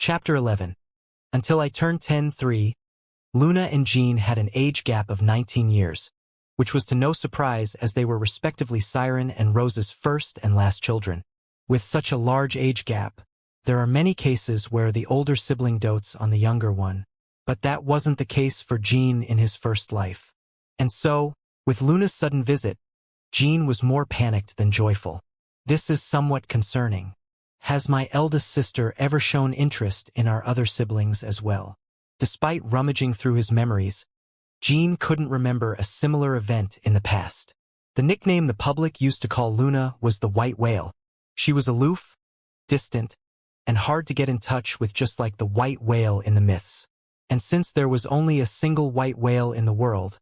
Chapter 11. Until I turned 10-3, Luna and Jean had an age gap of 19 years, which was to no surprise as they were respectively Siren and Rose's first and last children. With such a large age gap, there are many cases where the older sibling dotes on the younger one, but that wasn't the case for Jean in his first life. And so, with Luna's sudden visit, Jean was more panicked than joyful. This is somewhat concerning. Has my eldest sister ever shown interest in our other siblings as well? Despite rummaging through his memories, Jean couldn't remember a similar event in the past. The nickname the public used to call Luna was the White Whale. She was aloof, distant, and hard to get in touch with, just like the white whale in the myths. And since there was only a single white whale in the world,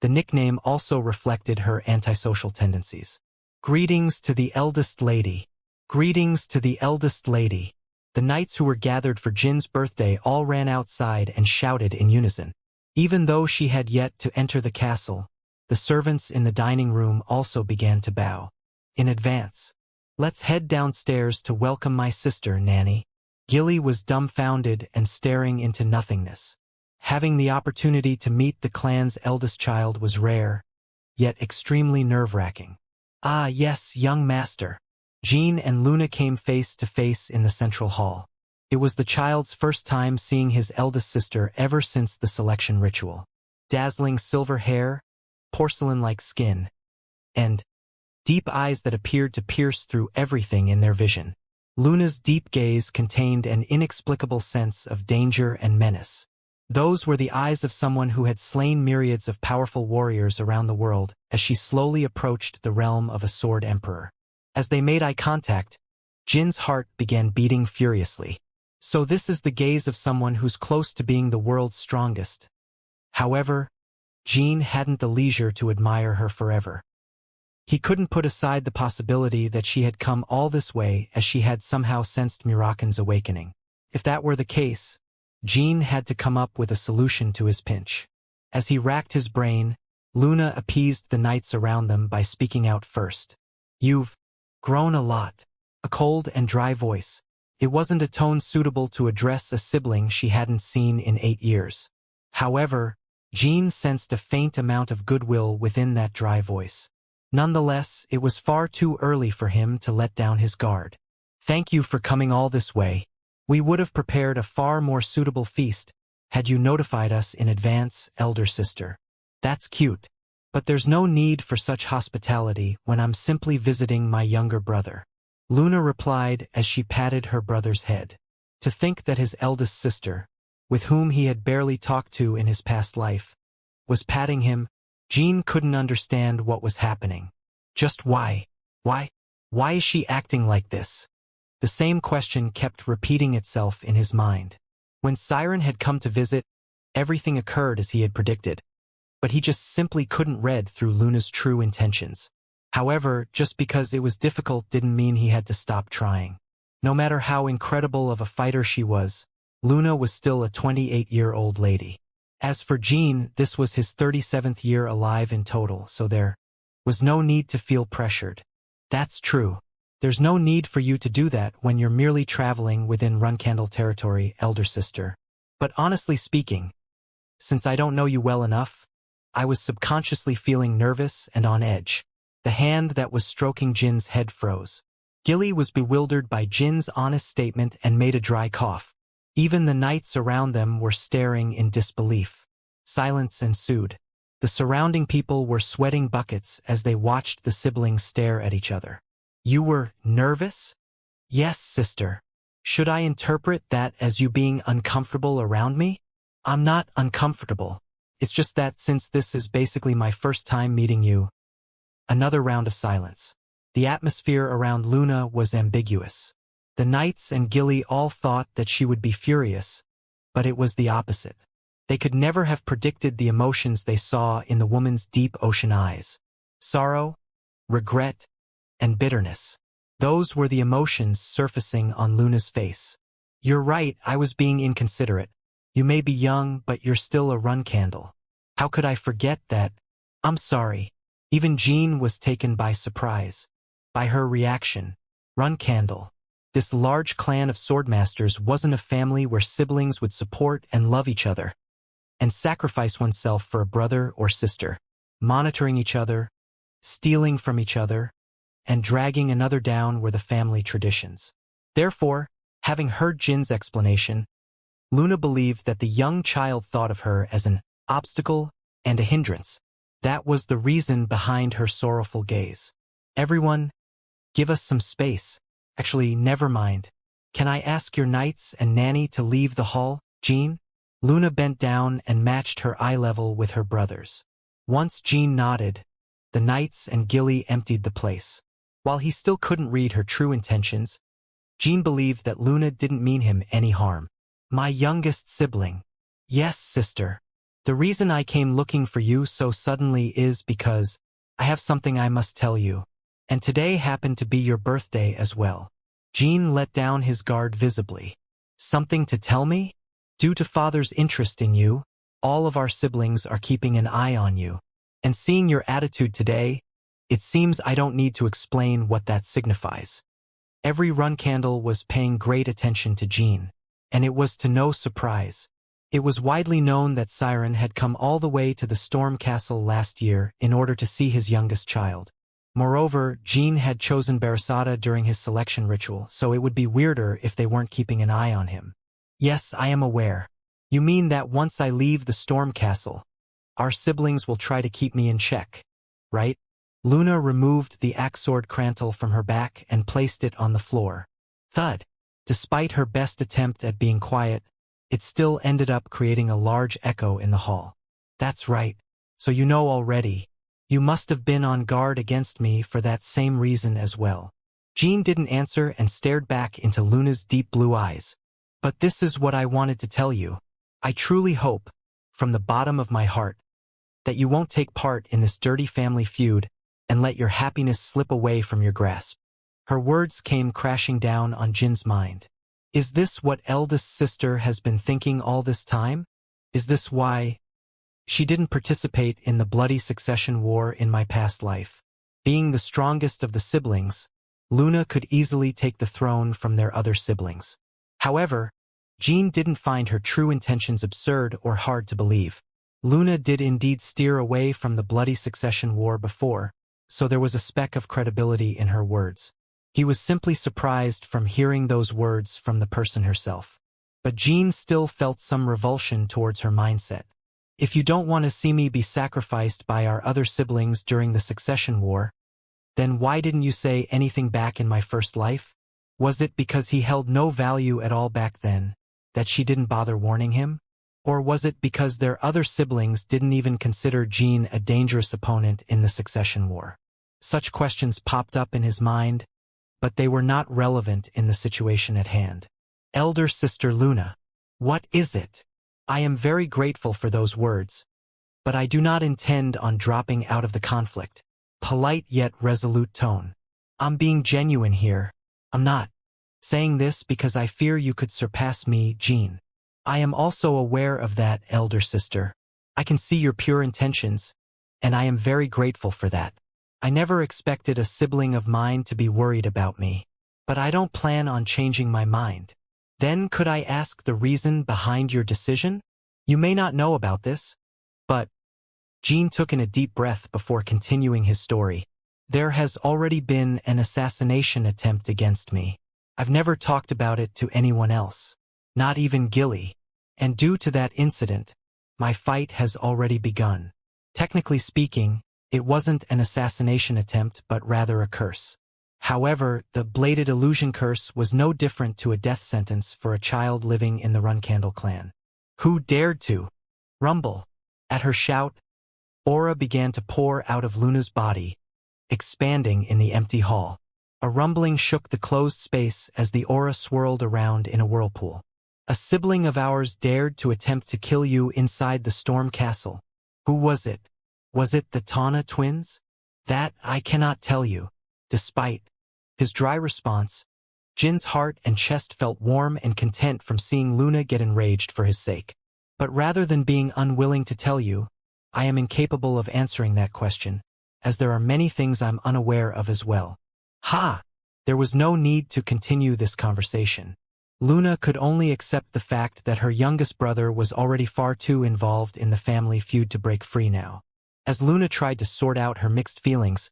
the nickname also reflected her antisocial tendencies. Greetings to the eldest lady. Greetings to the eldest lady. The knights who were gathered for Jin's birthday all ran outside and shouted in unison. Even though she had yet to enter the castle, the servants in the dining room also began to bow. In advance. Let's head downstairs to welcome my sister, Nanny. Gilly was dumbfounded and staring into nothingness. Having the opportunity to meet the clan's eldest child was rare, yet extremely nerve-wracking. Ah yes, young master. Jean and Luna came face to face in the central hall. It was the child's first time seeing his eldest sister ever since the selection ritual. Dazzling silver hair, porcelain-like skin, and deep eyes that appeared to pierce through everything in their vision. Luna's deep gaze contained an inexplicable sense of danger and menace. Those were the eyes of someone who had slain myriads of powerful warriors around the world as she slowly approached the realm of a sword emperor. As they made eye contact, Jin's heart began beating furiously. So this is the gaze of someone who's close to being the world's strongest. However, Jean hadn't the leisure to admire her forever. He couldn't put aside the possibility that she had come all this way as she had somehow sensed Muraken's awakening. If that were the case, Jean had to come up with a solution to his pinch. As he racked his brain, Luna appeased the knights around them by speaking out first. You've grown a lot. A cold and dry voice. It wasn't a tone suitable to address a sibling she hadn't seen in 8 years. However, Jean sensed a faint amount of goodwill within that dry voice. Nonetheless, it was far too early for him to let down his guard. Thank you for coming all this way. We would have prepared a far more suitable feast had you notified us in advance, elder sister. That's cute. But there's no need for such hospitality when I'm simply visiting my younger brother. Luna replied as she patted her brother's head. To think that his eldest sister, with whom he had barely talked to in his past life, was patting him. Jean couldn't understand what was happening. Just why? Why is she acting like this? The same question kept repeating itself in his mind. When Siren had come to visit, everything occurred as he had predicted. But he just simply couldn't read through Luna's true intentions. However, just because it was difficult didn't mean he had to stop trying. No matter how incredible of a fighter she was, Luna was still a 28-year-old lady. As for Jean, this was his 37th year alive in total, so there was no need to feel pressured. That's true. There's no need for you to do that when you're merely traveling within Runcandle territory, elder sister. But honestly speaking, since I don't know you well enough, I was subconsciously feeling nervous and on edge. The hand that was stroking Jin's head froze. Gilly was bewildered by Jin's honest statement and made a dry cough. Even the knights around them were staring in disbelief. Silence ensued. The surrounding people were sweating buckets as they watched the siblings stare at each other. You were nervous? Yes, sister. Should I interpret that as you being uncomfortable around me? I'm not uncomfortable. It's just that since this is basically my first time meeting you. Another round of silence. The atmosphere around Luna was ambiguous. The knights and Gilly all thought that she would be furious, but it was the opposite. They could never have predicted the emotions they saw in the woman's deep ocean eyes. Sorrow, regret, and bitterness. Those were the emotions surfacing on Luna's face. You're right, I was being inconsiderate. You may be young, but you're still a Runcandle. How could I forget that? I'm sorry. Even Jean was taken by surprise. By her reaction. Runcandle. This large clan of swordmasters wasn't a family where siblings would support and love each other, and sacrifice oneself for a brother or sister, monitoring each other, stealing from each other, and dragging another down were the family traditions. Therefore, having heard Jin's explanation, Luna believed that the young child thought of her as an obstacle and a hindrance. That was the reason behind her sorrowful gaze. Everyone, give us some space. Actually, never mind. Can I ask your knights and nanny to leave the hall, Jean? Luna bent down and matched her eye level with her brother's. Once Jean nodded, the knights and Gilly emptied the place. While he still couldn't read her true intentions, Jean believed that Luna didn't mean him any harm. My youngest sibling. Yes, sister. The reason I came looking for you so suddenly is because I have something I must tell you. And today happened to be your birthday as well. Jean let down his guard visibly. Something to tell me? Due to father's interest in you, all of our siblings are keeping an eye on you. And seeing your attitude today, it seems I don't need to explain what that signifies. Every run candle was paying great attention to Jean, and it was to no surprise. It was widely known that Siren had come all the way to the Storm Castle last year in order to see his youngest child. Moreover, Jean had chosen Barasada during his selection ritual, so it would be weirder if they weren't keeping an eye on him. Yes, I am aware. You mean that once I leave the Storm Castle, our siblings will try to keep me in check, right? Luna removed the Axord Crantle from her back and placed it on the floor. Thud. Despite her best attempt at being quiet, it still ended up creating a large echo in the hall. That's right. So you know already. You must have been on guard against me for that same reason as well. Jean didn't answer and stared back into Luna's deep blue eyes. But this is what I wanted to tell you. I truly hope, from the bottom of my heart, that you won't take part in this dirty family feud and let your happiness slip away from your grasp. Her words came crashing down on Jin's mind. Is this what eldest sister has been thinking all this time? Is this why she didn't participate in the bloody succession war in my past life? Being the strongest of the siblings, Luna could easily take the throne from their other siblings. However, Jean didn't find her true intentions absurd or hard to believe. Luna did indeed steer away from the bloody succession war before, so there was a speck of credibility in her words. He was simply surprised from hearing those words from the person herself. But Jean still felt some revulsion towards her mindset. If you don't want to see me be sacrificed by our other siblings during the succession war, then why didn't you say anything back in my first life? Was it because he held no value at all back then, that she didn't bother warning him? Or was it because their other siblings didn't even consider Jean a dangerous opponent in the succession war? Such questions popped up in his mind, but they were not relevant in the situation at hand. Elder sister Luna, what is it? I am very grateful for those words, but I do not intend on dropping out of the conflict. Polite yet resolute tone. I'm being genuine here. I'm not saying this because I fear you could surpass me, Jean. I am also aware of that, elder sister. I can see your pure intentions, and I am very grateful for that. I never expected a sibling of mine to be worried about me, but I don't plan on changing my mind. Then could I ask the reason behind your decision? You may not know about this, but Jean took in a deep breath before continuing his story. There has already been an assassination attempt against me. I've never talked about it to anyone else, not even Gilly, and due to that incident, my fight has already begun. Technically speaking, it wasn't an assassination attempt but rather a curse. However, the bladed illusion curse was no different to a death sentence for a child living in the Runcandle clan. Who dared to rumble? At her shout, aura began to pour out of Luna's body, expanding in the empty hall. A rumbling shook the closed space as the aura swirled around in a whirlpool. A sibling of ours dared to attempt to kill you inside the Storm Castle. Who was it? Was it the Tana twins? That I cannot tell you. Despite his dry response, Jin's heart and chest felt warm and content from seeing Luna get enraged for his sake. But rather than being unwilling to tell you, I am incapable of answering that question, as there are many things I'm unaware of as well. Ha! There was no need to continue this conversation. Luna could only accept the fact that her youngest brother was already far too involved in the family feud to break free now. As Luna tried to sort out her mixed feelings,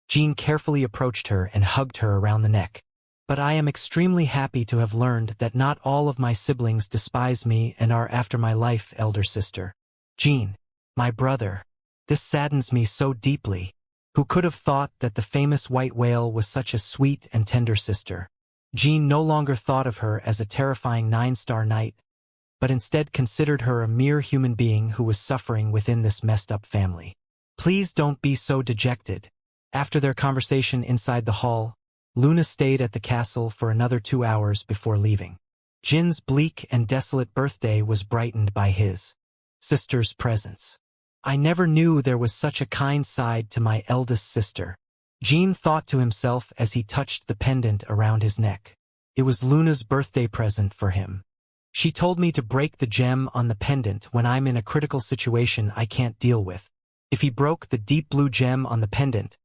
Jean carefully approached her and hugged her around the neck. But I am extremely happy to have learned that not all of my siblings despise me and are after my life, elder sister. Jean, my brother. This saddens me so deeply. Who could have thought that the famous white whale was such a sweet and tender sister? Jean no longer thought of her as a terrifying 9-star knight, but instead considered her a mere human being who was suffering within this messed-up family. Please don't be so dejected. After their conversation inside the hall, Luna stayed at the castle for another 2 hours before leaving. Jin's bleak and desolate birthday was brightened by his sister's presence. I never knew there was such a kind side to my eldest sister, Jean thought to himself as he touched the pendant around his neck. It was Luna's birthday present for him. She told me to break the gem on the pendant when I'm in a critical situation I can't deal with. If he broke the deep blue gem on the pendant,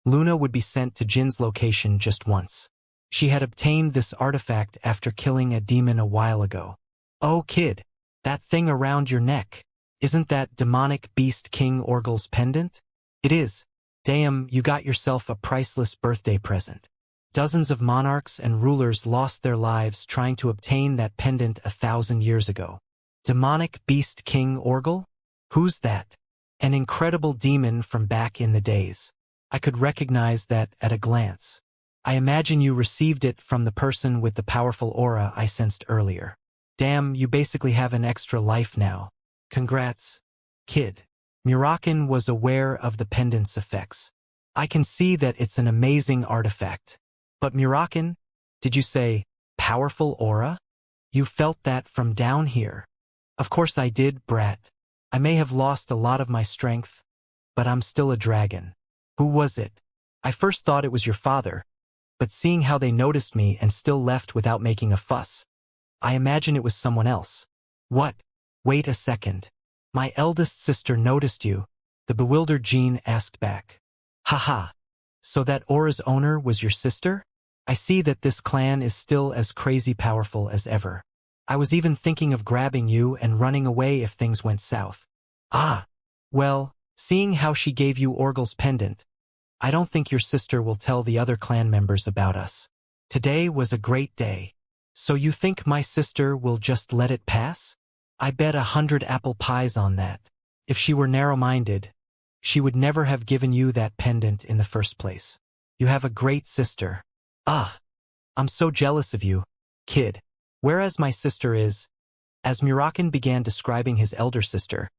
Luna would be sent to Jin's location just once. She had obtained this artifact after killing a demon a while ago. Oh kid, that thing around your neck. Isn't that demonic beast King Orgel's pendant? It is. Damn, you got yourself a priceless birthday present. Dozens of monarchs and rulers lost their lives trying to obtain that pendant 1,000 years ago. Demonic beast King Orgel? Who's that? An incredible demon from back in the days. I could recognize that at a glance. I imagine you received it from the person with the powerful aura I sensed earlier. Damn, you basically have an extra life now. Congrats, kid. Murakin was aware of the pendant's effects. I can see that it's an amazing artifact. But Murakin, did you say powerful aura? You felt that from down here. Of course I did, brat. I may have lost a lot of my strength, but I'm still a dragon. Who was it? I first thought it was your father, but seeing how they noticed me and still left without making a fuss, I imagine it was someone else. What? Wait a second. My eldest sister noticed you, the bewildered Jean asked back. Haha. So that aura's owner was your sister? I see that this clan is still as crazy powerful as ever. I was even thinking of grabbing you and running away if things went south. Ah. Well, seeing how she gave you Orgel's pendant, I don't think your sister will tell the other clan members about us. Today was a great day. So you think my sister will just let it pass? I bet 100 apple pies on that. If she were narrow-minded, she would never have given you that pendant in the first place. You have a great sister. Ah, I'm so jealous of you, kid. Whereas my sister is... As Murakin began describing his elder sister,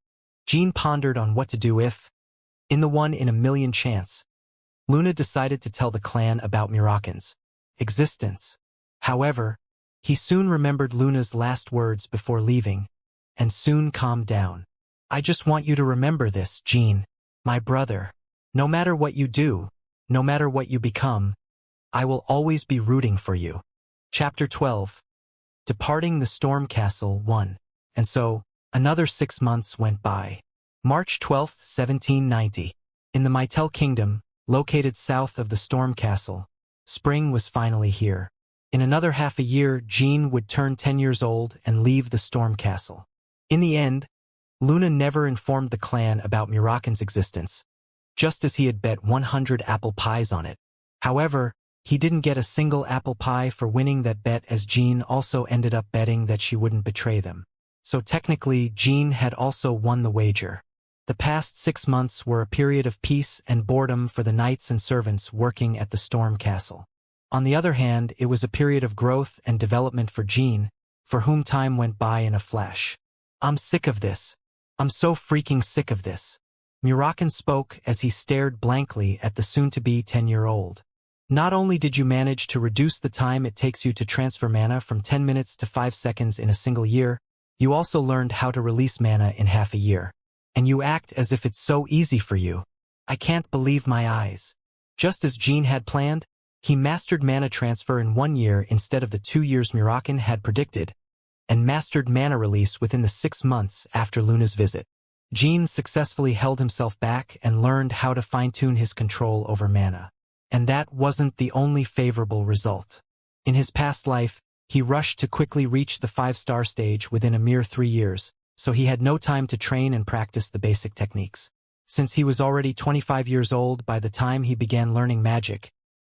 Jean pondered on what to do if, in the 1 in a million chance, Luna decided to tell the clan about Murakin's existence. However, he soon remembered Luna's last words before leaving, and soon calmed down. I just want you to remember this, Jean, my brother. No matter what you do, no matter what you become, I will always be rooting for you. Chapter 12. Departing the Storm Castle 1. And so, another 6 months went by. March 12, 1790. In the Mytel Kingdom, located south of the Storm Castle, spring was finally here. In another half a year, Jean would turn 10 years old and leave the Storm Castle. In the end, Luna never informed the clan about Murakin's existence, just as he had bet 100 apple pies on it. However, he didn't get a single apple pie for winning that bet, as Jean also ended up betting that she wouldn't betray them. So technically, Jean had also won the wager. The past 6 months were a period of peace and boredom for the knights and servants working at the Storm Castle. On the other hand, it was a period of growth and development for Jean, for whom time went by in a flash. I'm sick of this. I'm so freaking sick of this. Murakin spoke as he stared blankly at the soon-to-be 10-year-old. Not only did you manage to reduce the time it takes you to transfer mana from 10 minutes to 5 seconds in a single year, you also learned how to release mana in half a year. And you act as if it's so easy for you. I can't believe my eyes. Just as Jean had planned, he mastered mana transfer in 1 year instead of the 2 years Murakin had predicted, and mastered mana release within the 6 months after Luna's visit. Jean successfully held himself back and learned how to fine-tune his control over mana. And that wasn't the only favorable result. In his past life, he rushed to quickly reach the 5-star stage within a mere 3 years, so he had no time to train and practice the basic techniques. Since he was already 25 years old by the time he began learning magic,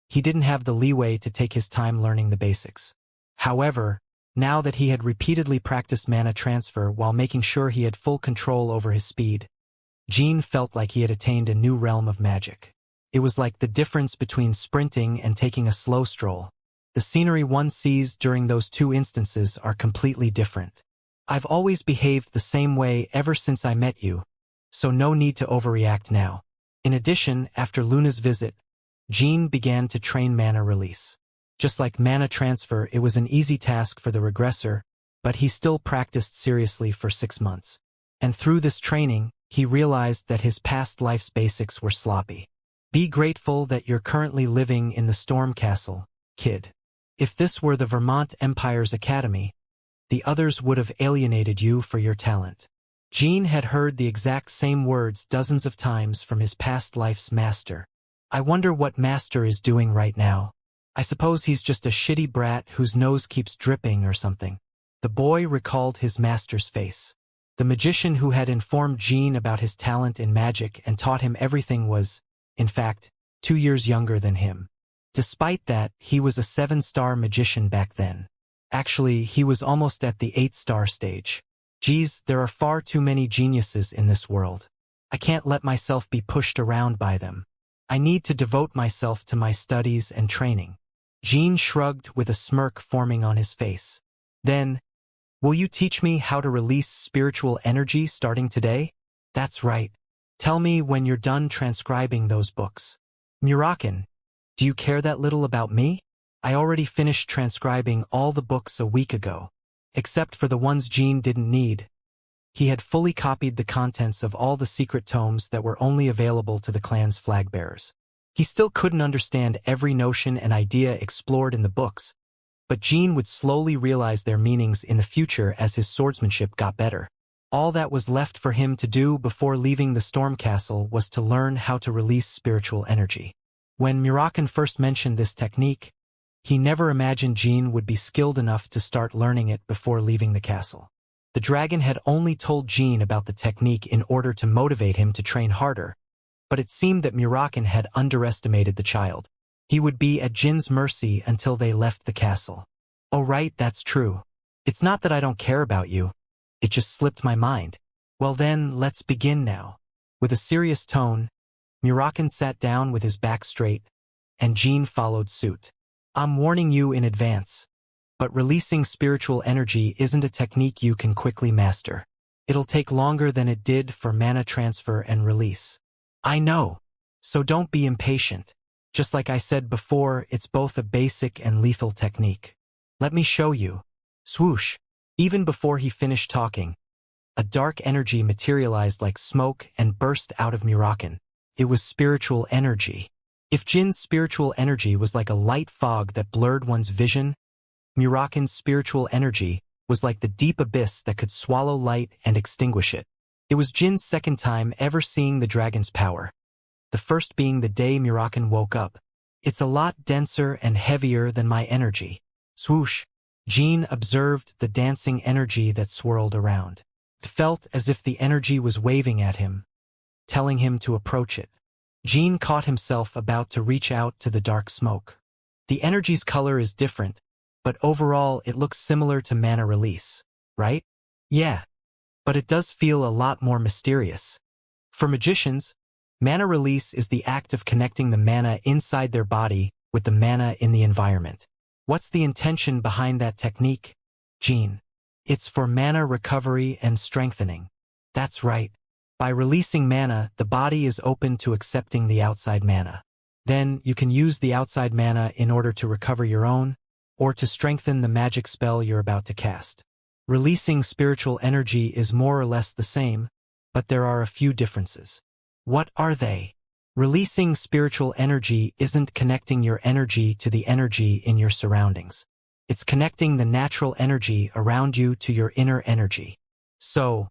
he didn't have the leeway to take his time learning the basics. However, now that he had repeatedly practiced mana transfer while making sure he had full control over his speed, Jean felt like he had attained a new realm of magic. It was like the difference between sprinting and taking a slow stroll. The scenery one sees during those two instances are completely different. I've always behaved the same way ever since I met you, so no need to overreact now. In addition, after Luna's visit, Jean began to train mana release. Just like mana transfer, it was an easy task for the regressor, but he still practiced seriously for 6 months. And through this training, he realized that his past life's basics were sloppy. Be grateful that you're currently living in the Storm Castle, kid. If this were the Vermont Empire's academy, the others would have alienated you for your talent. Jean had heard the exact same words dozens of times from his past life's master. I wonder what master is doing right now. I suppose he's just a shitty brat whose nose keeps dripping or something. The boy recalled his master's face. The magician who had informed Jean about his talent in magic and taught him everything was, in fact, 2 years younger than him. Despite that, he was a 7-star magician back then. Actually, he was almost at the 8-star stage. Geez, there are far too many geniuses in this world. I can't let myself be pushed around by them. I need to devote myself to my studies and training. Jean shrugged with a smirk forming on his face. Then, will you teach me how to release spiritual energy starting today? That's right. Tell me when you're done transcribing those books. Murakin, do you care that little about me? I already finished transcribing all the books a week ago. Except for the ones Jean didn't need. He had fully copied the contents of all the secret tomes that were only available to the clan's flag-bearers. He still couldn't understand every notion and idea explored in the books, but Jean would slowly realize their meanings in the future as his swordsmanship got better. All that was left for him to do before leaving the Storm Castle was to learn how to release spiritual energy. When Murakin first mentioned this technique, he never imagined Jean would be skilled enough to start learning it before leaving the castle. The dragon had only told Jean about the technique in order to motivate him to train harder, but it seemed that Murakin had underestimated the child. He would be at Jin's mercy until they left the castle. Oh right, that's true. It's not that I don't care about you. It just slipped my mind. Well then, let's begin now. With a serious tone, Murakin sat down with his back straight, and Jean followed suit. I'm warning you in advance, but releasing spiritual energy isn't a technique you can quickly master. It'll take longer than it did for mana transfer and release. I know, so don't be impatient. Just like I said before, it's both a basic and lethal technique. Let me show you. Swoosh. Even before he finished talking, a dark energy materialized like smoke and burst out of Murakin. It was spiritual energy. If Jin's spiritual energy was like a light fog that blurred one's vision, Murakin's spiritual energy was like the deep abyss that could swallow light and extinguish it. It was Jin's second time ever seeing the dragon's power. The first being the day Murakin woke up. It's a lot denser and heavier than my energy. Swoosh. Jin observed the dancing energy that swirled around. It felt as if the energy was waving at him, telling him to approach it. Jean caught himself about to reach out to the dark smoke. The energy's color is different, but overall it looks similar to mana release, right? Yeah, but it does feel a lot more mysterious. For magicians, mana release is the act of connecting the mana inside their body with the mana in the environment. What's the intention behind that technique, Jean? It's for mana recovery and strengthening. That's right. By releasing mana, the body is open to accepting the outside mana. Then, you can use the outside mana in order to recover your own, or to strengthen the magic spell you're about to cast. Releasing spiritual energy is more or less the same, but there are a few differences. What are they? Releasing spiritual energy isn't connecting your energy to the energy in your surroundings. It's connecting the natural energy around you to your inner energy. So,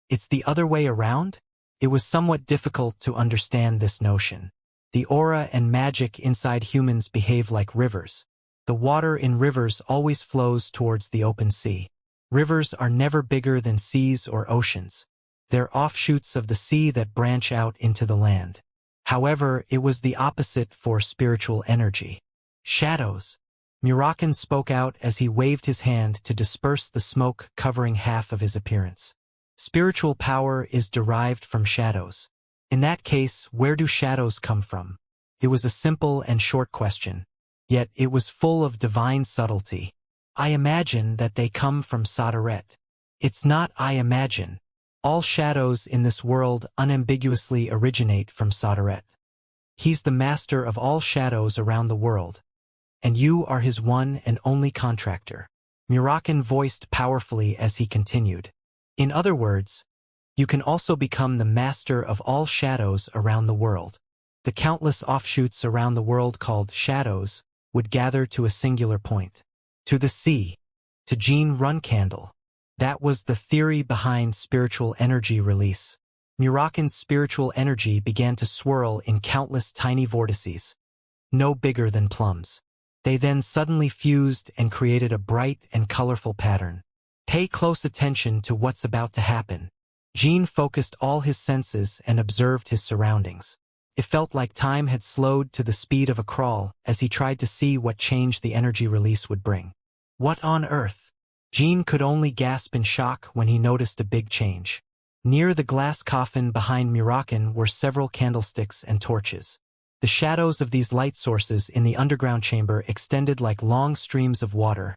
it's the other way around? It was somewhat difficult to understand this notion. The aura and magic inside humans behave like rivers. The water in rivers always flows towards the open sea. Rivers are never bigger than seas or oceans. They're offshoots of the sea that branch out into the land. However, it was the opposite for spiritual energy. Shadows. Murakan spoke out as he waved his hand to disperse the smoke covering half of his appearance. Spiritual power is derived from shadows. In that case, where do shadows come from? It was a simple and short question, yet it was full of divine subtlety. I imagine that they come from Sadaret. It's not I imagine. All shadows in this world unambiguously originate from Sadaret. He's the master of all shadows around the world, and you are his one and only contractor. Murakan voiced powerfully as he continued. In other words, you can also become the master of all shadows around the world. The countless offshoots around the world called shadows would gather to a singular point. To the sea. To Jean Runcandle. That was the theory behind spiritual energy release. Murakan's spiritual energy began to swirl in countless tiny vortices, no bigger than plums. They then suddenly fused and created a bright and colorful pattern. Pay close attention to what's about to happen. Jean focused all his senses and observed his surroundings. It felt like time had slowed to the speed of a crawl as he tried to see what change the energy release would bring. What on earth? Jean could only gasp in shock when he noticed a big change. Near the glass coffin behind Murakan were several candlesticks and torches. The shadows of these light sources in the underground chamber extended like long streams of water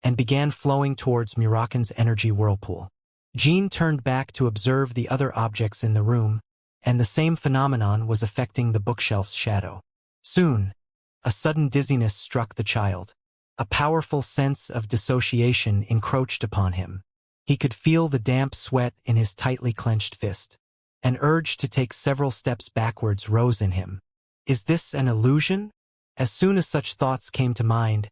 and began flowing towards Murakan's energy whirlpool. Jean turned back to observe the other objects in the room, and the same phenomenon was affecting the bookshelf's shadow. Soon, a sudden dizziness struck the child. A powerful sense of dissociation encroached upon him. He could feel the damp sweat in his tightly clenched fist. An urge to take several steps backwards rose in him. Is this an illusion? As soon as such thoughts came to mind,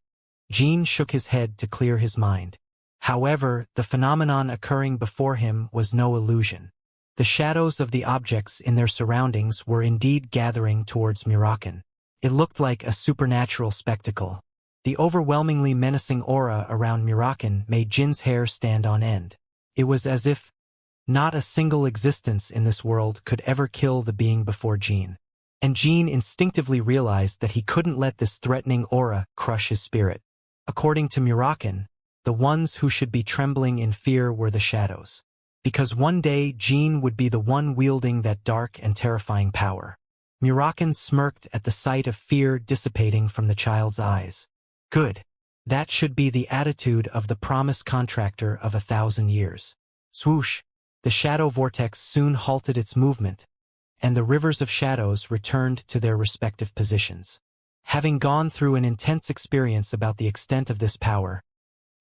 Jean shook his head to clear his mind. However, the phenomenon occurring before him was no illusion. The shadows of the objects in their surroundings were indeed gathering towards Murakan. It looked like a supernatural spectacle. The overwhelmingly menacing aura around Murakan made Jin's hair stand on end. It was as if not a single existence in this world could ever kill the being before Jean. And Jean instinctively realized that he couldn't let this threatening aura crush his spirit. According to Murakan, the ones who should be trembling in fear were the shadows. Because one day Jean would be the one wielding that dark and terrifying power. Murakan smirked at the sight of fear dissipating from the child's eyes. Good. That should be the attitude of the promised contractor of 1,000 years. Swoosh! The shadow vortex soon halted its movement, and the rivers of shadows returned to their respective positions. Having gone through an intense experience about the extent of this power,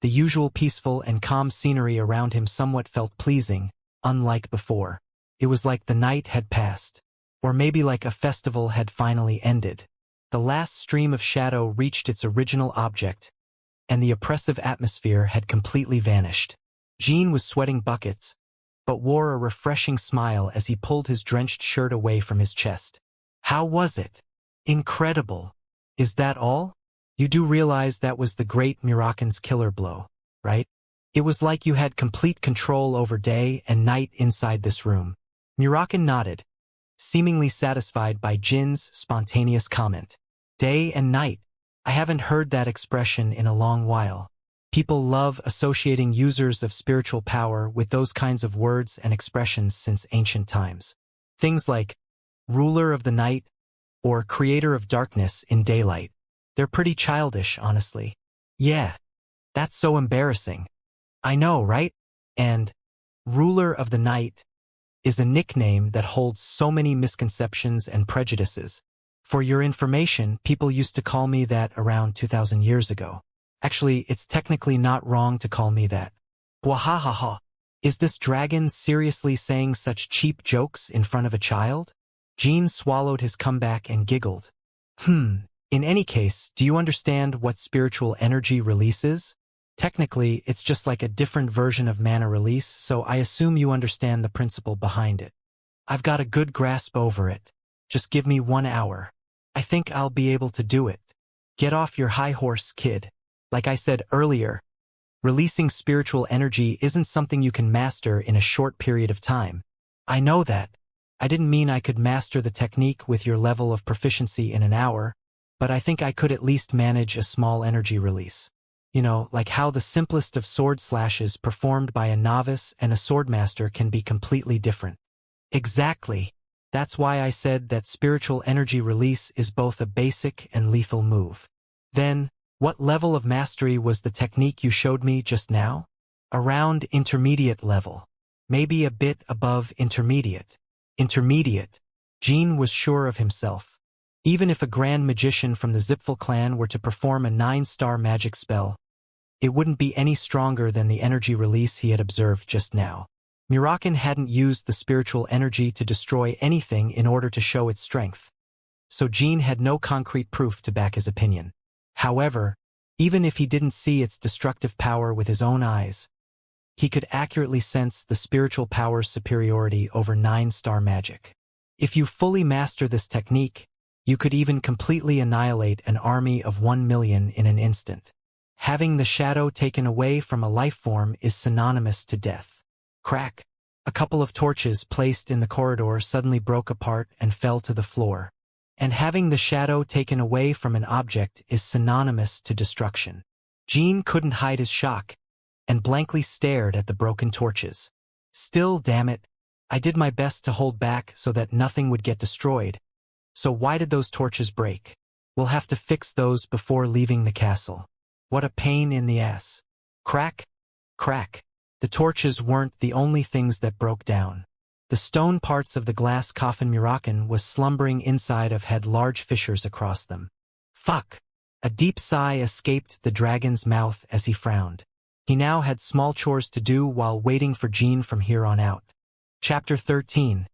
the usual peaceful and calm scenery around him somewhat felt pleasing, unlike before. It was like the night had passed, or maybe like a festival had finally ended. The last stream of shadow reached its original object, and the oppressive atmosphere had completely vanished. Jean was sweating buckets, but wore a refreshing smile as he pulled his drenched shirt away from his chest. How was it? Incredible. Is that all? You do realize that was the great Murakan's killer blow, right? It was like you had complete control over day and night inside this room. Murakan nodded, seemingly satisfied by Jin's spontaneous comment. Day and night. I haven't heard that expression in a long while. People love associating users of spiritual power with those kinds of words and expressions since ancient times. Things like ruler of the night or creator of darkness in daylight. They're pretty childish, honestly. Yeah, that's so embarrassing. I know, right? And ruler of the night is a nickname that holds so many misconceptions and prejudices. For your information, people used to call me that around 2,000 years ago. Actually, it's technically not wrong to call me that. Wahahaha. Is this dragon seriously saying such cheap jokes in front of a child? Jean swallowed his comeback and giggled. In any case, do you understand what spiritual energy release is? Technically, it's just like a different version of mana release, so I assume you understand the principle behind it. I've got a good grasp over it. Just give me 1 hour. I think I'll be able to do it. Get off your high horse, kid. Like I said earlier, releasing spiritual energy isn't something you can master in a short period of time. I know that. I didn't mean I could master the technique with your level of proficiency in an hour, but I think I could at least manage a small energy release. You know, like how the simplest of sword slashes performed by a novice and a swordmaster can be completely different. Exactly. That's why I said that spiritual energy release is both a basic and lethal move. Then, what level of mastery was the technique you showed me just now? Around intermediate level. Maybe a bit above intermediate. Intermediate. Jean was sure of himself. Even if a grand magician from the Zipfel clan were to perform a 9-star magic spell, it wouldn't be any stronger than the energy release he had observed just now. Murakin hadn't used the spiritual energy to destroy anything in order to show its strength, so Jean had no concrete proof to back his opinion. However, even if he didn't see its destructive power with his own eyes, he could accurately sense the spiritual power's superiority over 9-star magic. If you fully master this technique, you could even completely annihilate an army of 1 million in an instant. Having the shadow taken away from a life form is synonymous to death. Crack! A couple of torches placed in the corridor suddenly broke apart and fell to the floor. And having the shadow taken away from an object is synonymous to destruction. Jean couldn't hide his shock, and blankly stared at the broken torches. Still, damn it, I did my best to hold back so that nothing would get destroyed. So why did those torches break? We'll have to fix those before leaving the castle. What a pain in the ass. Crack, crack. The torches weren't the only things that broke down. The stone parts of the glass coffin Murakin was slumbering inside of had large fissures across them. Fuck! A deep sigh escaped the dragon's mouth as he frowned. He now had small chores to do while waiting for Jean from here on out. Chapter 13.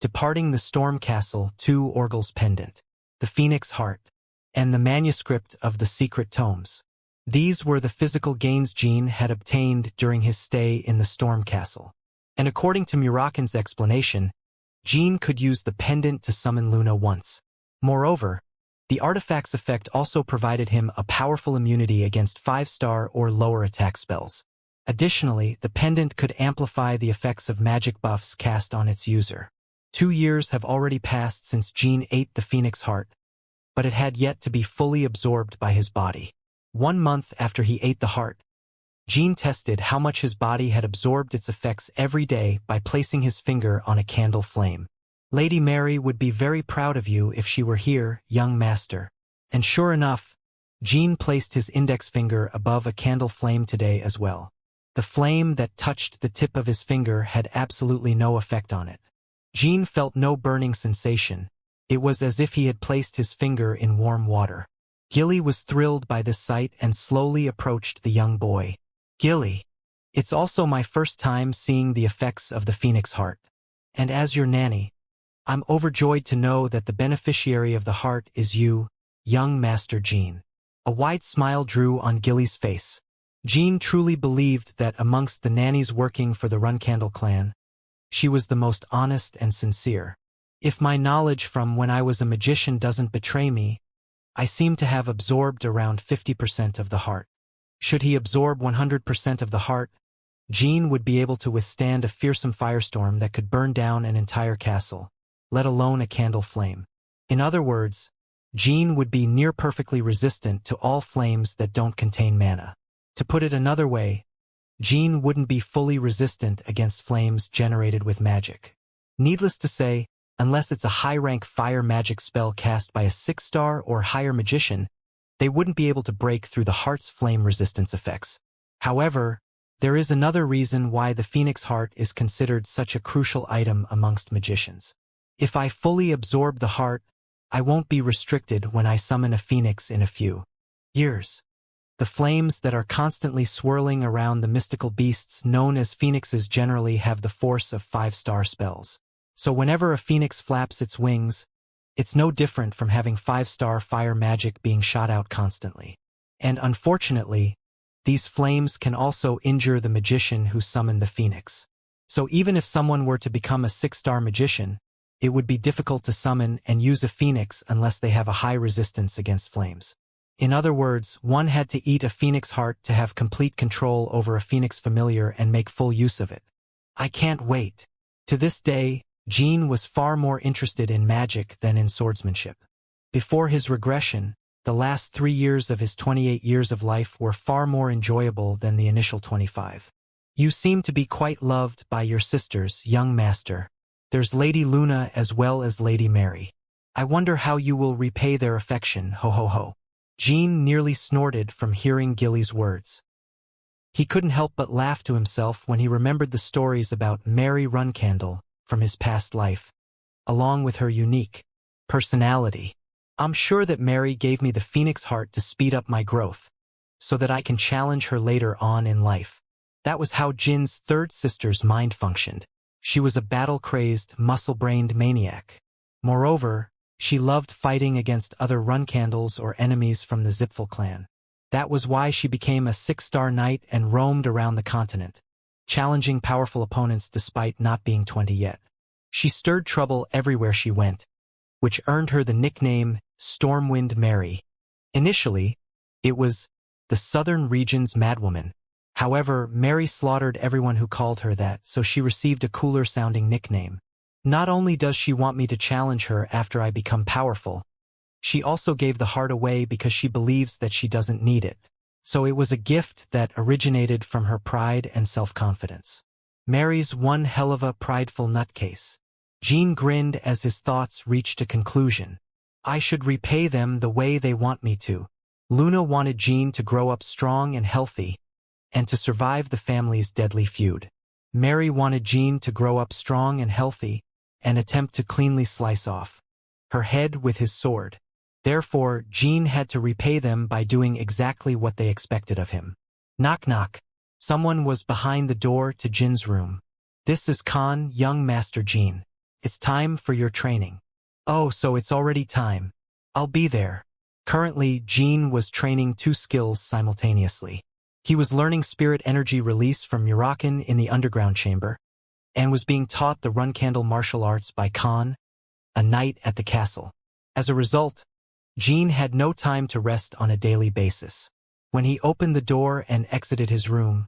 Departing the Storm Castle, 2 Orgel's Pendant, the Phoenix Heart, and the manuscript of the Secret Tomes. These were the physical gains Jean had obtained during his stay in the Storm Castle. And according to Murakin's explanation, Jean could use the pendant to summon Luna once. Moreover, the artifact's effect also provided him a powerful immunity against 5-star or lower attack spells. Additionally, the pendant could amplify the effects of magic buffs cast on its user. 2 years have already passed since Jean ate the Phoenix Heart, but it had yet to be fully absorbed by his body. 1 month after he ate the heart, Jean tested how much his body had absorbed its effects every day by placing his finger on a candle flame. Lady Mary would be very proud of you if she were here, young master. And sure enough, Jean placed his index finger above a candle flame today as well. The flame that touched the tip of his finger had absolutely no effect on it. Jean felt no burning sensation. It was as if he had placed his finger in warm water. Gilly was thrilled by this sight and slowly approached the young boy. Gilly, it's also my first time seeing the effects of the Phoenix Heart. And as your nanny, I'm overjoyed to know that the beneficiary of the heart is you, young Master Jean. A wide smile drew on Gilly's face. Jean truly believed that amongst the nannies working for the Runcandle clan, she was the most honest and sincere. If my knowledge from when I was a magician doesn't betray me, I seem to have absorbed around 50% of the heart. Should he absorb 100% of the heart, Jean would be able to withstand a fearsome firestorm that could burn down an entire castle, let alone a candle flame. In other words, Jean would be near perfectly resistant to all flames that don't contain mana. To put it another way, Jean wouldn't be fully resistant against flames generated with magic. Needless to say, unless it's a high-rank fire magic spell cast by a 6-star or higher magician, they wouldn't be able to break through the heart's flame resistance effects. However, there is another reason why the Phoenix Heart is considered such a crucial item amongst magicians. If I fully absorb the heart, I won't be restricted when I summon a phoenix in a few years. The flames that are constantly swirling around the mystical beasts known as phoenixes generally have the force of 5-star spells. So whenever a phoenix flaps its wings, it's no different from having 5-star fire magic being shot out constantly. And unfortunately, these flames can also injure the magician who summoned the phoenix. So even if someone were to become a 6-star magician, it would be difficult to summon and use a phoenix unless they have a high resistance against flames. In other words, one had to eat a phoenix heart to have complete control over a phoenix familiar and make full use of it. I can't wait. To this day, Jean was far more interested in magic than in swordsmanship. Before his regression, the last 3 years of his 28 years of life were far more enjoyable than the initial 25. You seem to be quite loved by your sisters, young master. There's Lady Luna as well as Lady Mary. I wonder how you will repay their affection, ho ho ho. Jean nearly snorted from hearing Gilly's words. He couldn't help but laugh to himself when he remembered the stories about Mary Runcandle from his past life, along with her unique personality. I'm sure that Mary gave me the phoenix heart to speed up my growth, so that I can challenge her later on in life. That was how Jin's third sister's mind functioned. She was a battle-crazed, muscle-brained maniac. Moreover, she loved fighting against other Runcandles or enemies from the Zipfel clan. That was why she became a 6-star knight and roamed around the continent, challenging powerful opponents despite not being 20 yet. She stirred trouble everywhere she went, which earned her the nickname Stormwind Mary. Initially, it was the Southern Region's Madwoman. However, Mary slaughtered everyone who called her that, so she received a cooler-sounding nickname. Not only does she want me to challenge her after I become powerful, she also gave the heart away because she believes that she doesn't need it. So it was a gift that originated from her pride and self-confidence. Mary's one hell of a prideful nutcase. Jean grinned as his thoughts reached a conclusion. I should repay them the way they want me to. Luna wanted Jean to grow up strong and healthy, and to survive the family's deadly feud. Mary wanted Jean to grow up strong and healthy, and attempt to cleanly slice off her head with his sword. Therefore, Jean had to repay them by doing exactly what they expected of him. Knock knock. Someone was behind the door to Jin's room. This is Khan, young Master Jean. It's time for your training. Oh, so it's already time. I'll be there. Currently, Jean was training 2 skills simultaneously. He was learning spirit energy release from Murakan in the underground chamber, and was being taught the Runcandle martial arts by Khan, a knight at the castle. As a result, Jean had no time to rest on a daily basis. When he opened the door and exited his room,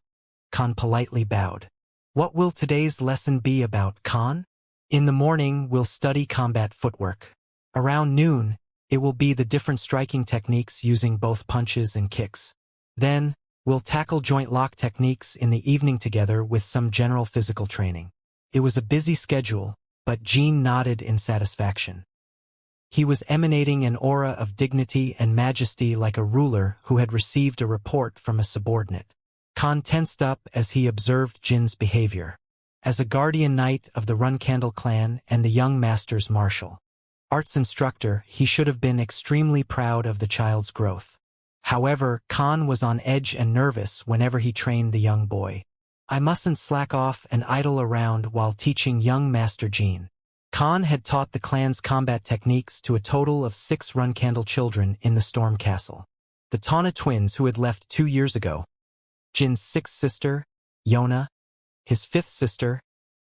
Khan politely bowed. What will today's lesson be about, Khan? In the morning, we'll study combat footwork. Around noon, it will be the different striking techniques using both punches and kicks. Then, we'll tackle joint lock techniques in the evening together with some general physical training. It was a busy schedule, but Jean nodded in satisfaction. He was emanating an aura of dignity and majesty like a ruler who had received a report from a subordinate. Khan tensed up as he observed Jin's behavior. As a guardian knight of the Runcandle clan and the young master's martial arts instructor, he should have been extremely proud of the child's growth. However, Khan was on edge and nervous whenever he trained the young boy. I mustn't slack off and idle around while teaching young Master Jean. Khan had taught the clan's combat techniques to a total of 6 Runcandle children in the Storm Castle. The Tana twins who had left 2 years ago, Jin's 6th sister, Yona, his 5th sister,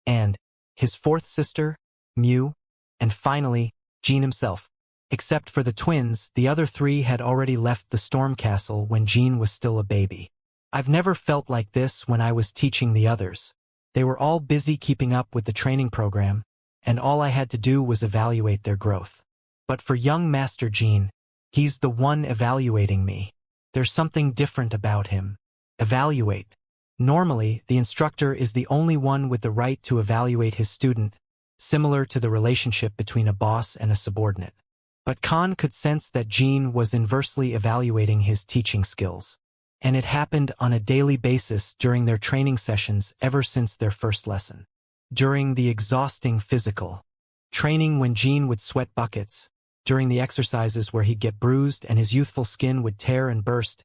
and his 4th sister, Mew, and finally, Jean himself. Except for the twins, the other 3 had already left the Storm Castle when Jean was still a baby. I've never felt like this when I was teaching the others. They were all busy keeping up with the training program, and all I had to do was evaluate their growth. But for young Master Jean, he's the one evaluating me. There's something different about him. Evaluate. Normally, the instructor is the only one with the right to evaluate his student, similar to the relationship between a boss and a subordinate. But Khan could sense that Jean was inversely evaluating his teaching skills. And it happened on a daily basis during their training sessions ever since their first lesson. During the exhausting physical training when Jean would sweat buckets, during the exercises where he'd get bruised and his youthful skin would tear and burst,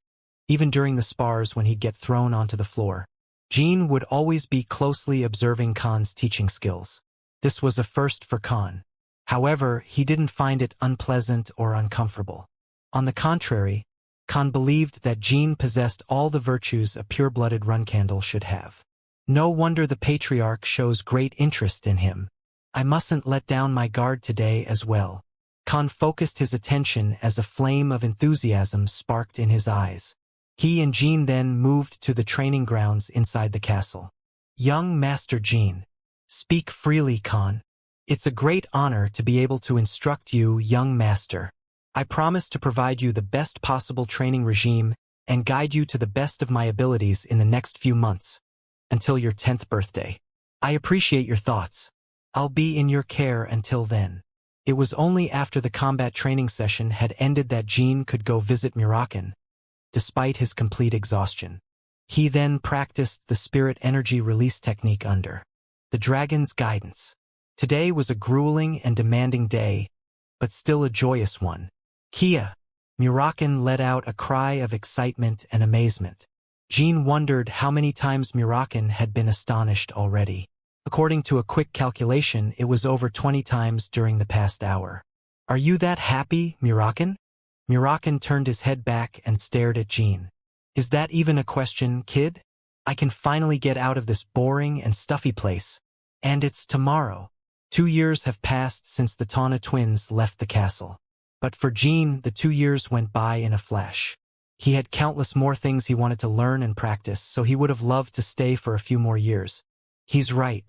even during the spars when he'd get thrown onto the floor, Jean would always be closely observing Khan's teaching skills. This was a first for Khan. However, he didn't find it unpleasant or uncomfortable. On the contrary, Khan believed that Jean possessed all the virtues a pure-blooded Runcandle should have. No wonder the patriarch shows great interest in him. I mustn't let down my guard today as well. Khan focused his attention as a flame of enthusiasm sparked in his eyes. He and Jean then moved to the training grounds inside the castle. Young Master Jean. Speak freely, Khan. It's a great honor to be able to instruct you, young master. I promise to provide you the best possible training regime and guide you to the best of my abilities in the next few months, until your 10th birthday. I appreciate your thoughts. I'll be in your care until then. It was only after the combat training session had ended that Jean could go visit Murakan, despite his complete exhaustion. He then practiced the spirit energy release technique under the dragon's guidance. Today was a grueling and demanding day, but still a joyous one. Kia! Murakan let out a cry of excitement and amazement. Jean wondered how many times Murakan had been astonished already. According to a quick calculation, it was over 20 times during the past hour. Are you that happy, Murakan? Murakan turned his head back and stared at Jean. Is that even a question, kid? I can finally get out of this boring and stuffy place. And it's tomorrow. 2 years have passed since the Tawna twins left the castle. But for Jean, the 2 years went by in a flash. He had countless more things he wanted to learn and practice, so he would have loved to stay for a few more years. He's right.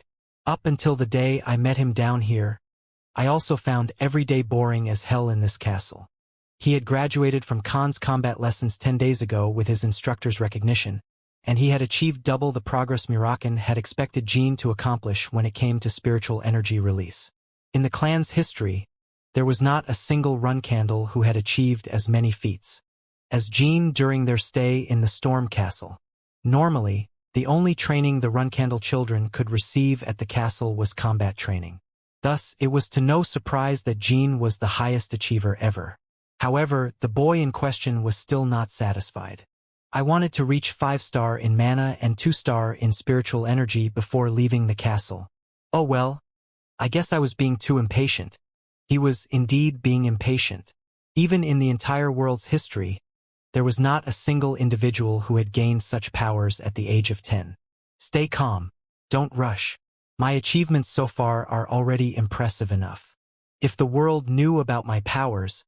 Up until the day I met him down here, I also found every day boring as hell in this castle. He had graduated from Khan's combat lessons 10 days ago with his instructor's recognition, and he had achieved double the progress Murakan had expected Jean to accomplish when it came to spiritual energy release. In the clan's history, there was not a single run candle who had achieved as many feats as Jean during their stay in the Storm Castle. Normally, the only training the Runcandle children could receive at the castle was combat training. Thus, it was to no surprise that Jean was the highest achiever ever. However, the boy in question was still not satisfied. I wanted to reach 5-star in mana and 2-star in spiritual energy before leaving the castle. Oh well, I guess I was being too impatient. He was indeed being impatient. Even in the entire world's history, there was not a single individual who had gained such powers at the age of 10. Stay calm. Don't rush. My achievements so far are already impressive enough. If the world knew about my powers,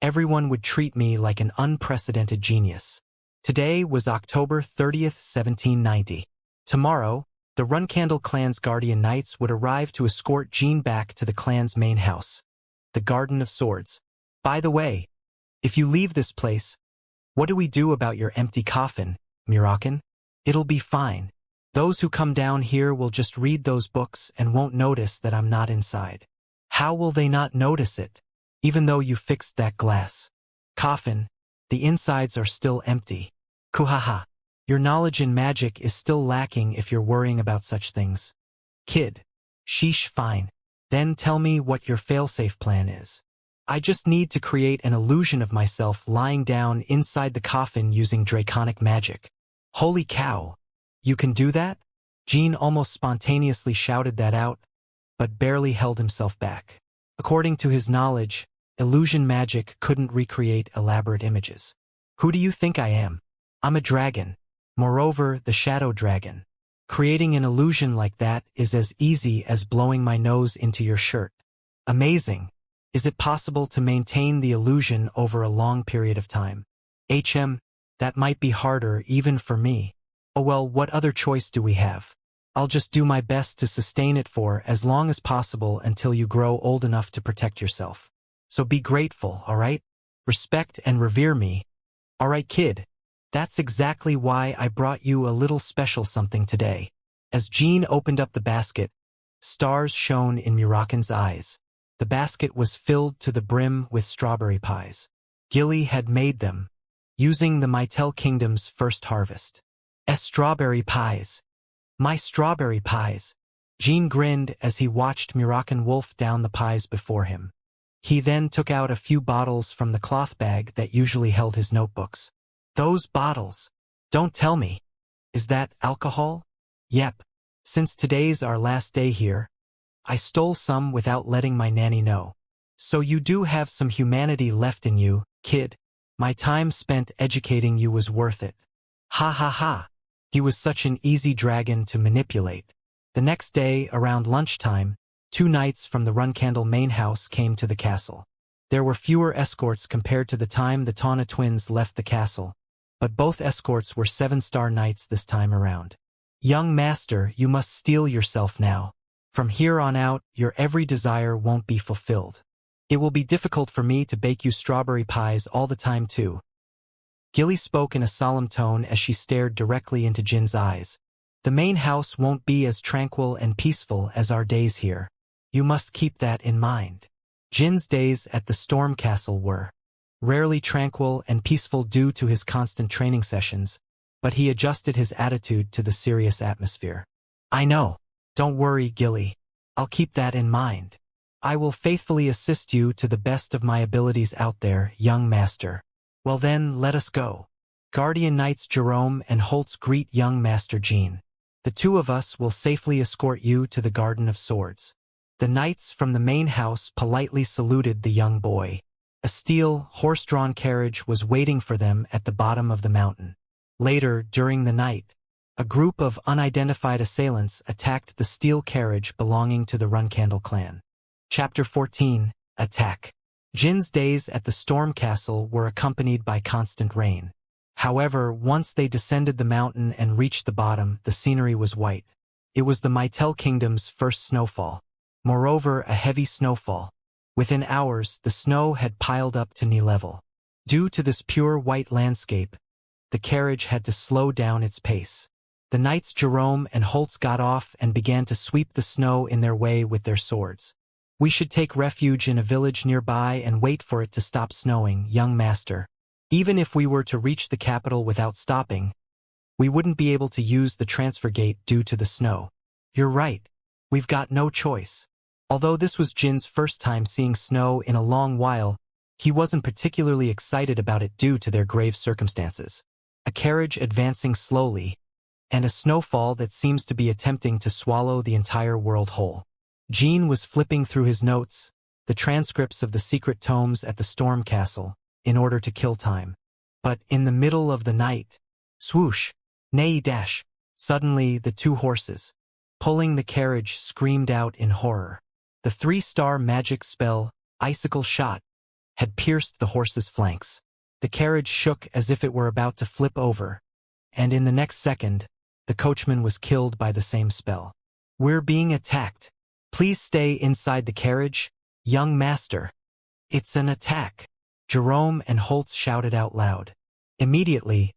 everyone would treat me like an unprecedented genius. Today was October 30th, 1790. Tomorrow, the Runcandle clan's guardian knights would arrive to escort Jean back to the clan's main house, the Garden of Swords. By the way, if you leave this place, what do we do about your empty coffin, Murakan? It'll be fine. Those who come down here will just read those books and won't notice that I'm not inside. How will they not notice it, even though you fixed that glass coffin? The insides are still empty. Kuhaha. Your knowledge in magic is still lacking if you're worrying about such things. Kid. Sheesh, fine. Then tell me what your failsafe plan is. I just need to create an illusion of myself lying down inside the coffin using draconic magic. Holy cow! You can do that? Jean almost spontaneously shouted that out, but barely held himself back. According to his knowledge, illusion magic couldn't recreate elaborate images. Who do you think I am? I'm a dragon. Moreover, the shadow dragon. Creating an illusion like that is as easy as blowing my nose into your shirt. Amazing. Is it possible to maintain the illusion over a long period of time? That might be harder even for me. Oh well, what other choice do we have? I'll just do my best to sustain it for as long as possible until you grow old enough to protect yourself. So be grateful, alright? Respect and revere me. Alright, kid. That's exactly why I brought you a little special something today. As Jean opened up the basket, stars shone in Murakan's eyes. The basket was filled to the brim with strawberry pies. Gilly had made them, using the Mytel Kingdom's first harvest. Strawberry pies. My strawberry pies. Jean grinned as he watched Murakan wolf down the pies before him. He then took out a few bottles from the cloth bag that usually held his notebooks. Those bottles. Don't tell me. Is that alcohol? Yep. Since today's our last day here, I stole some without letting my nanny know. So you do have some humanity left in you, kid. My time spent educating you was worth it. Ha ha ha. He was such an easy dragon to manipulate. The next day, around lunchtime, 2 knights from the Runcandle main house came to the castle. There were fewer escorts compared to the time the Tawna twins left the castle, but both escorts were 7-star knights this time around. Young master, you must steel yourself now. From here on out, your every desire won't be fulfilled. It will be difficult for me to bake you strawberry pies all the time too. Gilly spoke in a solemn tone as she stared directly into Jin's eyes. The main house won't be as tranquil and peaceful as our days here. You must keep that in mind. Jin's days at the Storm Castle were rarely tranquil and peaceful due to his constant training sessions, but he adjusted his attitude to the serious atmosphere. I know. Don't worry, Gilly. I'll keep that in mind. I will faithfully assist you to the best of my abilities out there, young master. Well then, let us go. Guardian Knights Jerome and Holtz greet young Master Jean. The 2 of us will safely escort you to the Garden of Swords. The knights from the main house politely saluted the young boy. A steel, horse-drawn carriage was waiting for them at the bottom of the mountain. Later, during the night, a group of unidentified assailants attacked the steel carriage belonging to the Runcandle clan. Chapter 14, Attack. Jin's days at the Storm Castle were accompanied by constant rain. However, once they descended the mountain and reached the bottom, the scenery was white. It was the Mytel Kingdom's first snowfall. Moreover, a heavy snowfall. Within hours, the snow had piled up to knee level. Due to this pure white landscape, the carriage had to slow down its pace. The knights Jerome and Holtz got off and began to sweep the snow in their way with their swords. We should take refuge in a village nearby and wait for it to stop snowing, young master. Even if we were to reach the capital without stopping, we wouldn't be able to use the transfer gate due to the snow. You're right. We've got no choice. Although this was Jin's first time seeing snow in a long while, he wasn't particularly excited about it due to their grave circumstances. A carriage advancing slowly, and a snowfall that seems to be attempting to swallow the entire world whole. Jean was flipping through his notes, the transcripts of the secret tomes at the Storm Castle, in order to kill time. But in the middle of the night, swoosh, neigh dash, suddenly the 2 horses, pulling the carriage, screamed out in horror. The 3-star magic spell, Icicle Shot, had pierced the horses' flanks. The carriage shook as if it were about to flip over, and in the next second, the coachman was killed by the same spell. We're being attacked. Please stay inside the carriage, young master. It's an attack. Jerome and Holtz shouted out loud. Immediately,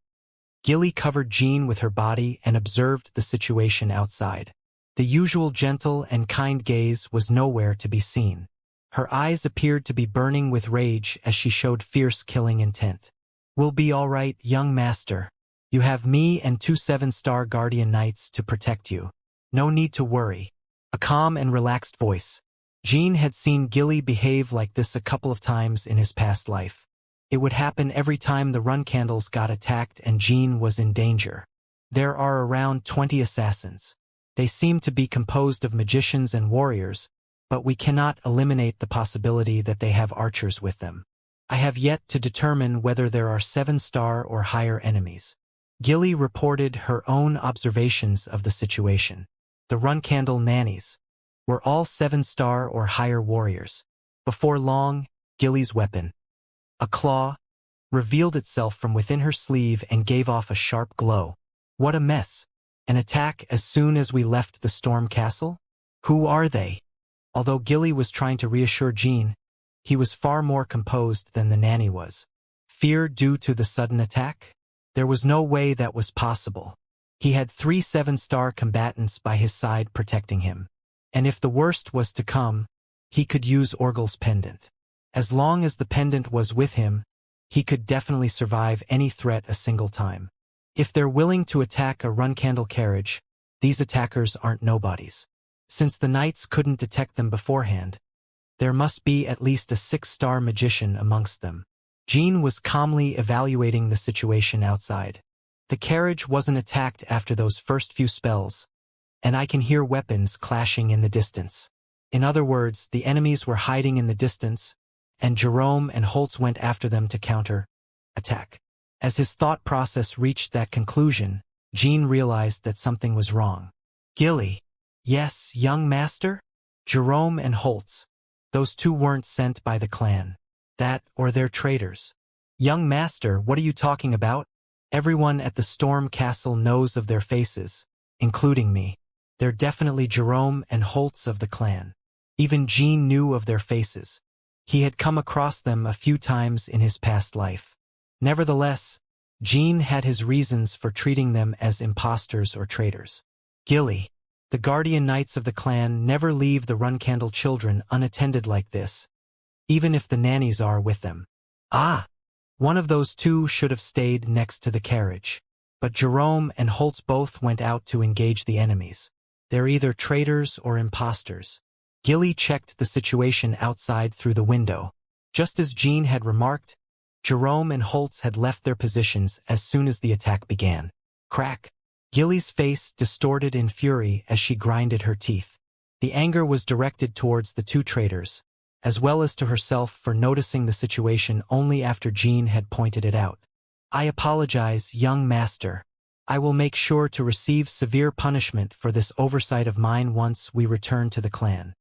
Gilly covered Jean with her body and observed the situation outside. The usual gentle and kind gaze was nowhere to be seen. Her eyes appeared to be burning with rage as she showed fierce killing intent. We'll be all right, young master. You have me and 2 7-star guardian knights to protect you. No need to worry. A calm and relaxed voice. Jean had seen Gilly behave like this a couple of times in his past life. It would happen every time the Runcandles got attacked and Jean was in danger. There are around 20 assassins. They seem to be composed of magicians and warriors, but we cannot eliminate the possibility that they have archers with them. I have yet to determine whether there are 7-star or higher enemies. Gilly reported her own observations of the situation. The Runcandle nannies were all 7-star or higher warriors. Before long, Gilly's weapon, a claw, revealed itself from within her sleeve and gave off a sharp glow. What a mess! An attack as soon as we left the Storm Castle? Who are they? Although Gilly was trying to reassure Jean, he was far more composed than the nanny was. Fear due to the sudden attack? There was no way that was possible. He had 3 7-star combatants by his side protecting him. And if the worst was to come, he could use Orgel's pendant. As long as the pendant was with him, he could definitely survive any threat a single time. If they're willing to attack a Runcandle carriage, these attackers aren't nobodies. Since the knights couldn't detect them beforehand, there must be at least a 6-star magician amongst them. Jean was calmly evaluating the situation outside. The carriage wasn't attacked after those first few spells, and I can hear weapons clashing in the distance. In other words, the enemies were hiding in the distance, and Jerome and Holtz went after them to counter-attack. As his thought process reached that conclusion, Jean realized that something was wrong. Gilly. Yes, young master? Jerome and Holtz. Those two weren't sent by the clan. That, or they're traitors. Young master, what are you talking about? Everyone at the Storm Castle knows of their faces, including me. They're definitely Jerome and Holtz of the clan. Even Jean knew of their faces. He had come across them a few times in his past life. Nevertheless, Jean had his reasons for treating them as impostors or traitors. Gilly, the guardian knights of the clan, never leave the Runcandle children unattended like this, even if the nannies are with them. Ah! One of those two should have stayed next to the carriage. But Jerome and Holtz both went out to engage the enemies. They're either traitors or impostors. Gilly checked the situation outside through the window. Just as Jean had remarked, Jerome and Holtz had left their positions as soon as the attack began. Crack! Gilly's face distorted in fury as she grinded her teeth. The anger was directed towards the two traitors, as well as to herself for noticing the situation only after Jean had pointed it out. I apologize, young master. I will make sure to receive severe punishment for this oversight of mine once we return to the clan.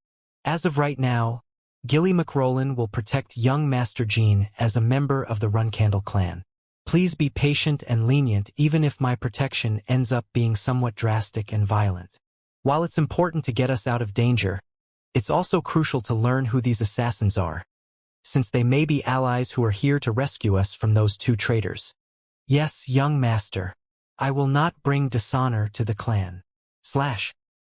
As of right now, Gilly McRolin will protect young Master Jean as a member of the Runcandle clan. Please be patient and lenient even if my protection ends up being somewhat drastic and violent. While it's important to get us out of danger, it's also crucial to learn who these assassins are, since they may be allies who are here to rescue us from those two traitors. Yes, young master. I will not bring dishonor to the clan.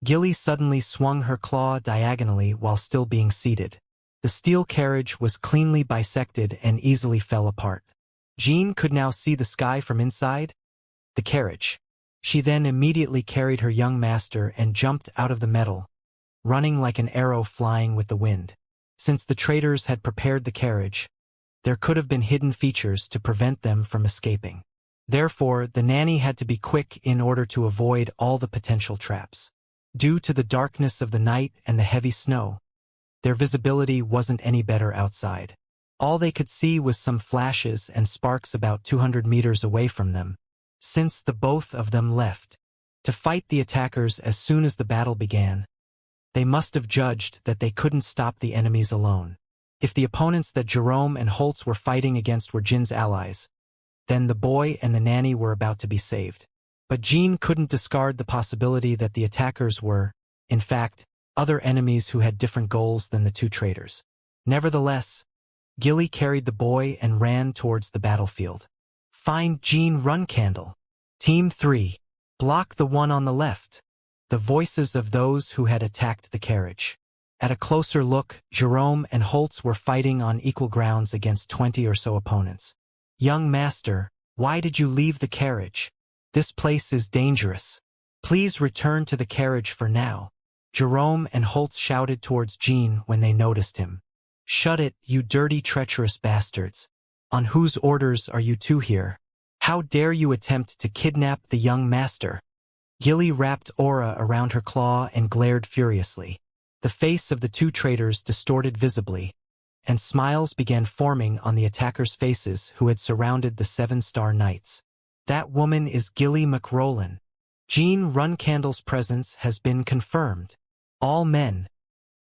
Gilly suddenly swung her claw diagonally while still being seated. The steel carriage was cleanly bisected and easily fell apart. Jean could now see the sky from inside the carriage. She then immediately carried her young master and jumped out of the metal, running like an arrow flying with the wind. Since the traitors had prepared the carriage, there could have been hidden features to prevent them from escaping. Therefore, the nanny had to be quick in order to avoid all the potential traps. Due to the darkness of the night and the heavy snow, their visibility wasn't any better outside. All they could see was some flashes and sparks about 200 meters away from them, since the both of them left to fight the attackers as soon as the battle began. They must have judged that they couldn't stop the enemies alone. If the opponents that Jerome and Holtz were fighting against were Jin's allies, then the boy and the nanny were about to be saved. But Jean couldn't discard the possibility that the attackers were, in fact, other enemies who had different goals than the two traitors. Nevertheless, Gilly carried the boy and ran towards the battlefield. Find Jean Runcandle. Team 3. Block the one on the left. The voices of those who had attacked the carriage. At a closer look, Jerome and Holtz were fighting on equal grounds against 20 or so opponents. Young master, why did you leave the carriage? This place is dangerous. Please return to the carriage for now. Jerome and Holtz shouted towards Jean when they noticed him. Shut it, you dirty, treacherous bastards. On whose orders are you two here? How dare you attempt to kidnap the young master? Gilly wrapped aura around her claw and glared furiously. The face of the two traitors distorted visibly, and smiles began forming on the attackers' faces who had surrounded the 7-star knights. That woman is Gilly McRolin. Jean Runcandle's presence has been confirmed. All men,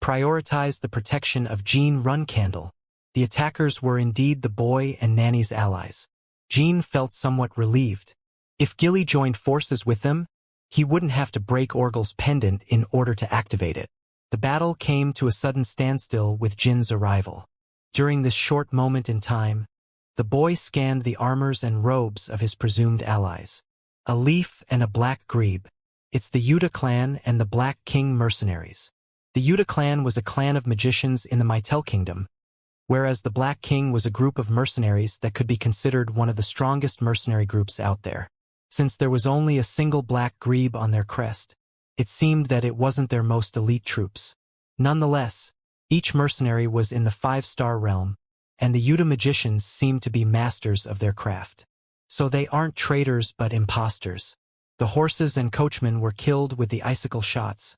prioritize the protection of Jean Runcandle. The attackers were indeed the boy and nanny's allies. Jean felt somewhat relieved. If Gilly joined forces with them, he wouldn't have to break Orgel's pendant in order to activate it. The battle came to a sudden standstill with Jin's arrival. During this short moment in time, the boy scanned the armors and robes of his presumed allies. A leaf and a black grebe. It's the Yuta clan and the Black King mercenaries. The Yuta clan was a clan of magicians in the Mytel Kingdom, whereas the Black King was a group of mercenaries that could be considered one of the strongest mercenary groups out there. Since there was only a single black grebe on their crest, it seemed that it wasn't their most elite troops. Nonetheless, each mercenary was in the 5-star realm, and the Yuta magicians seemed to be masters of their craft. So they aren't traitors but imposters. The horses and coachmen were killed with the icicle shots,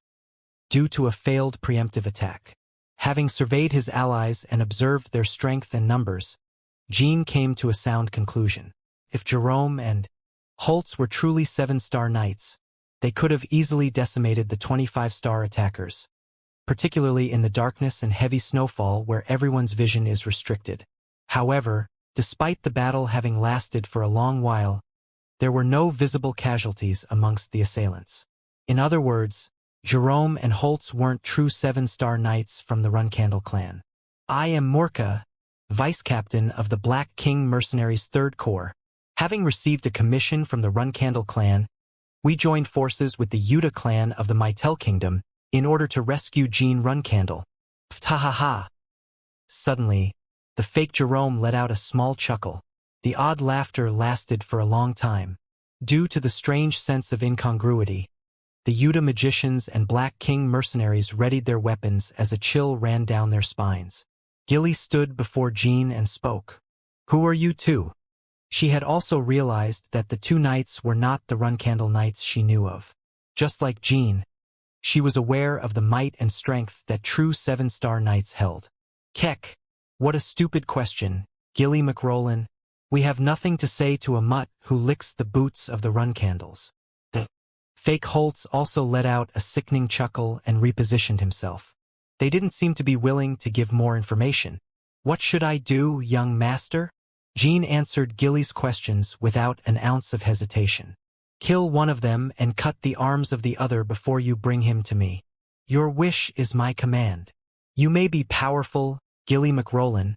due to a failed preemptive attack. Having surveyed his allies and observed their strength and numbers, Jean came to a sound conclusion. If Jerome and Holtz were truly 7-star knights, they could have easily decimated the 25-star attackers. particularly in the darkness and heavy snowfall where everyone's vision is restricted. However, despite the battle having lasted for a long while, there were no visible casualties amongst the assailants. In other words, Jerome and Holtz weren't true 7-star knights from the Runcandle clan. I am Morka, vice captain of the Black King Mercenaries' 3rd Corps. Having received a commission from the Runcandle clan, we joined forces with the Yuta clan of the Mytel Kingdom in order to rescue Jean Runcandle. Ptahaha. Suddenly, the fake Jerome let out a small chuckle. The odd laughter lasted for a long time. Due to the strange sense of incongruity, the Yuta magicians and Black King mercenaries readied their weapons as a chill ran down their spines. Gilly stood before Jean and spoke. Who are you two? She had also realized that the two knights were not the Runcandle knights she knew of. Just like Jean, she was aware of the might and strength that true 7-star knights held. Keck, what a stupid question, Gilly McRolin. We have nothing to say to a mutt who licks the boots of the Runcandles. The fake Holtz also let out a sickening chuckle and repositioned himself. They didn't seem to be willing to give more information. What should I do, young master? Jean answered Gilly's questions without an ounce of hesitation. Kill one of them and cut the arms of the other before you bring him to me. Your wish is my command. You may be powerful, Gilly McRolin,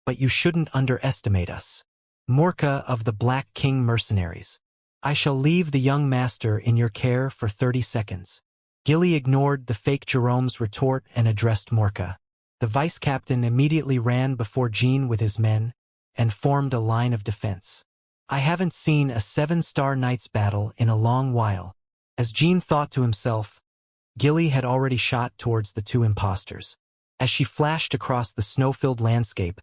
but you shouldn't underestimate us. Morka of the Black King Mercenaries. I shall leave the young master in your care for 30 seconds. Gilly ignored the fake Jerome's retort and addressed Morka. The vice captain immediately ran before Jean with his men and formed a line of defense. I haven't seen a 7-star knight's battle in a long while. As Jean thought to himself, Gilly had already shot towards the two impostors. As she flashed across the snow-filled landscape,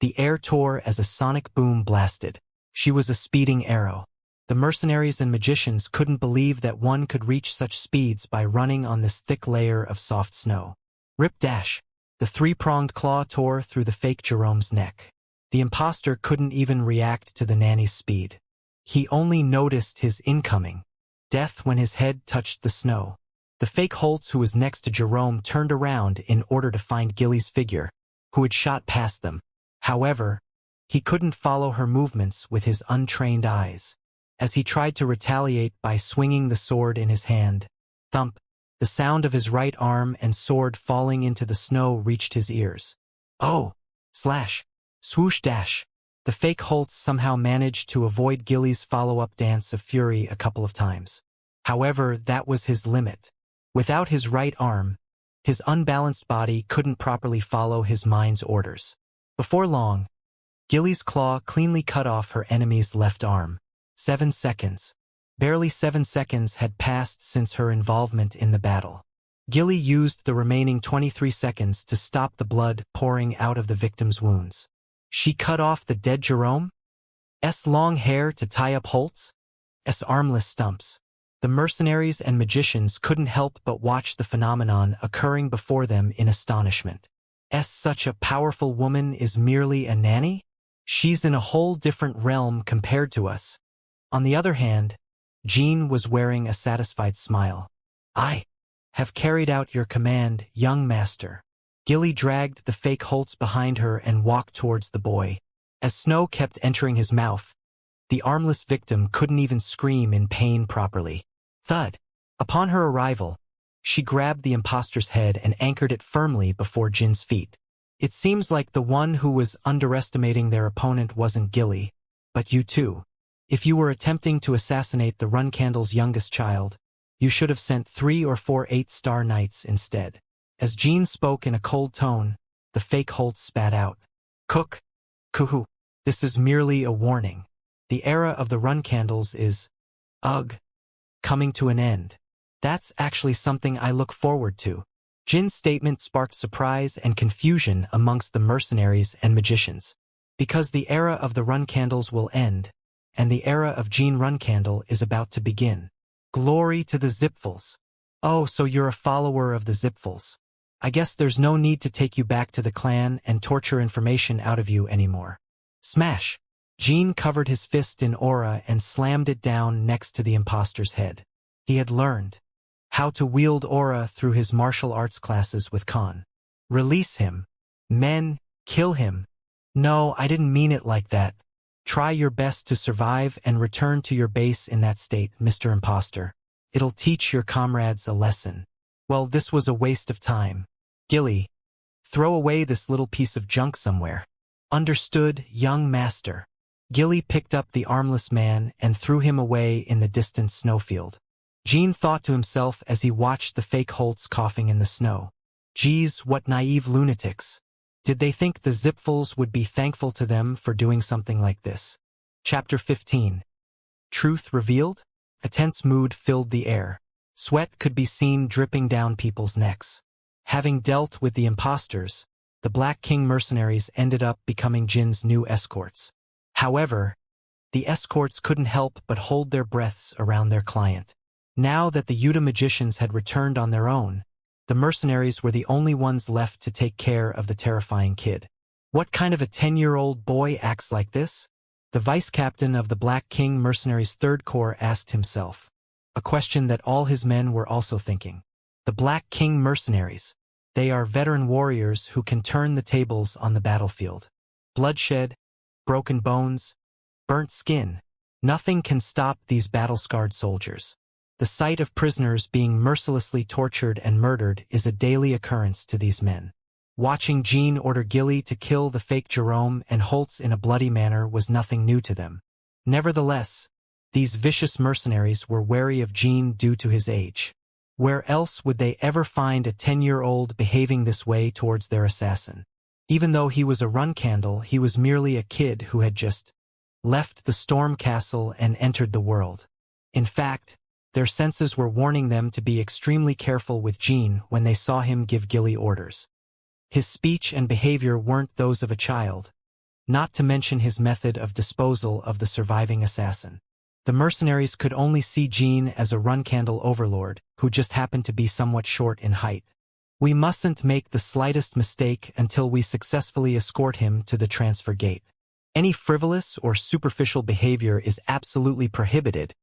the air tore as a sonic boom blasted. She was a speeding arrow. The mercenaries and magicians couldn't believe that one could reach such speeds by running on this thick layer of soft snow. Rip-dash! The 3-pronged claw tore through the fake Jerome's neck. The impostor couldn't even react to the nanny's speed. He only noticed his incoming death when his head touched the snow. The fake Holtz, who was next to Jerome, turned around in order to find Gilly's figure, who had shot past them. However, he couldn't follow her movements with his untrained eyes. As he tried to retaliate by swinging the sword in his hand, thump, the sound of his right arm and sword falling into the snow reached his ears. Oh! Slash! Swoosh dash! The fake Holtz somehow managed to avoid Gilly's follow-up dance of fury a couple of times. However, that was his limit. Without his right arm, his unbalanced body couldn't properly follow his mind's orders. Before long, Gilly's claw cleanly cut off her enemy's left arm. 7 seconds. Barely 7 seconds had passed since her involvement in the battle. Gilly used the remaining 23 seconds to stop the blood pouring out of the victim's wounds. She cut off the dead Jerome's long hair to tie up Holtz's armless stumps. The mercenaries and magicians couldn't help but watch the phenomenon occurring before them in astonishment. Such a powerful woman is merely a nanny? She's in a whole different realm compared to us. On the other hand, Jean was wearing a satisfied smile. I have carried out your command, young master. Gilly dragged the fake Holtz behind her and walked towards the boy. As snow kept entering his mouth, the armless victim couldn't even scream in pain properly. Thud! Upon her arrival, she grabbed the impostor's head and anchored it firmly before Jin's feet. It seems like the one who was underestimating their opponent wasn't Gilly, but you too. If you were attempting to assassinate the Runcandle's youngest child, you should have sent 3 or 4 8-star knights instead. As Jean spoke in a cold tone, the fake Holtz spat out. Cook! Kuhu! This is merely a warning. The era of the Runcandles is, coming to an end. That's actually something I look forward to. Jin's statement sparked surprise and confusion amongst the mercenaries and magicians. Because the era of the Runcandles will end, and the era of Jean Runcandle is about to begin. Glory to the Zipfels. Oh, so you're a follower of the Zipfels. I guess there's no need to take you back to the clan and torture information out of you anymore. Smash! Jean covered his fist in aura and slammed it down next to the impostor's head. He had learned. how to wield aura through his martial arts classes with Khan. Release him. Men, kill him. No, I didn't mean it like that. Try your best to survive and return to your base in that state, Mr. Imposter. It'll teach your comrades a lesson. Well, this was a waste of time. Gilly, throw away this little piece of junk somewhere. Understood, young master. Gilly picked up the armless man and threw him away in the distant snowfield. Jean thought to himself as he watched the fake Holtz coughing in the snow. Geez, what naive lunatics. Did they think the Zipfuls would be thankful to them for doing something like this? Chapter 15. Truth revealed? A tense mood filled the air. Sweat could be seen dripping down people's necks. Having dealt with the imposters, the Black King mercenaries ended up becoming Jin's new escorts. However, the escorts couldn't help but hold their breaths around their client. Now that the Yuta magicians had returned on their own, the mercenaries were the only ones left to take care of the terrifying kid. What kind of a 10-year-old boy acts like this? The vice-captain of the Black King Mercenaries' Third Corps asked himself. A question that all his men were also thinking. The Black King Mercenaries. They are veteran warriors who can turn the tables on the battlefield. Bloodshed, broken bones, burnt skin. Nothing can stop these battle-scarred soldiers. The sight of prisoners being mercilessly tortured and murdered is a daily occurrence to these men. Watching Jean order Gilly to kill the fake Jerome and Holtz in a bloody manner was nothing new to them. Nevertheless, these vicious mercenaries were wary of Jean due to his age. Where else would they ever find a 10-year-old behaving this way towards their assassin? Even though he was a run candle, he was merely a kid who had just left the storm castle and entered the world. In fact, their senses were warning them to be extremely careful with Jean when they saw him give Gilly orders. His speech and behavior weren't those of a child, not to mention his method of disposal of the surviving assassin. The mercenaries could only see Jean as a run-candle overlord who just happened to be somewhat short in height. We mustn't make the slightest mistake until we successfully escort him to the transfer gate. Any frivolous or superficial behavior is absolutely prohibited.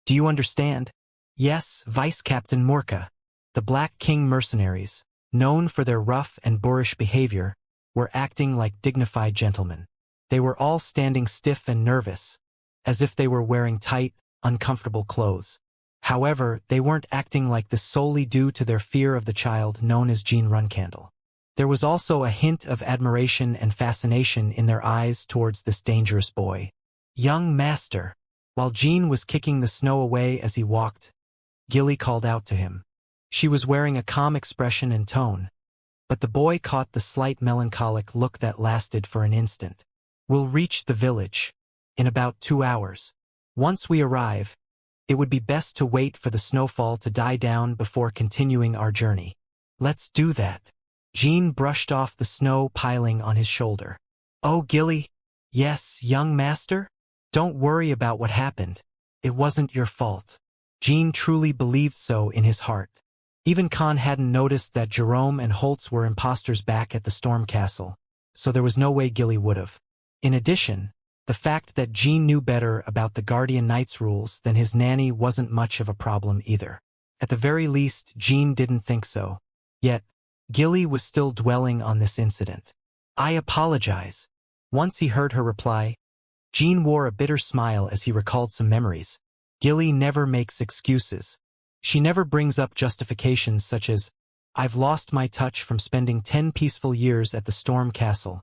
Do you understand? Yes, Vice-Captain Morka. The Black King mercenaries, known for their rough and boorish behavior, were acting like dignified gentlemen. They were all standing stiff and nervous, as if they were wearing tight, uncomfortable clothes. However, they weren't acting like this solely due to their fear of the child known as Jean Runcandle. There was also a hint of admiration and fascination in their eyes towards this dangerous boy. Young master. While Jean was kicking the snow away as he walked, Gilly called out to him. She was wearing a calm expression and tone, but the boy caught the slight melancholic look that lasted for an instant. We'll reach the village in about 2 hours. Once we arrive, it would be best to wait for the snowfall to die down before continuing our journey. Let's do that. Jean brushed off the snow piling on his shoulder. Oh, Gilly. Yes, young master? Don't worry about what happened. It wasn't your fault. Jean truly believed so in his heart. Even Khan hadn't noticed that Jerome and Holtz were imposters back at the Storm Castle, so there was no way Gilly would've. In addition, the fact that Jean knew better about the Guardian Knight's rules than his nanny wasn't much of a problem either. At the very least, Jean didn't think so. Yet, Gilly was still dwelling on this incident. I apologize. Once he heard her reply, Jean wore a bitter smile as he recalled some memories. Gilly never makes excuses. She never brings up justifications such as, I've lost my touch from spending 10 peaceful years at the Storm Castle,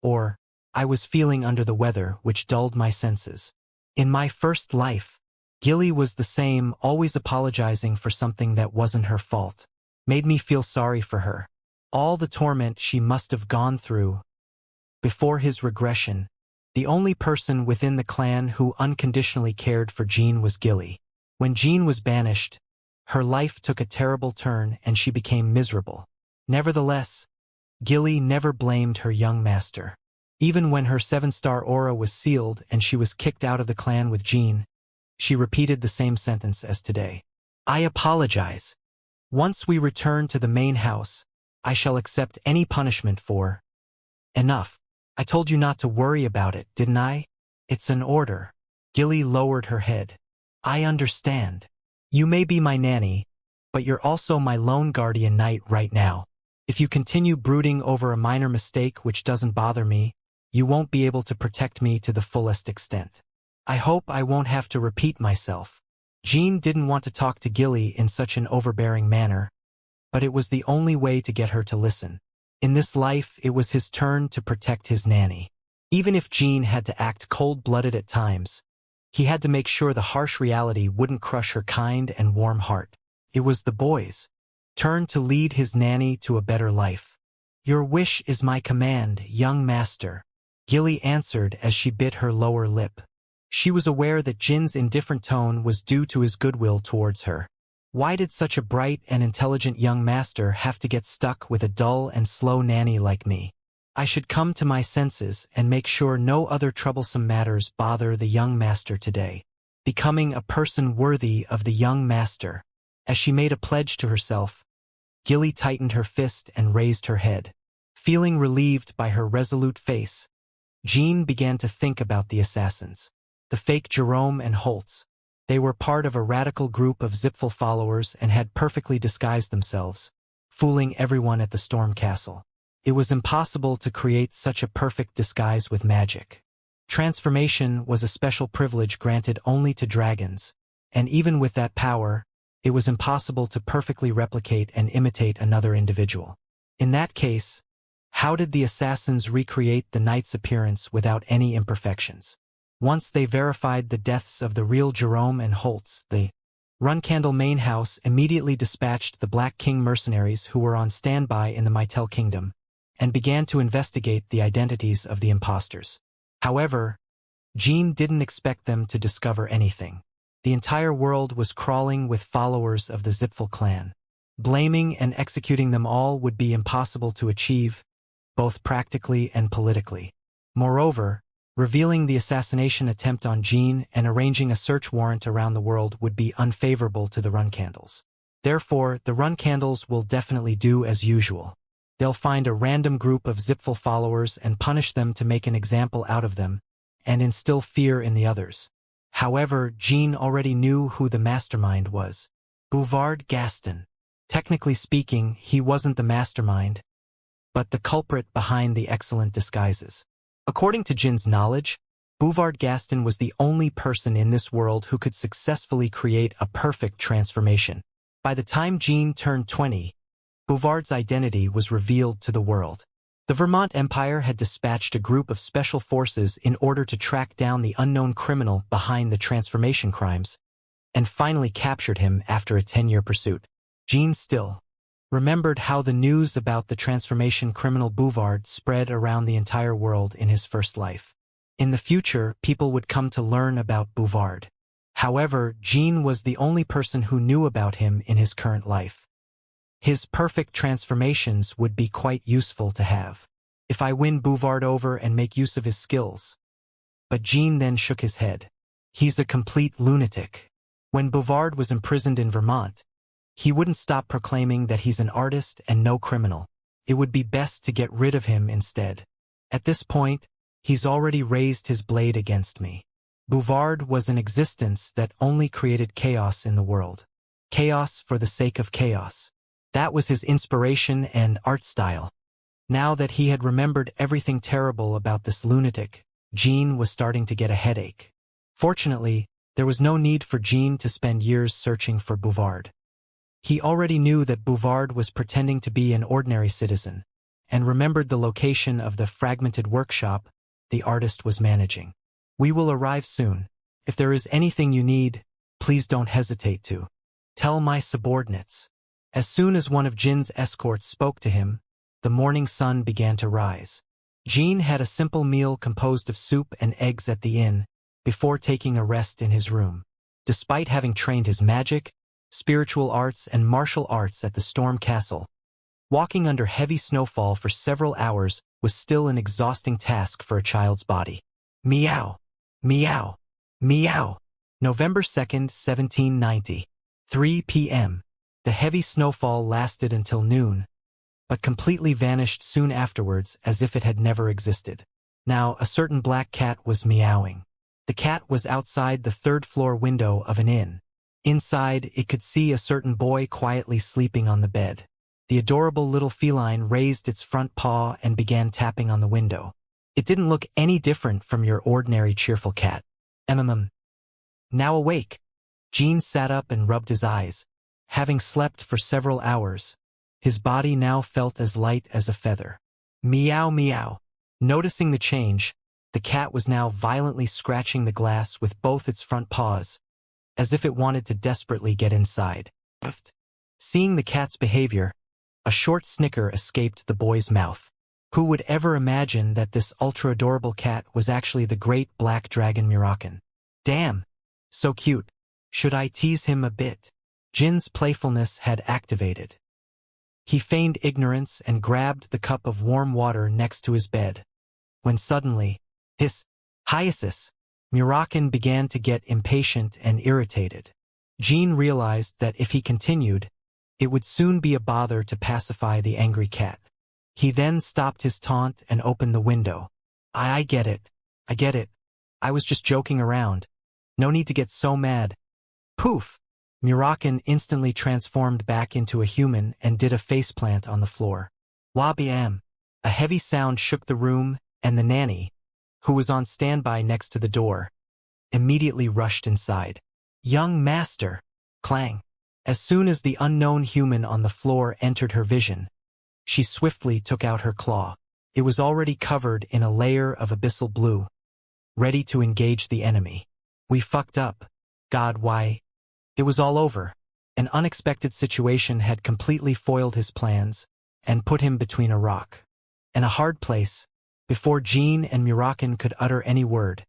or, I was feeling under the weather which dulled my senses. In my first life, Gilly was the same, always apologizing for something that wasn't her fault. Made me feel sorry for her. All the torment she must have gone through. Before his regression, the only person within the clan who unconditionally cared for Jean was Gilly. When Jean was banished, her life took a terrible turn and she became miserable. Nevertheless, Gilly never blamed her young master. Even when her 7-star aura was sealed and she was kicked out of the clan with Jean, she repeated the same sentence as today. I apologize. Once we return to the main house, I shall accept any punishment for. Enough. I told you not to worry about it, didn't I? It's an order. Gilly lowered her head. I understand. You may be my nanny, but you're also my lone guardian knight right now. If you continue brooding over a minor mistake which doesn't bother me, you won't be able to protect me to the fullest extent. I hope I won't have to repeat myself. Jean didn't want to talk to Gilly in such an overbearing manner, but it was the only way to get her to listen. In this life, it was his turn to protect his nanny. Even if Jean had to act cold-blooded at times, he had to make sure the harsh reality wouldn't crush her kind and warm heart. It was the boy's turn to lead his nanny to a better life. Your wish is my command, young master, Gilly answered as she bit her lower lip. She was aware that Jin's indifferent tone was due to his goodwill towards her. Why did such a bright and intelligent young master have to get stuck with a dull and slow nanny like me? I should come to my senses and make sure no other troublesome matters bother the young master today. Becoming a person worthy of the young master. As she made a pledge to herself, Gilly tightened her fist and raised her head. Feeling relieved by her resolute face, Jean began to think about the assassins. The fake Jerome and Holtz. They were part of a radical group of Zipfel followers and had perfectly disguised themselves, fooling everyone at the Storm Castle. It was impossible to create such a perfect disguise with magic. Transformation was a special privilege granted only to dragons, and even with that power, it was impossible to perfectly replicate and imitate another individual. In that case, how did the assassins recreate the knight's appearance without any imperfections? Once they verified the deaths of the real Jerome and Holtz, the Runcandle main house immediately dispatched the Black King mercenaries who were on standby in the Mytel Kingdom, and began to investigate the identities of the imposters. However, Jean didn't expect them to discover anything. The entire world was crawling with followers of the Zipfel clan. Blaming and executing them all would be impossible to achieve, both practically and politically. Moreover, revealing the assassination attempt on Jean and arranging a search warrant around the world would be unfavorable to the Runcandles. Therefore, the Runcandles will definitely do as usual. They'll find a random group of Zipfel followers and punish them to make an example out of them, and instill fear in the others. However, Jean already knew who the mastermind was. Bouvard Gaston. Technically speaking, he wasn't the mastermind, but the culprit behind the excellent disguises. According to Jin's knowledge, Bouvard Gaston was the only person in this world who could successfully create a perfect transformation. By the time Jean turned 20, Bouvard's identity was revealed to the world. The Vermont Empire had dispatched a group of special forces in order to track down the unknown criminal behind the transformation crimes, and finally captured him after a 10-year pursuit. Jean still remembered how the news about the transformation criminal Bouvard spread around the entire world in his first life. In the future, people would come to learn about Bouvard. However, Jean was the only person who knew about him in his current life. His perfect transformations would be quite useful to have. If I win Bouvard over and make use of his skills. But Jean then shook his head. He's a complete lunatic. When Bouvard was imprisoned in Vermont, he wouldn't stop proclaiming that he's an artist and no criminal. It would be best to get rid of him instead. At this point, he's already raised his blade against me. Bouvard was an existence that only created chaos in the world. Chaos for the sake of chaos. That was his inspiration and art style. Now that he had remembered everything terrible about this lunatic, Jean was starting to get a headache. Fortunately, there was no need for Jean to spend years searching for Bouvard. He already knew that Bouvard was pretending to be an ordinary citizen, and remembered the location of the fragmented workshop the artist was managing. We will arrive soon. If there is anything you need, please don't hesitate to tell my subordinates. As soon as one of Jin's escorts spoke to him, the morning sun began to rise. Jean had a simple meal composed of soup and eggs at the inn, before taking a rest in his room. Despite having trained his magic, spiritual arts and martial arts at the Storm Castle, walking under heavy snowfall for several hours was still an exhausting task for a child's body. Meow. Meow. Meow. November 2nd, 1790. 3 p.m. The heavy snowfall lasted until noon, but completely vanished soon afterwards as if it had never existed. Now, a certain black cat was meowing. The cat was outside the third-floor window of an inn. Inside, it could see a certain boy quietly sleeping on the bed. The adorable little feline raised its front paw and began tapping on the window. It didn't look any different from your ordinary cheerful cat. Now awake. Jean sat up and rubbed his eyes. Having slept for several hours, his body now felt as light as a feather. Meow meow. Noticing the change, the cat was now violently scratching the glass with both its front paws, as if it wanted to desperately get inside. Seeing the cat's behavior, a short snicker escaped the boy's mouth. Who would ever imagine that this ultra-adorable cat was actually the great black dragon Murakan? Damn, so cute. Should I tease him a bit? Jin's playfulness had activated. He feigned ignorance and grabbed the cup of warm water next to his bed. When suddenly, hiatus, Murakan began to get impatient and irritated. Jean realized that if he continued, it would soon be a bother to pacify the angry cat. He then stopped his taunt and opened the window. I get it. I was just joking around. No need to get so mad. Poof! Murakan instantly transformed back into a human and did a faceplant on the floor. Wabam! A heavy sound shook the room, and the nanny, who was on standby next to the door, immediately rushed inside. Young master! Clang! As soon as the unknown human on the floor entered her vision, she swiftly took out her claw. It was already covered in a layer of abyssal blue, ready to engage the enemy. We fucked up. God, why? It was all over. An unexpected situation had completely foiled his plans and put him between a rock and a hard place. Before Jean and Murakan could utter any word,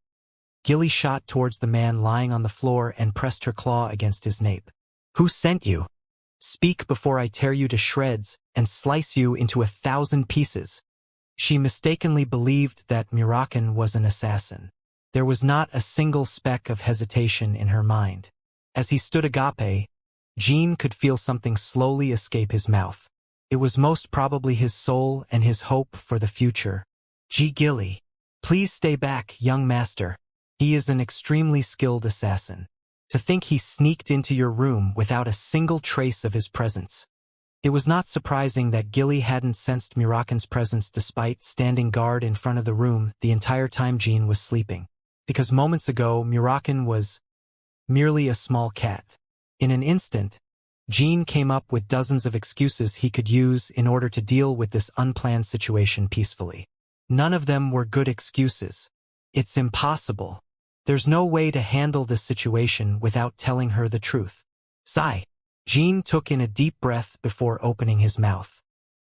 Gilly shot towards the man lying on the floor and pressed her claw against his nape. Who sent you? Speak before I tear you to shreds and slice you into 1,000 pieces. She mistakenly believed that Murakan was an assassin. There was not a single speck of hesitation in her mind. As he stood agape, Jean could feel something slowly escape his mouth. It was most probably his soul and his hope for the future. Gilly, please stay back, young master. He is an extremely skilled assassin. To think he sneaked into your room without a single trace of his presence. It was not surprising that Gilly hadn't sensed Murakan's presence despite standing guard in front of the room the entire time Jean was sleeping. Because moments ago, Murakan was merely a small cat. In an instant, Jean came up with dozens of excuses he could use in order to deal with this unplanned situation peacefully. None of them were good excuses. It's impossible. There's no way to handle this situation without telling her the truth. Sigh. Jean took in a deep breath before opening his mouth.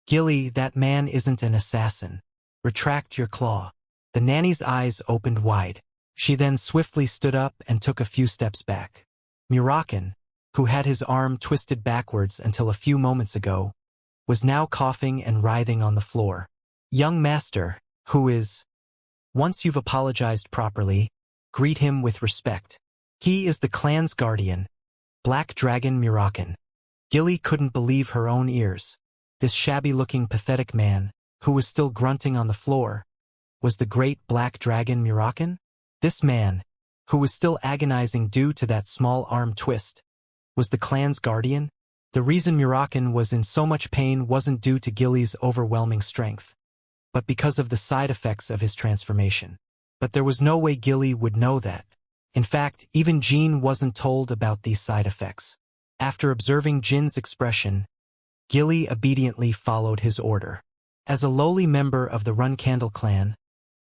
Gilly, that man isn't an assassin. Retract your claw. The nanny's eyes opened wide. She then swiftly stood up and took a few steps back. Murakan, who had his arm twisted backwards until a few moments ago, was now coughing and writhing on the floor. Young master, who is? Once you've apologized properly, greet him with respect. He is the clan's guardian, Black Dragon Murakan. Gilly couldn't believe her own ears. This shabby-looking pathetic man, who was still grunting on the floor, was the great Black Dragon Murakan? This man, who was still agonizing due to that small arm twist, was the clan's guardian? The reason Murakan was in so much pain wasn't due to Gilly's overwhelming strength, but because of the side effects of his transformation. But there was no way Gilly would know that. In fact, even Jean wasn't told about these side effects. After observing Jin's expression, Gilly obediently followed his order. As a lowly member of the Runcandle clan,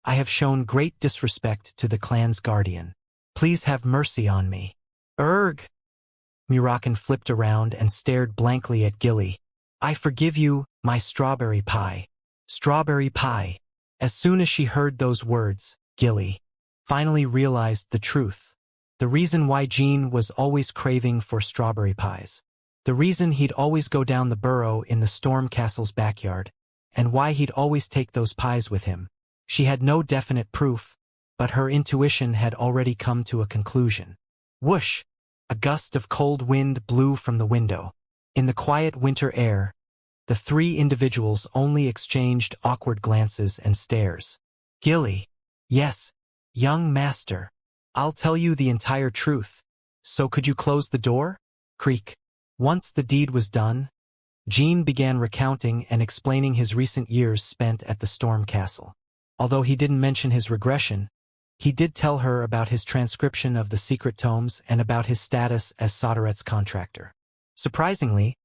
I have shown great disrespect to the clan's guardian. Please have mercy on me. Erg! Murakan flipped around and stared blankly at Gilly. I forgive you, my strawberry pie. Strawberry pie. As soon as she heard those words, Gilly finally realized the truth. The reason why Jean was always craving for strawberry pies. The reason he'd always go down the burrow in the Storm Castle's backyard, and why he'd always take those pies with him. She had no definite proof, but her intuition had already come to a conclusion. Whoosh! A gust of cold wind blew from the window. In the quiet winter air, the three individuals only exchanged awkward glances and stares. Gilly. Yes, young master. I'll tell you the entire truth. So could you close the door? Creak. Once the deed was done, Jean began recounting and explaining his recent years spent at the Storm Castle. Although he didn't mention his regression, he did tell her about his transcription of the secret tomes and about his status as Soderet's contractor. Surprisingly,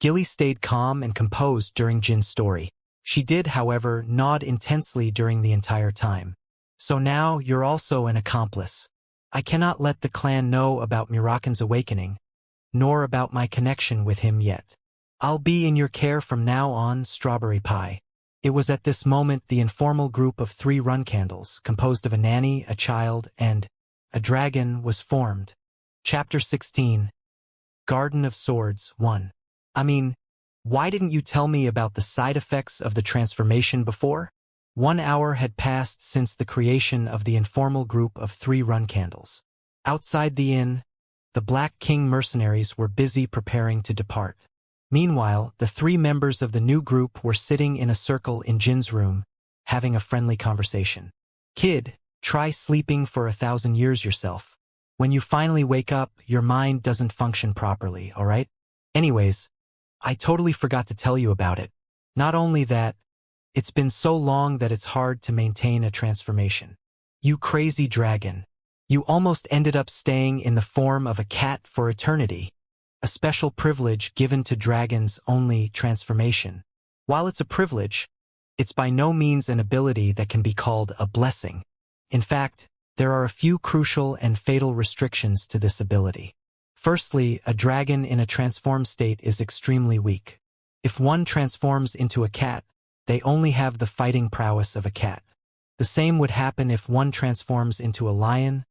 Gilly stayed calm and composed during Jin's story. She did, however, nod intensely during the entire time. So now you're also an accomplice. I cannot let the clan know about Muraken's awakening, nor about my connection with him yet. I'll be in your care from now on, Strawberry Pie. It was at this moment the informal group of 3 run candles, composed of a nanny, a child, and a dragon, was formed. Chapter 16. Garden of Swords 1. I mean, why didn't you tell me about the side effects of the transformation before? 1 hour had passed since the creation of the informal group of 3 run candles. Outside the inn, the Black King mercenaries were busy preparing to depart. Meanwhile, the 3 members of the new group were sitting in a circle in Jin's room, having a friendly conversation. Kid, try sleeping for 1,000 years yourself. When you finally wake up, your mind doesn't function properly, alright? Anyways, I totally forgot to tell you about it. Not only that, it's been so long that it's hard to maintain a transformation. You crazy dragon. You almost ended up staying in the form of a cat for eternity. A special privilege given to dragons only transformation. While it's a privilege, it's by no means an ability that can be called a blessing. In fact, there are a few crucial and fatal restrictions to this ability. Firstly, a dragon in a transformed state is extremely weak. If one transforms into a cat, they only have the fighting prowess of a cat. The same would happen if one transforms into a lion,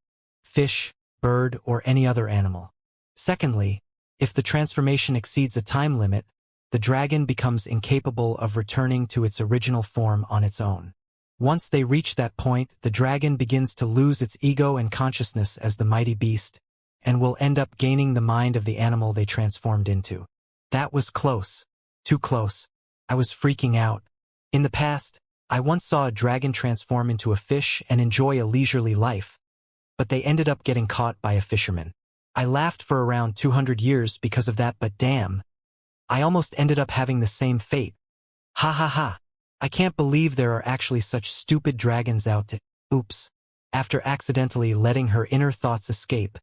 fish, bird, or any other animal. Secondly, if the transformation exceeds a time limit, the dragon becomes incapable of returning to its original form on its own. Once they reach that point, the dragon begins to lose its ego and consciousness as the mighty beast, and will end up gaining the mind of the animal they transformed into. That was close. Too close. I was freaking out. In the past, I once saw a dragon transform into a fish and enjoy a leisurely life, but they ended up getting caught by a fisherman. I laughed for around 200 years because of that, but damn, I almost ended up having the same fate. Ha ha ha. I can't believe there are actually such stupid dragons out to— Oops. After accidentally letting her inner thoughts escape,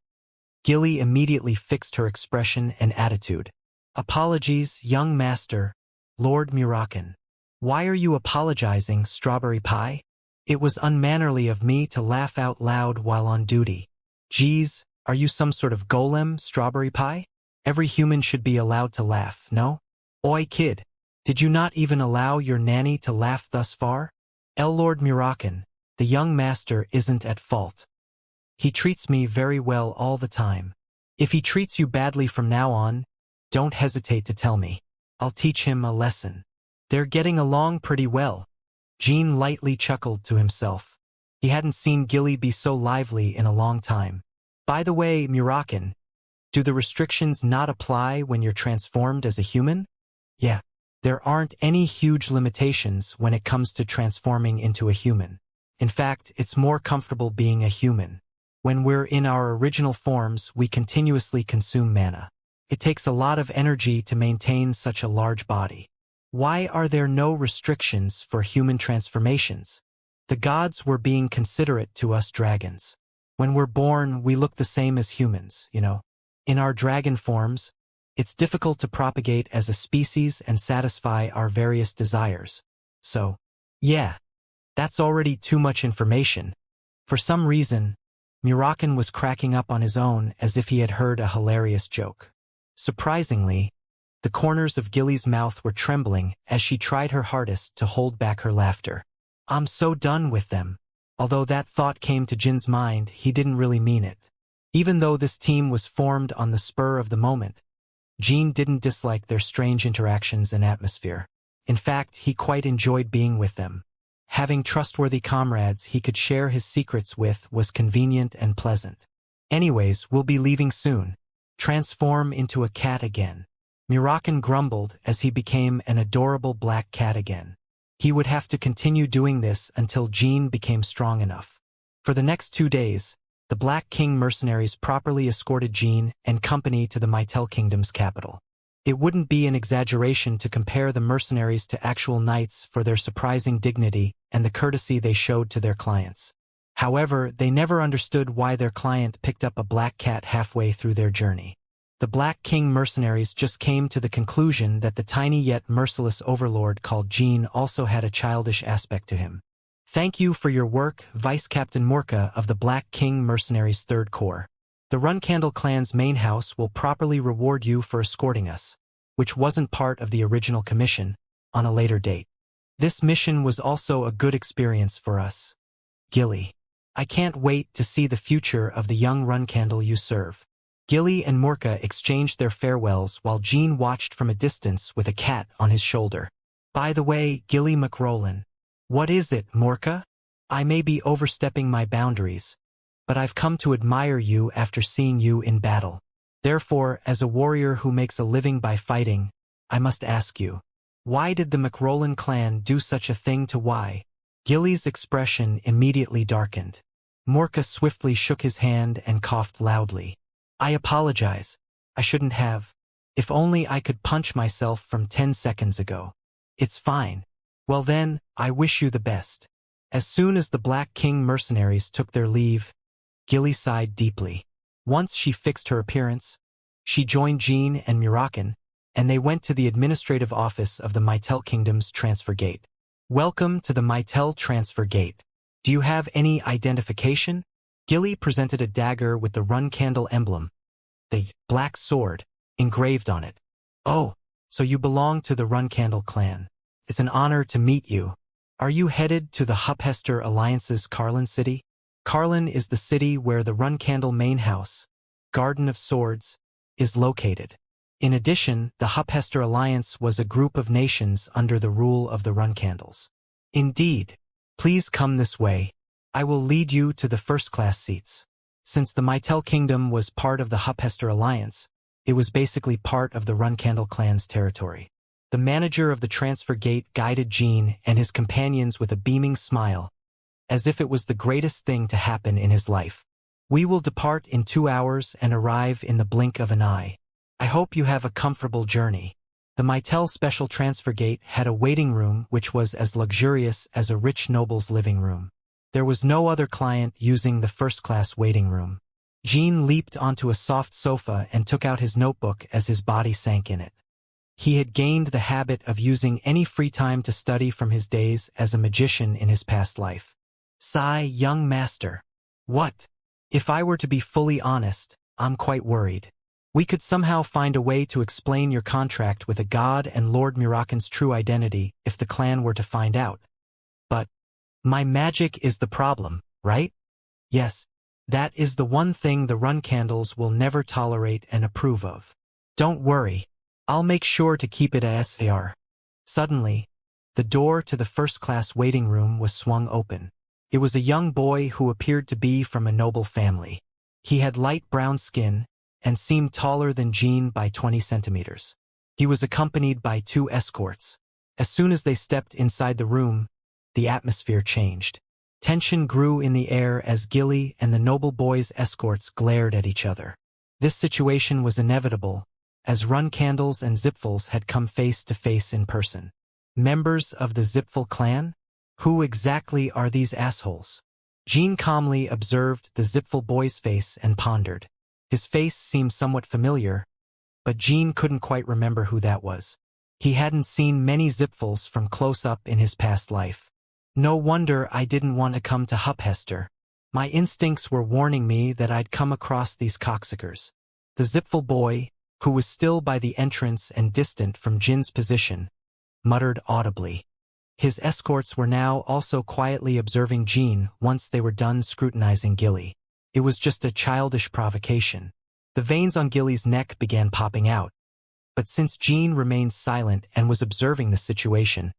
Gilly immediately fixed her expression and attitude. Apologies, young master, Lord Muraken. Why are you apologizing, Strawberry Pie? It was unmannerly of me to laugh out loud while on duty. Geez, are you some sort of golem, Strawberry Pie? Every human should be allowed to laugh, no? Oi, kid. Did you not even allow your nanny to laugh thus far? Lord Muraken, the young master isn't at fault. He treats me very well all the time. If he treats you badly from now on, don't hesitate to tell me. I'll teach him a lesson. They're getting along pretty well. Jean lightly chuckled to himself. He hadn't seen Gilly be so lively in a long time. By the way, Muraken, do the restrictions not apply when you're transformed as a human? Yeah. There aren't any huge limitations when it comes to transforming into a human. In fact, it's more comfortable being a human. When we're in our original forms, we continuously consume mana. It takes a lot of energy to maintain such a large body. Why are there no restrictions for human transformations? The gods were being considerate to us dragons. When we're born, we look the same as humans, you know. In our dragon forms, it's difficult to propagate as a species and satisfy our various desires. So, yeah, that's already too much information. For some reason, Muraken was cracking up on his own as if he had heard a hilarious joke. Surprisingly, the corners of Gilly's mouth were trembling as she tried her hardest to hold back her laughter. I'm so done with them. Although that thought came to Jin's mind, he didn't really mean it. Even though this team was formed on the spur of the moment, Jean didn't dislike their strange interactions and atmosphere. In fact, he quite enjoyed being with them. Having trustworthy comrades he could share his secrets with was convenient and pleasant. Anyways, we'll be leaving soon. Transform into a cat again. Muraken grumbled as he became an adorable black cat again. He would have to continue doing this until Jean became strong enough. For the next 2 days, the Black King mercenaries properly escorted Jean and company to the Mytel Kingdom's capital. It wouldn't be an exaggeration to compare the mercenaries to actual knights for their surprising dignity and the courtesy they showed to their clients. However, they never understood why their client picked up a black cat halfway through their journey. The Black King mercenaries just came to the conclusion that the tiny yet merciless overlord called Jean also had a childish aspect to him. Thank you for your work, Vice Captain Morka of the Black King Mercenaries 3rd Corps. The Runcandle clan's main house will properly reward you for escorting us, which wasn't part of the original commission, on a later date. This mission was also a good experience for us. Gilly. I can't wait to see the future of the young Runcandle you serve. Gilly and Morka exchanged their farewells while Jean watched from a distance with a cat on his shoulder. By the way, Gilly McRolin. What is it, Morka? I may be overstepping my boundaries, but I've come to admire you after seeing you in battle. Therefore, as a warrior who makes a living by fighting, I must ask you, why did the McRolin clan do such a thing to why? Gilly's expression immediately darkened. Morka swiftly shook his hand and coughed loudly. I apologize. I shouldn't have. If only I could punch myself from 10 seconds ago. It's fine. Well then, I wish you the best. As soon as the Black King mercenaries took their leave, Gilly sighed deeply. Once she fixed her appearance, she joined Jean and Murakan, and they went to the administrative office of the Mytel Kingdom's transfer gate. Welcome to the Mytel transfer gate. Do you have any identification? Gilly presented a dagger with the Runcandle emblem, the black sword, engraved on it. Oh, so you belong to the Runcandle clan. It's an honor to meet you. Are you headed to the Huphester Alliance's Carlin city? Carlin is the city where the Runcandle main house, Garden of Swords, is located. In addition, the Huphester Alliance was a group of nations under the rule of the Runcandles. Indeed. Please come this way. I will lead you to the first-class seats. Since the Mytel Kingdom was part of the Huphester Alliance, it was basically part of the Runcandle clan's territory. The manager of the transfer gate guided Jean and his companions with a beaming smile, as if it was the greatest thing to happen in his life. We will depart in 2 hours and arrive in the blink of an eye. I hope you have a comfortable journey. The Mytel Special Transfer Gate had a waiting room which was as luxurious as a rich noble's living room. There was no other client using the first-class waiting room. Jean leaped onto a soft sofa and took out his notebook as his body sank in it. He had gained the habit of using any free time to study from his days as a magician in his past life. Sigh, young master. What? If I were to be fully honest, I'm quite worried. We could somehow find a way to explain your contract with a god and Lord Murakan's true identity if the clan were to find out. But my magic is the problem, right? Yes, that is the one thing the Runcandles will never tolerate and approve of. Don't worry, I'll make sure to keep it as they are. Suddenly, the door to the first-class waiting room was swung open. It was a young boy who appeared to be from a noble family. He had light brown skin and seemed taller than Jean by 20 centimeters. He was accompanied by 2 escorts. As soon as they stepped inside the room, the atmosphere changed. Tension grew in the air as Gilly and the noble boy's escorts glared at each other. This situation was inevitable, as Runcandles and Zipfels had come face to face in person. Members of the Zipfel clan? Who exactly are these assholes? Jean calmly observed the Zipfel boy's face and pondered. His face seemed somewhat familiar, but Jean couldn't quite remember who that was. He hadn't seen many Zipfels from close up in his past life. No wonder I didn't want to come to Huphester. My instincts were warning me that I'd come across these cocksuckers. The Zipfel boy, who was still by the entrance and distant from Jin's position, muttered audibly. His escorts were now also quietly observing Jean once they were done scrutinizing Gilly. It was just a childish provocation. The veins on Gilly's neck began popping out. But since Jean remained silent and was observing the situation,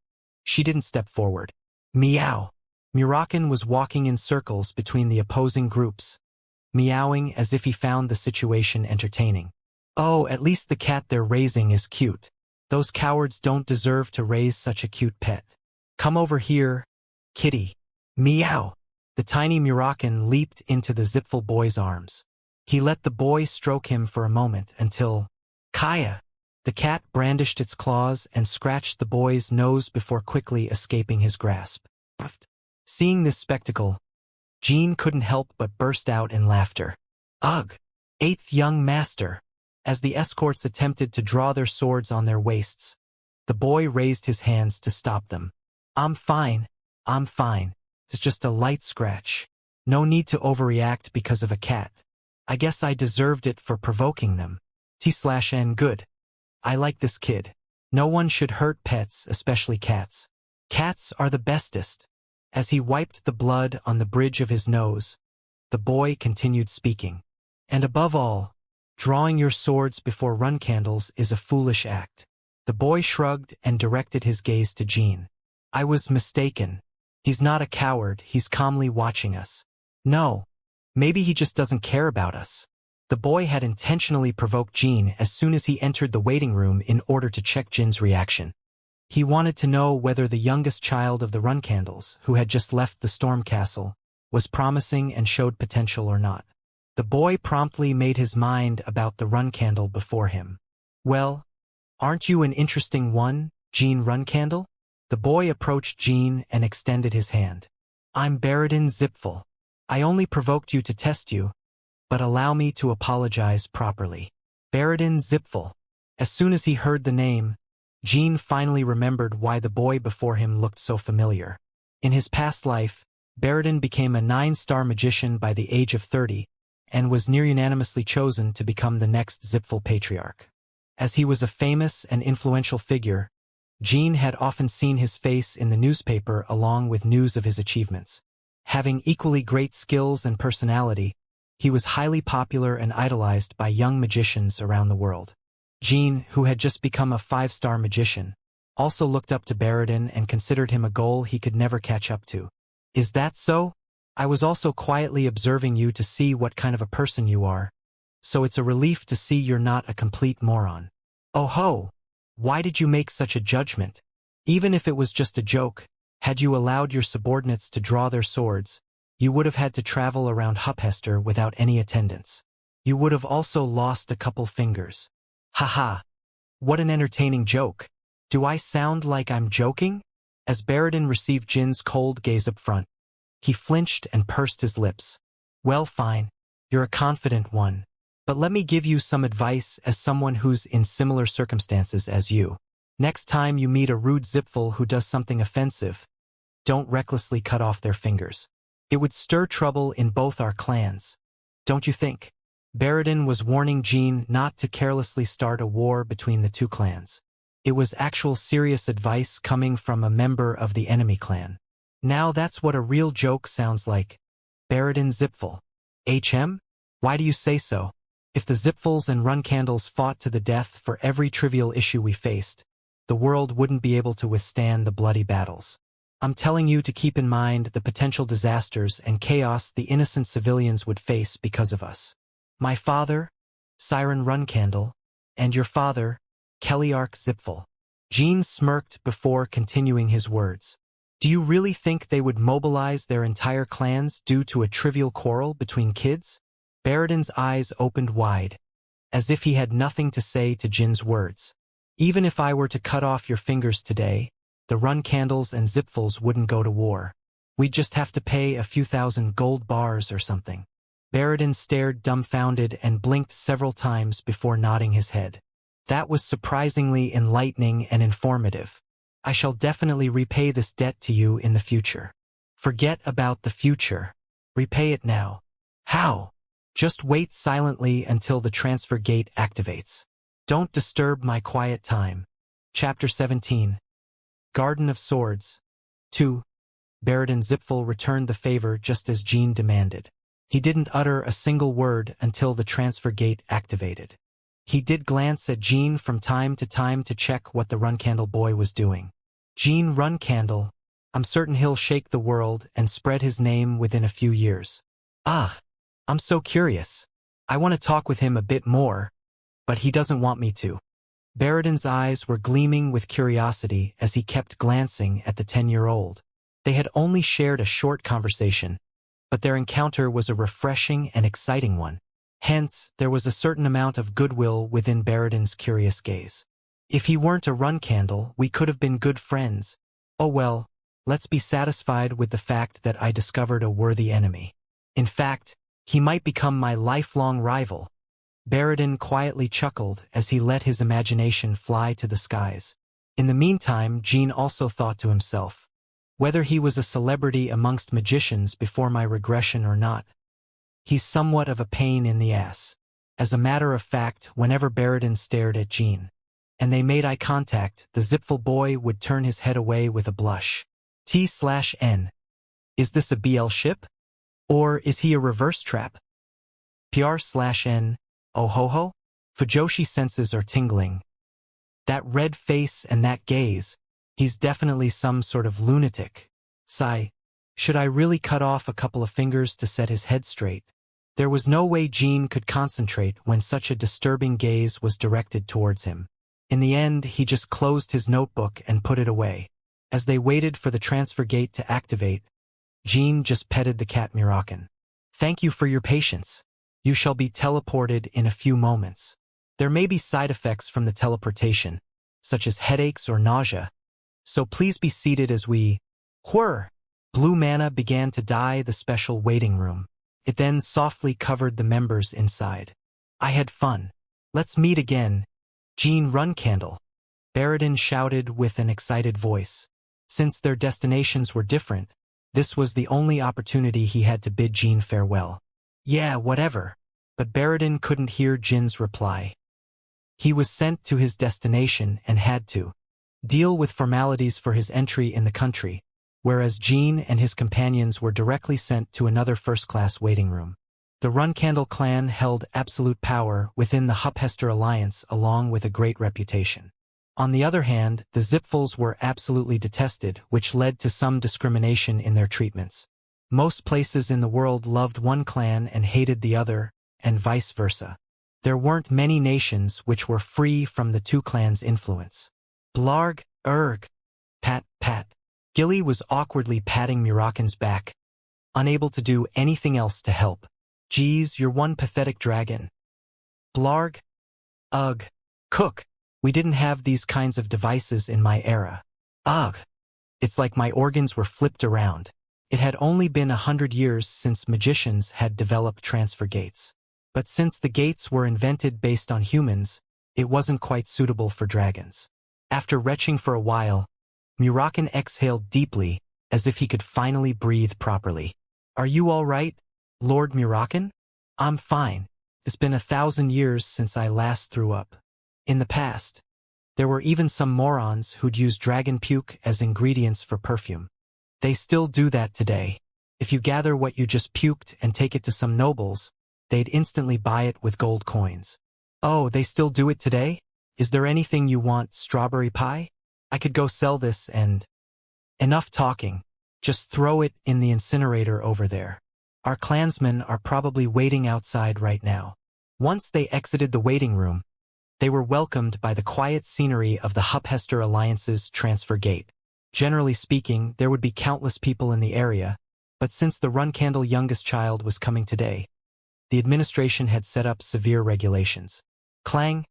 she didn't step forward. Meow. Murakan was walking in circles between the opposing groups, meowing as if he found the situation entertaining. Oh, at least the cat they're raising is cute. Those cowards don't deserve to raise such a cute pet. Come over here, kitty. Meow. The tiny Murakan leaped into the Zipful boy's arms. He let the boy stroke him for a moment until, Kaya! The cat brandished its claws and scratched the boy's nose before quickly escaping his grasp. Seeing this spectacle, Jean couldn't help but burst out in laughter. Ugh! Eighth young master! As the escorts attempted to draw their swords on their waists, the boy raised his hands to stop them. I'm fine. It's just a light scratch. No need to overreact because of a cat. I guess I deserved it for provoking them. T/N good. I like this kid. No one should hurt pets, especially cats. Cats are the bestest. As he wiped the blood on the bridge of his nose, the boy continued speaking. And above all, drawing your swords before run candles is a foolish act. The boy shrugged and directed his gaze to Jean. I was mistaken. He's not a coward, he's calmly watching us. No, maybe he just doesn't care about us. The boy had intentionally provoked Jean as soon as he entered the waiting room in order to check Jin's reaction. He wanted to know whether the youngest child of the run candles, who had just left the storm castle, was promising and showed potential or not. The boy promptly made his mind about the run candle before him. Well, aren't you an interesting one, Jean Runcandle? The boy approached Jean and extended his hand. I'm Baradin Zipful. I only provoked you to test you, but allow me to apologize properly. Baradin Zipful. As soon as he heard the name, Jean finally remembered why the boy before him looked so familiar. In his past life, Baradin became a 9-star magician by the age of 30, and was near unanimously chosen to become the next Zipful patriarch. As he was a famous and influential figure, Jean had often seen his face in the newspaper along with news of his achievements. Having equally great skills and personality, he was highly popular and idolized by young magicians around the world. Jean, who had just become a 5-star magician, also looked up to Baradin and considered him a goal he could never catch up to. Is that so? I was also quietly observing you to see what kind of a person you are, so it's a relief to see you're not a complete moron. Oh ho! Why did you make such a judgment? Even if it was just a joke, had you allowed your subordinates to draw their swords, you would have had to travel around Huphester without any attendance. You would have also lost a couple fingers. Haha! What an entertaining joke. Do I sound like I'm joking? As Baradin received Jin's cold gaze up front, he flinched and pursed his lips. Well, fine. You're a confident one. But let me give you some advice as someone who's in similar circumstances as you. Next time you meet a rude Zipful who does something offensive, don't recklessly cut off their fingers. It would stir trouble in both our clans. Don't you think? Baradin was warning Jean not to carelessly start a war between the two clans. It was actual serious advice coming from a member of the enemy clan. Now that's what a real joke sounds like. Baradin Zipful. HM? Why do you say so? If the Zipfuls and Runcandles fought to the death for every trivial issue we faced, the world wouldn't be able to withstand the bloody battles. I'm telling you to keep in mind the potential disasters and chaos the innocent civilians would face because of us. My father, Siren Runcandle, and your father, Kellyark Zipful. Jean smirked before continuing his words. Do you really think they would mobilize their entire clans due to a trivial quarrel between kids? Baradin's eyes opened wide, as if he had nothing to say to Jin's words. Even if I were to cut off your fingers today, the Runcandles and Zipfuls wouldn't go to war. We'd just have to pay a few thousand gold bars or something. Baradin stared dumbfounded and blinked several times before nodding his head. That was surprisingly enlightening and informative. I shall definitely repay this debt to you in the future. Forget about the future. Repay it now. How? Just wait silently until the transfer gate activates. Don't disturb my quiet time. Chapter 17. Garden of Swords. 2. Baradin Zipful returned the favor just as Jean demanded. He didn't utter a single word until the transfer gate activated. He did glance at Jean from time to time to check what the Runcandle boy was doing. Jean Runcandle, I'm certain he'll shake the world and spread his name within a few years. Ah, I'm so curious. I want to talk with him a bit more, but he doesn't want me to. Baradin's eyes were gleaming with curiosity as he kept glancing at the 10-year-old. They had only shared a short conversation, but their encounter was a refreshing and exciting one. Hence, there was a certain amount of goodwill within Baradin's curious gaze. If he weren't a run candle, we could have been good friends. Oh well, let's be satisfied with the fact that I discovered a worthy enemy. In fact, he might become my lifelong rival. Baradin quietly chuckled as he let his imagination fly to the skies. In the meantime, Jean also thought to himself, whether he was a celebrity amongst magicians before my regression or not, he's somewhat of a pain in the ass. As a matter of fact, whenever Baradin stared at Jean, and they made eye contact, the zipful boy would turn his head away with a blush. T/N. Is this a BL ship? Or is he a reverse trap? PR/N. Oh ho ho? Fujoshi senses are tingling. That red face and that gaze, he's definitely some sort of lunatic. Sigh. Should I really cut off a couple of fingers to set his head straight? There was no way Jean could concentrate when such a disturbing gaze was directed towards him. In the end, he just closed his notebook and put it away. As they waited for the transfer gate to activate, Jean just petted the cat Muraken. Thank you for your patience. You shall be teleported in a few moments. There may be side effects from the teleportation, such as headaches or nausea, so please be seated as we... Whir! Blue mana began to dye the special waiting room. It then softly covered the members inside. I had fun. Let's meet again. Jean Runcandle. Baradin shouted with an excited voice. Since their destinations were different, this was the only opportunity he had to bid Jean farewell. Yeah, whatever. But Baradin couldn't hear Jin's reply. He was sent to his destination and had to deal with formalities for his entry in the country, whereas Jean and his companions were directly sent to another first-class waiting room. The Runcandle clan held absolute power within the Huphester alliance along with a great reputation. On the other hand, the Zipfuls were absolutely detested, which led to some discrimination in their treatments. Most places in the world loved one clan and hated the other, and vice versa. There weren't many nations which were free from the two clans' influence. Blarg, erg. Pat, pat. Gilly was awkwardly patting Muraken's back, unable to do anything else to help. Geez, you're one pathetic dragon. Blarg. Ugh. Cook. We didn't have these kinds of devices in my era. Ugh. It's like my organs were flipped around. It had only been 100 years since magicians had developed transfer gates. But since the gates were invented based on humans, it wasn't quite suitable for dragons. After retching for a while, Muraken exhaled deeply, as if he could finally breathe properly. Are you all right, Lord Muraken? I'm fine. It's been 1,000 years since I last threw up. In the past, there were even some morons who'd use dragon puke as ingredients for perfume. They still do that today. If you gather what you just puked and take it to some nobles, they'd instantly buy it with gold coins. Oh, they still do it today? Is there anything you want, strawberry pie? I could go sell this and... Enough talking. Just throw it in the incinerator over there. Our clansmen are probably waiting outside right now. Once they exited the waiting room, they were welcomed by the quiet scenery of the Huphester Alliance's transfer gate. Generally speaking, there would be countless people in the area, but since the Runcandle youngest child was coming today, the administration had set up severe regulations. Clang,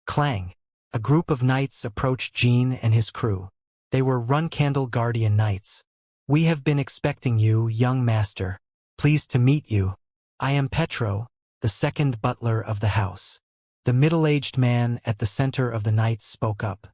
clang. A group of knights approached Jean and his crew. They were Runcandle Guardian Knights. We have been expecting you, young master. Pleased to meet you. I am Petro, the second butler of the house. The middle-aged man at the center of the knights spoke up.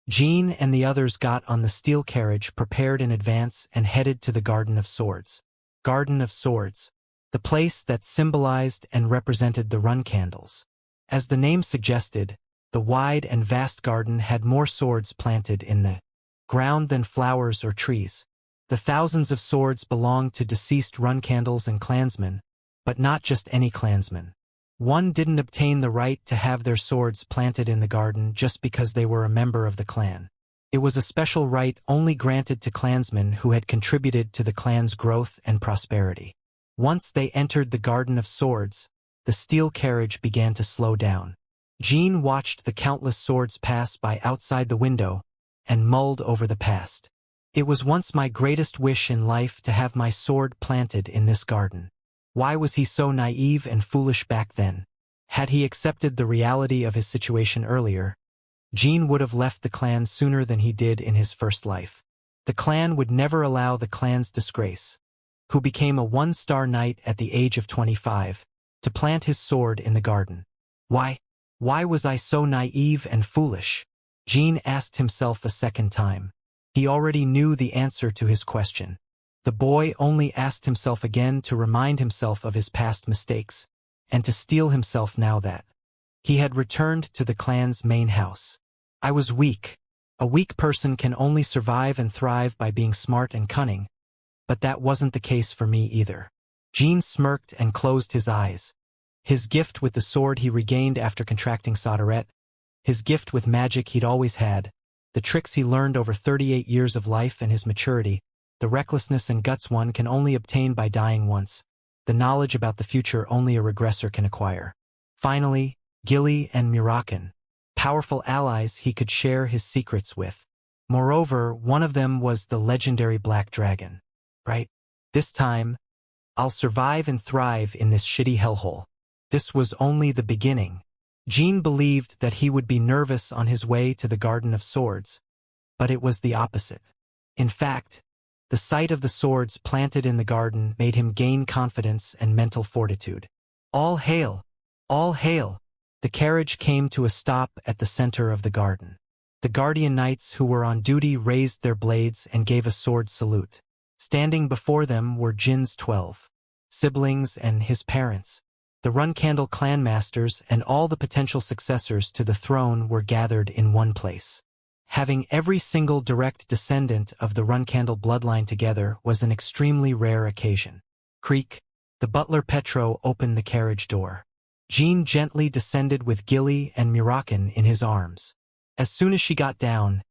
Jean and the others got on the steel carriage prepared in advance and headed to the Garden of Swords. Garden of Swords. The place that symbolized and represented the Runcandles. As the name suggested, the wide and vast garden had more swords planted in the ground than flowers or trees. The thousands of swords belonged to deceased Runcandles and clansmen, but not just any clansmen. One didn't obtain the right to have their swords planted in the garden just because they were a member of the clan. It was a special right only granted to clansmen who had contributed to the clan's growth and prosperity. Once they entered the Garden of Swords, the steel carriage began to slow down. Jean watched the countless swords pass by outside the window and mulled over the past. It was once my greatest wish in life to have my sword planted in this garden. Why was he so naive and foolish back then? Had he accepted the reality of his situation earlier, Jean would have left the clan sooner than he did in his first life. The clan would never allow the clan's disgrace, who became a one-star knight at the age of 25, to plant his sword in the garden. Why was I so naive and foolish? Jean asked himself a second time. He already knew the answer to his question. The boy only asked himself again to remind himself of his past mistakes, and to steel himself now that he had returned to the clan's main house. I was weak. A weak person can only survive and thrive by being smart and cunning, but that wasn't the case for me either. Jean smirked and closed his eyes. His gift with the sword he regained after contracting Soderette, his gift with magic he'd always had, the tricks he learned over 38 years of life and his maturity, the recklessness and guts one can only obtain by dying once, the knowledge about the future only a regressor can acquire. Finally, Gilly and Murakan, powerful allies he could share his secrets with. Moreover, one of them was the legendary Black Dragon. Right? This time, I'll survive and thrive in this shitty hellhole. This was only the beginning. Jean believed that he would be nervous on his way to the Garden of Swords, but it was the opposite. In fact, the sight of the swords planted in the garden made him gain confidence and mental fortitude. All hail! All hail! The carriage came to a stop at the center of the garden. The guardian knights who were on duty raised their blades and gave a sword salute. Standing before them were Jin's 12 siblings and his parents. The Runcandle clan masters and all the potential successors to the throne were gathered in one place. Having every single direct descendant of the Runcandle bloodline together was an extremely rare occasion. Creak, the butler Petro opened the carriage door. Jean gently descended with Gilly and Murakan in his arms. As soon as she got down,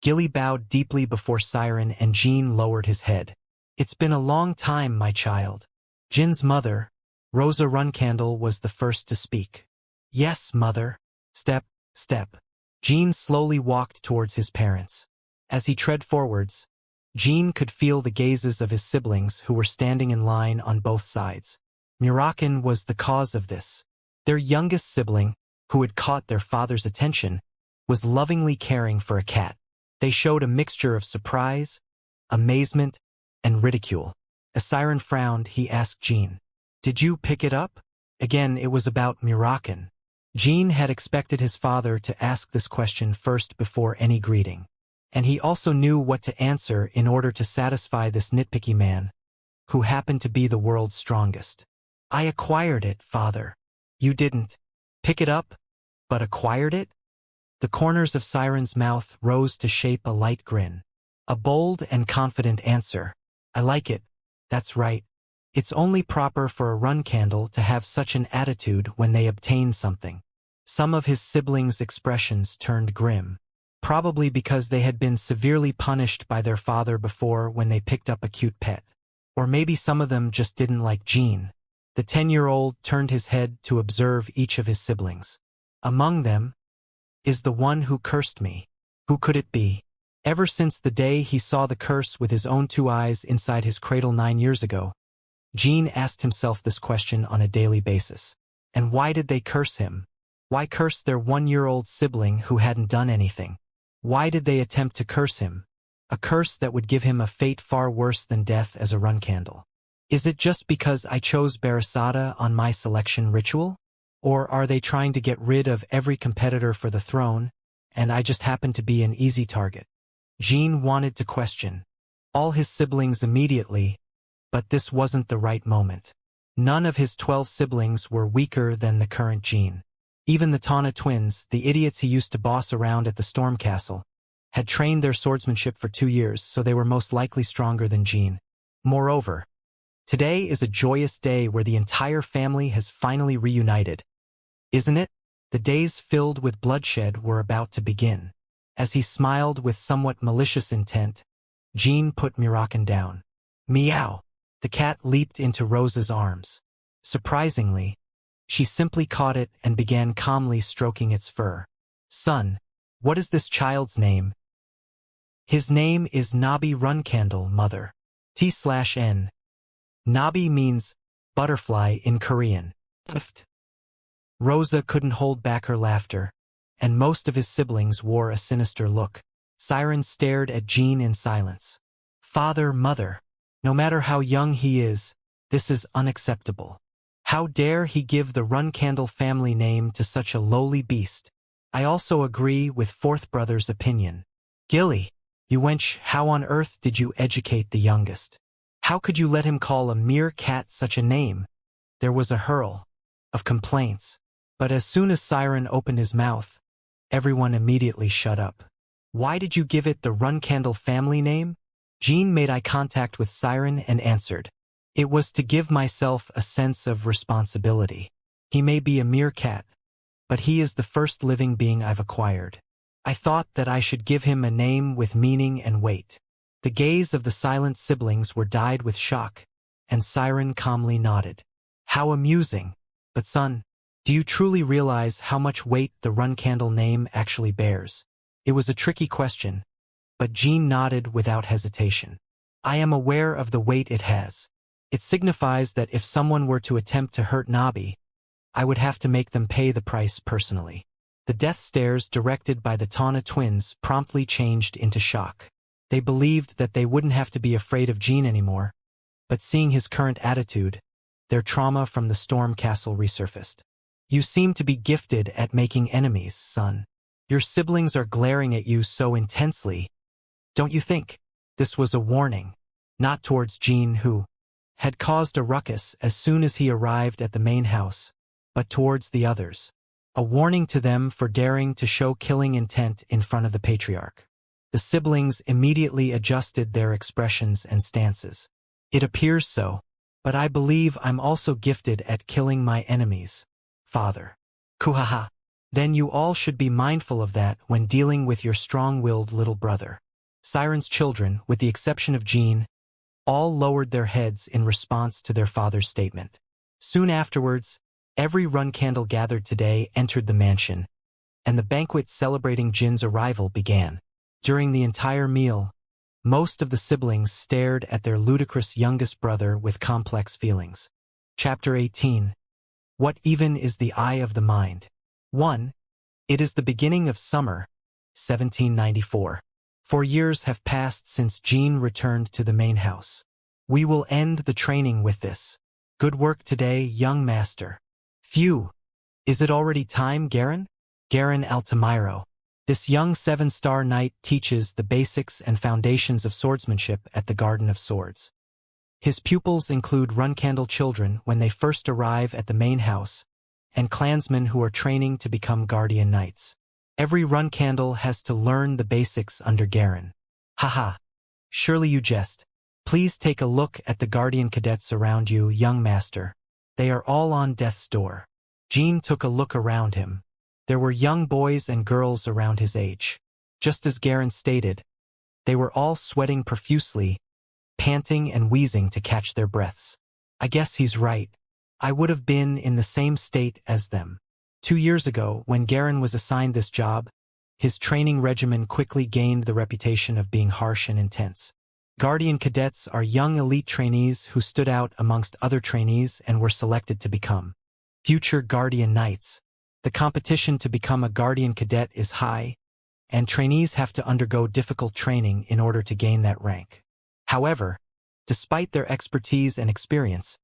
Gilly bowed deeply before Siren and Jean lowered his head. It's been a long time, my child. Jin's mother, Rosa Runcandle, was the first to speak. Yes, mother. Step, step. Jean slowly walked towards his parents. As he tread forwards, Jean could feel the gazes of his siblings who were standing in line on both sides. Murakan was the cause of this. Their youngest sibling, who had caught their father's attention, was lovingly caring for a cat. They showed a mixture of surprise, amazement, and ridicule. As Siren frowned, he asked Jean, "Did you pick it up?" Again, it was about Murakan. Jean had expected his father to ask this question first before any greeting, and he also knew what to answer in order to satisfy this nitpicky man, who happened to be the world's strongest. I acquired it, father. You didn't pick it up, but acquired it? The corners of Siren's mouth rose to shape a light grin. A bold and confident answer. I like it. That's right. It's only proper for a Runcandle to have such an attitude when they obtain something. Some of his siblings' expressions turned grim, probably because they had been severely punished by their father before when they picked up a cute pet. Or maybe some of them just didn't like Jean. The 10-year-old turned his head to observe each of his siblings. Among them is the one who cursed me. Who could it be? Ever since the day he saw the curse with his own 2 eyes inside his cradle 9 years ago, Jean asked himself this question on a daily basis. And why did they curse him? Why curse their 1-year-old sibling who hadn't done anything? Why did they attempt to curse him? A curse that would give him a fate far worse than death as a Runcandle. Is it just because I chose Barasada on my selection ritual? Or are they trying to get rid of every competitor for the throne, and I just happen to be an easy target? Jean wanted to question all his siblings immediately, but this wasn't the right moment. None of his 12 siblings were weaker than the current Jean. Even the Tana twins, the idiots he used to boss around at the Storm Castle, had trained their swordsmanship for 2 years, so they were most likely stronger than Jean. Moreover, today is a joyous day where the entire family has finally reunited. Isn't it? The days filled with bloodshed were about to begin. As he smiled with somewhat malicious intent, Jean put Murakan down. Meow! The cat leaped into Rosa's arms. Surprisingly, she simply caught it and began calmly stroking its fur. Son, what is this child's name? His name is Nabi Runcandle, mother. T/N. Nabi means butterfly in Korean. Rosa couldn't hold back her laughter, and most of his siblings wore a sinister look. Siren stared at Jean in silence. Father, mother, no matter how young he is, this is unacceptable. How dare he give the Runcandle family name to such a lowly beast? I also agree with fourth brother's opinion. Gilly, you wench, how on earth did you educate the youngest? How could you let him call a mere cat such a name? There was a hurl of complaints, but as soon as Siren opened his mouth, everyone immediately shut up. Why did you give it the Runcandle family name? Jean made eye contact with Siren and answered. It was to give myself a sense of responsibility. He may be a mere cat, but he is the first living being I've acquired. I thought that I should give him a name with meaning and weight. The gaze of the silent siblings were dyed with shock, and Siren calmly nodded. How amusing. But son, do you truly realize how much weight the Runcandle name actually bears? It was a tricky question, but Jean nodded without hesitation. I am aware of the weight it has. It signifies that if someone were to attempt to hurt Nabi, I would have to make them pay the price personally. The death stares directed by the Tana twins promptly changed into shock. They believed that they wouldn't have to be afraid of Jean anymore, but seeing his current attitude, their trauma from the storm castle resurfaced. You seem to be gifted at making enemies, son. Your siblings are glaring at you so intensely. Don't you think? This was a warning, not towards Jean, who had caused a ruckus as soon as he arrived at the main house, but towards the others. A warning to them for daring to show killing intent in front of the patriarch. The siblings immediately adjusted their expressions and stances. It appears so, but I believe I'm also gifted at killing my enemies, father. Kuhaha. Then you all should be mindful of that when dealing with your strong-willed little brother. Siren's children, with the exception of Jean, all lowered their heads in response to their father's statement. Soon afterwards, every Runcandle gathered today entered the mansion, and the banquet celebrating Jin's arrival began. During the entire meal, most of the siblings stared at their ludicrous youngest brother with complex feelings. Chapter 18. What even is the eye of the mind? 1. It is the beginning of summer, 1794. 4 years have passed since Jean returned to the main house. We will end the training with this. Good work today, young master. Phew. Is it already time, Garen? Garen Altamiro. This young 7-star knight teaches the basics and foundations of swordsmanship at the Garden of Swords. His pupils include Runcandle children when they first arrive at the main house, and clansmen who are training to become guardian knights. Every Runcandle has to learn the basics under Garen. Haha. Surely you jest. Please take a look at the guardian cadets around you, young master. They are all on death's door. Jean took a look around him. There were young boys and girls around his age. Just as Garen stated, they were all sweating profusely, panting and wheezing to catch their breaths. I guess he's right. I would have been in the same state as them. 2 years ago, when Garen was assigned this job, his training regimen quickly gained the reputation of being harsh and intense. Guardian cadets are young elite trainees who stood out amongst other trainees and were selected to become future guardian knights. The competition to become a guardian cadet is high, and trainees have to undergo difficult training in order to gain that rank. However, despite their expertise and experience,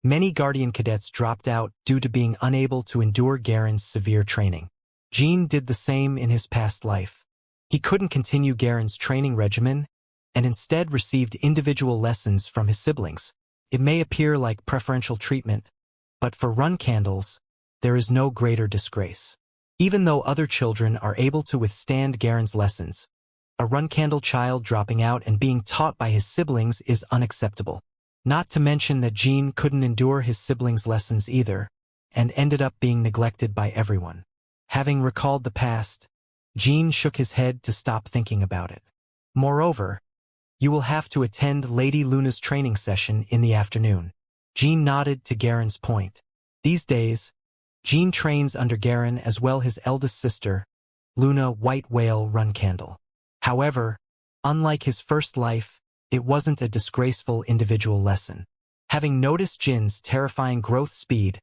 many guardian cadets dropped out due to being unable to endure Garen's severe training. Jean did the same in his past life. He couldn't continue Garen's training regimen and instead received individual lessons from his siblings. It may appear like preferential treatment, but for Runcandles, there is no greater disgrace. Even though other children are able to withstand Garen's lessons, a Runcandle child dropping out and being taught by his siblings is unacceptable. Not to mention that Jean couldn't endure his siblings' lessons either, and ended up being neglected by everyone. Having recalled the past, Jean shook his head to stop thinking about it. Moreover, you will have to attend Lady Luna's training session in the afternoon. Jean nodded to Garen's point. These days, Jean trains under Garen as well his eldest sister, Luna White Whale Runcandle. However, Unlike his first life, it wasn't a disgraceful individual lesson. Having noticed Jin's terrifying growth speed,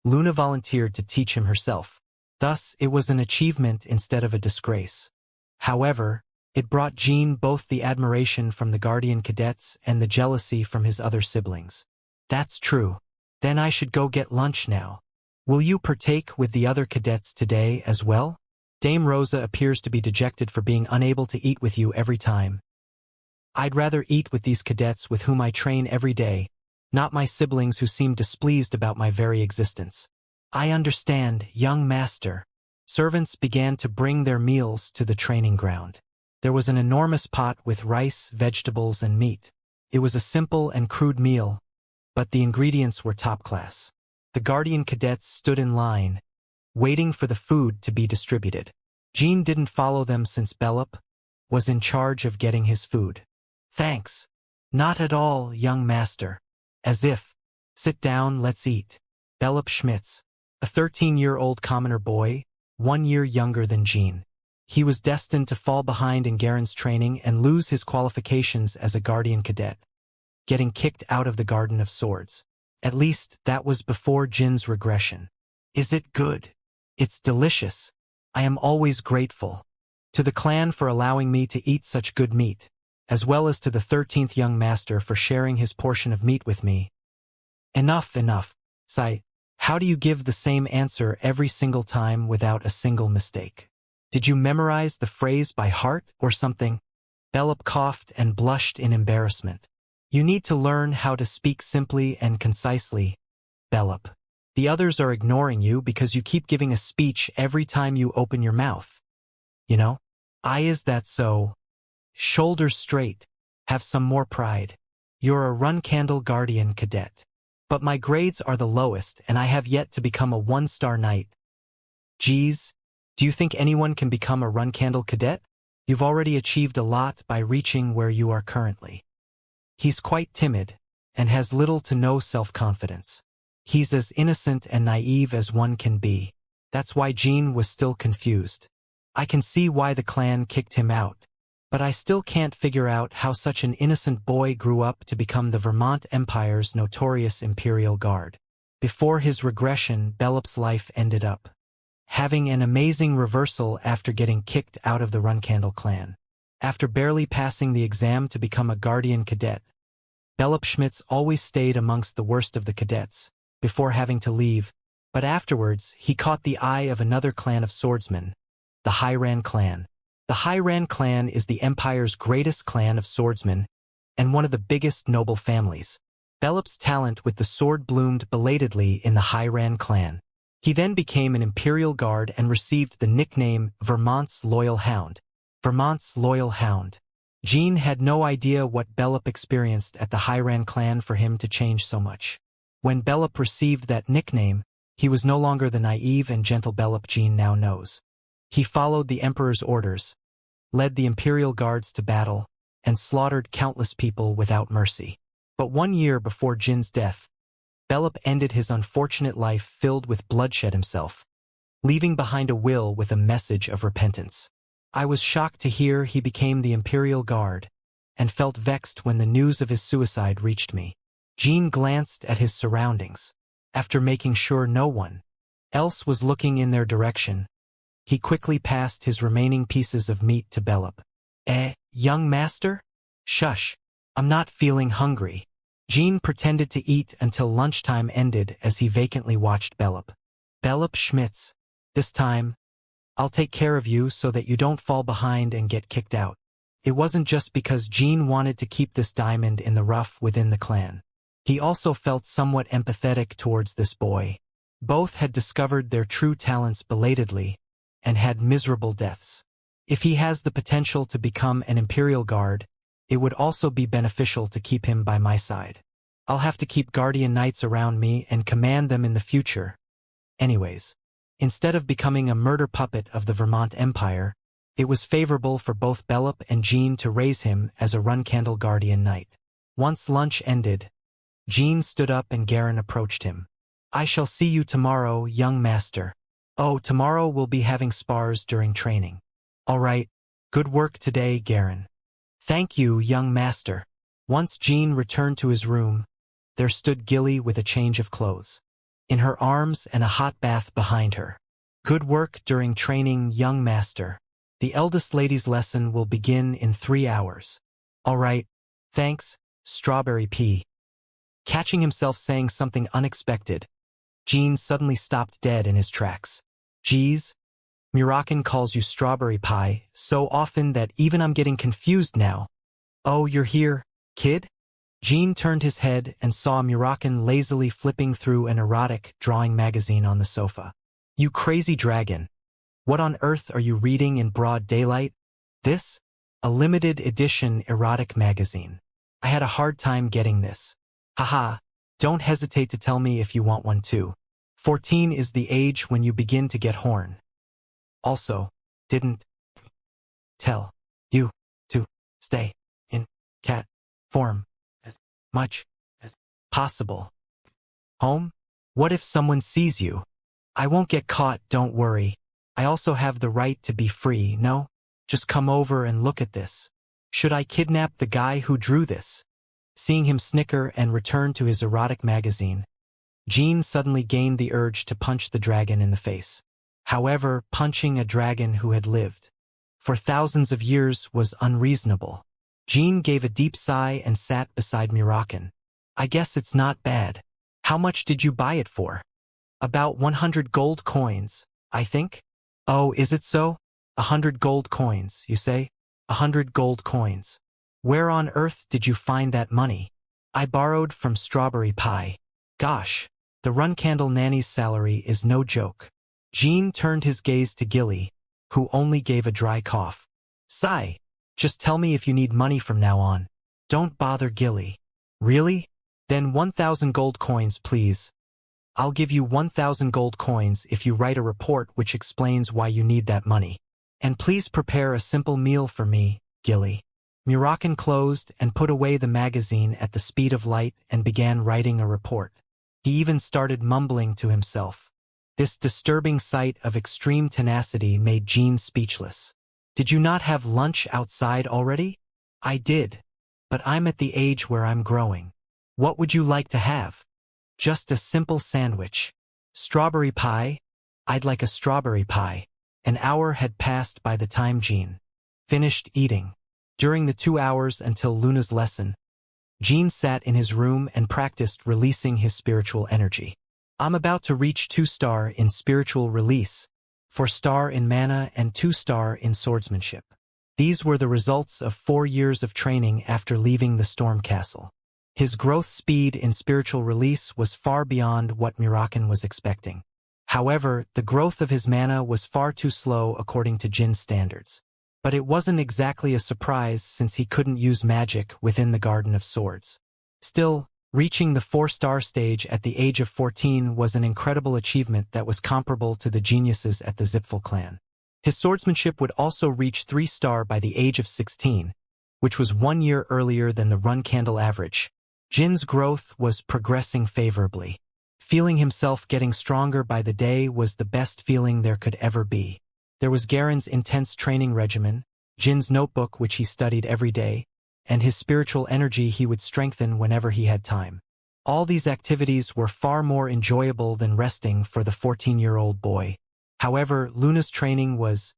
Luna volunteered to teach him herself. Thus, it was an achievement instead of a disgrace. However, it brought Jin both the admiration from the Guardian cadets and the jealousy from his other siblings. That's true. Then I should go get lunch now. Will you partake with the other cadets today as well? Dame Rosa appears to be dejected for being unable to eat with you every time. I'd rather eat with these cadets with whom I train every day, not my siblings who seem displeased about my very existence. I understand, young master. Servants began to bring their meals to the training ground. There was an enormous pot with rice, vegetables, and meat. It was a simple and crude meal, but the ingredients were top class. The Guardian cadets stood in line, waiting for the food to be distributed. Jin didn't follow them since Bellup was in charge of getting his food. Thanks. Not at all, young master. As if. Sit down, let's eat. Bellup Schmitz, a 13-year-old commoner boy, 1 year younger than Jin. He was destined to fall behind in Garen's training and lose his qualifications as a Guardian cadet, getting kicked out of the Garden of Swords. At least, that was before Jin's regression. Is it good? It's delicious. I am always grateful to the clan for allowing me to eat such good meat, as well as to the 13th young master for sharing his portion of meat with me. Enough, enough. Sai, how do you give the same answer every single time without a single mistake? Did you memorize the phrase by heart or something? Bellup coughed and blushed in embarrassment. You need to learn how to speak simply and concisely, Bellup. The others are ignoring you because you keep giving a speech every time you open your mouth. You know? Is that so? Shoulders straight. Have some more pride. You're a run-candle Guardian cadet. But my grades are the lowest and I have yet to become a 1-star knight. Geez, do you think anyone can become a run-candle cadet? You've already achieved a lot by reaching where you are currently. He's quite timid and has little to no self-confidence. He's as innocent and naive as one can be. That's why Jin was still confused. I can see why the clan kicked him out, but I still can't figure out how such an innocent boy grew up to become the Vermont Empire's notorious Imperial Guard. Before his regression, Bellup's life ended up having an amazing reversal after getting kicked out of the Runcandle clan. After barely passing the exam to become a Guardian cadet, Bellup Schmitz always stayed amongst the worst of the cadets, before having to leave, but afterwards he caught the eye of another clan of swordsmen, the Hyran clan. The Hyran clan is the Empire's greatest clan of swordsmen, and one of the biggest noble families. Bellup's talent with the sword bloomed belatedly in the Hyran clan. He then became an Imperial Guard and received the nickname Vermont's Loyal Hound. Vermont's Loyal Hound. Jin had no idea what Bellup experienced at the Hyran clan for him to change so much. When Bellup received that nickname, he was no longer the naive and gentle Bellup Jin now knows. He followed the Emperor's orders, led the Imperial Guards to battle, and slaughtered countless people without mercy. But 1 year before Jin's death, Bellup ended his unfortunate life filled with bloodshed himself, leaving behind a will with a message of repentance. I was shocked to hear he became the Imperial Guard, and felt vexed when the news of his suicide reached me. Jin glanced at his surroundings. After making sure no one else was looking in their direction, he quickly passed his remaining pieces of meat to Bellup. Young master? Shush. I'm not feeling hungry. Jin pretended to eat until lunchtime ended as he vacantly watched Bellup. Bellup Schmitz. This time, I'll take care of you so that you don't fall behind and get kicked out. It wasn't just because Jin wanted to keep this diamond in the rough within the clan. He also felt somewhat empathetic towards this boy. Both had discovered their true talents belatedly and had miserable deaths. If he has the potential to become an Imperial Guard, it would also be beneficial to keep him by my side. I'll have to keep Guardian Knights around me and command them in the future. Anyways, instead of becoming a murder puppet of the Vermont Empire, it was favorable for both Bellup and Jin to raise him as a Runcandle Guardian Knight. Once lunch ended, Jin stood up and Garen approached him. I shall see you tomorrow, young master. Oh, tomorrow we'll be having spars during training. All right, good work today, Garen. Thank you, young master. Once Jean returned to his room, there stood Gilly with a change of clothes in her arms and a hot bath behind her. Good work during training, young master. The eldest lady's lesson will begin in 3 hours. All right, thanks, Strawberry Pea. Catching himself saying something unexpected, Jean suddenly stopped dead in his tracks. Geez, Murakin calls you Strawberry Pie so often that even I'm getting confused now. Oh, you're here, kid? Jean turned his head and saw Murakin lazily flipping through an erotic drawing magazine on the sofa. You crazy dragon. What on earth are you reading in broad daylight? This? A limited edition erotic magazine. I had a hard time getting this. Haha, don't hesitate to tell me if you want one too. 14 is the age when you begin to get horn. Also, didn't tell you to stay in cat form as much as possible. Home? What if someone sees you? I won't get caught, don't worry. I also have the right to be free, no? Just come over and look at this. Should I kidnap the guy who drew this? Seeing him snicker and return to his erotic magazine, Jean suddenly gained the urge to punch the dragon in the face. However, punching a dragon who had lived for thousands of years was unreasonable. Jean gave a deep sigh and sat beside Murakin. I guess it's not bad. How much did you buy it for? About 100 gold coins, I think. Oh, is it so? 100 gold coins, you say? 100 gold coins. Where on earth did you find that money? I borrowed from Strawberry Pie. Gosh, the Run Candle Nanny's salary is no joke. Jean turned his gaze to Gilly, who only gave a dry cough. Sigh. Just tell me if you need money from now on. Don't bother Gilly. Really? Then 1,000 gold coins, please. I'll give you 1,000 gold coins if you write a report which explains why you need that money. And please prepare a simple meal for me, Gilly. Murakin closed and put away the magazine at the speed of light and began writing a report. He even started mumbling to himself. This disturbing sight of extreme tenacity made Jean speechless. Did you not have lunch outside already? I did, but I'm at the age where I'm growing. What would you like to have? Just a simple sandwich. Strawberry pie? I'd like a strawberry pie. An hour had passed by the time Jean finished eating. During the 2 hours until Luna's lesson, Jean sat in his room and practiced releasing his spiritual energy. I'm about to reach 2-star in spiritual release, 4-star in mana and 2-star in swordsmanship. These were the results of 4 years of training after leaving the Storm Castle. His growth speed in spiritual release was far beyond what Murakin was expecting. However, the growth of his mana was far too slow according to Jin's standards. But it wasn't exactly a surprise since he couldn't use magic within the Garden of Swords. Still, reaching the 4-star stage at the age of 14 was an incredible achievement that was comparable to the geniuses at the Zipfel clan. His swordsmanship would also reach 3-star by the age of 16, which was 1 year earlier than the Run Candle average. Jin's growth was progressing favorably. Feeling himself getting stronger by the day was the best feeling there could ever be. There was Garen's intense training regimen, Jin's notebook which he studied every day, and his spiritual energy he would strengthen whenever he had time. All these activities were far more enjoyable than resting for the 14-year-old boy. However, Luna's training was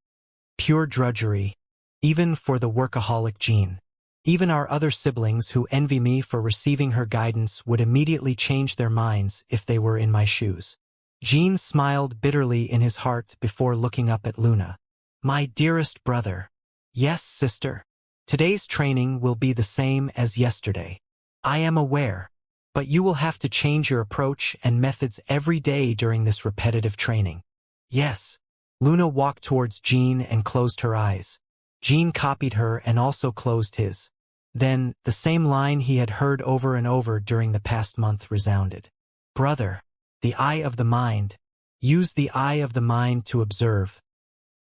pure drudgery, even for the workaholic Jean. Even our other siblings who envy me for receiving her guidance would immediately change their minds if they were in my shoes. Jean smiled bitterly in his heart before looking up at Luna. My dearest brother. Yes, sister. Today's training will be the same as yesterday. I am aware, but you will have to change your approach and methods every day during this repetitive training. Yes. Luna walked towards Jean and closed her eyes. Jean copied her and also closed his. Then, the same line he had heard over and over during the past month resounded. Brother. The eye of the mind. Use the eye of the mind to observe.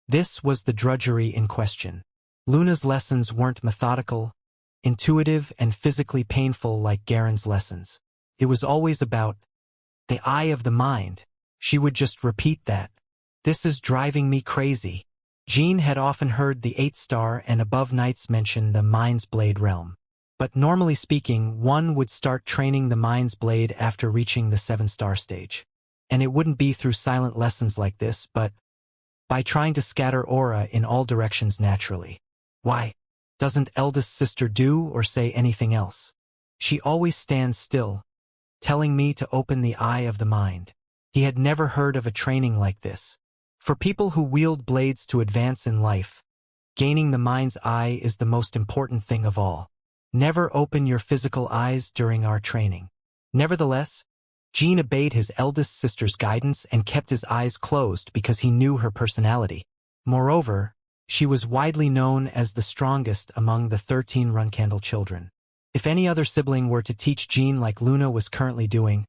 This was the drudgery in question. Luna's lessons weren't methodical, intuitive, and physically painful like Garen's lessons. It was always about the eye of the mind. She would just repeat that. This is driving me crazy. Jean had often heard the 8-star and above knights mention the Mind's Blade realm. But normally speaking, one would start training the Mind's Blade after reaching the 7-star stage. And it wouldn't be through silent lessons like this, but by trying to scatter aura in all directions naturally. Why? Doesn't eldest sister do or say anything else? She always stands still, telling me to open the eye of the mind. He had never heard of a training like this. For people who wield blades to advance in life, gaining the mind's eye is the most important thing of all. Never open your physical eyes during our training. Nevertheless, Jean obeyed his eldest sister's guidance and kept his eyes closed because he knew her personality. Moreover, she was widely known as the strongest among the 13 Runcandle children. If any other sibling were to teach Jean like Luna was currently doing,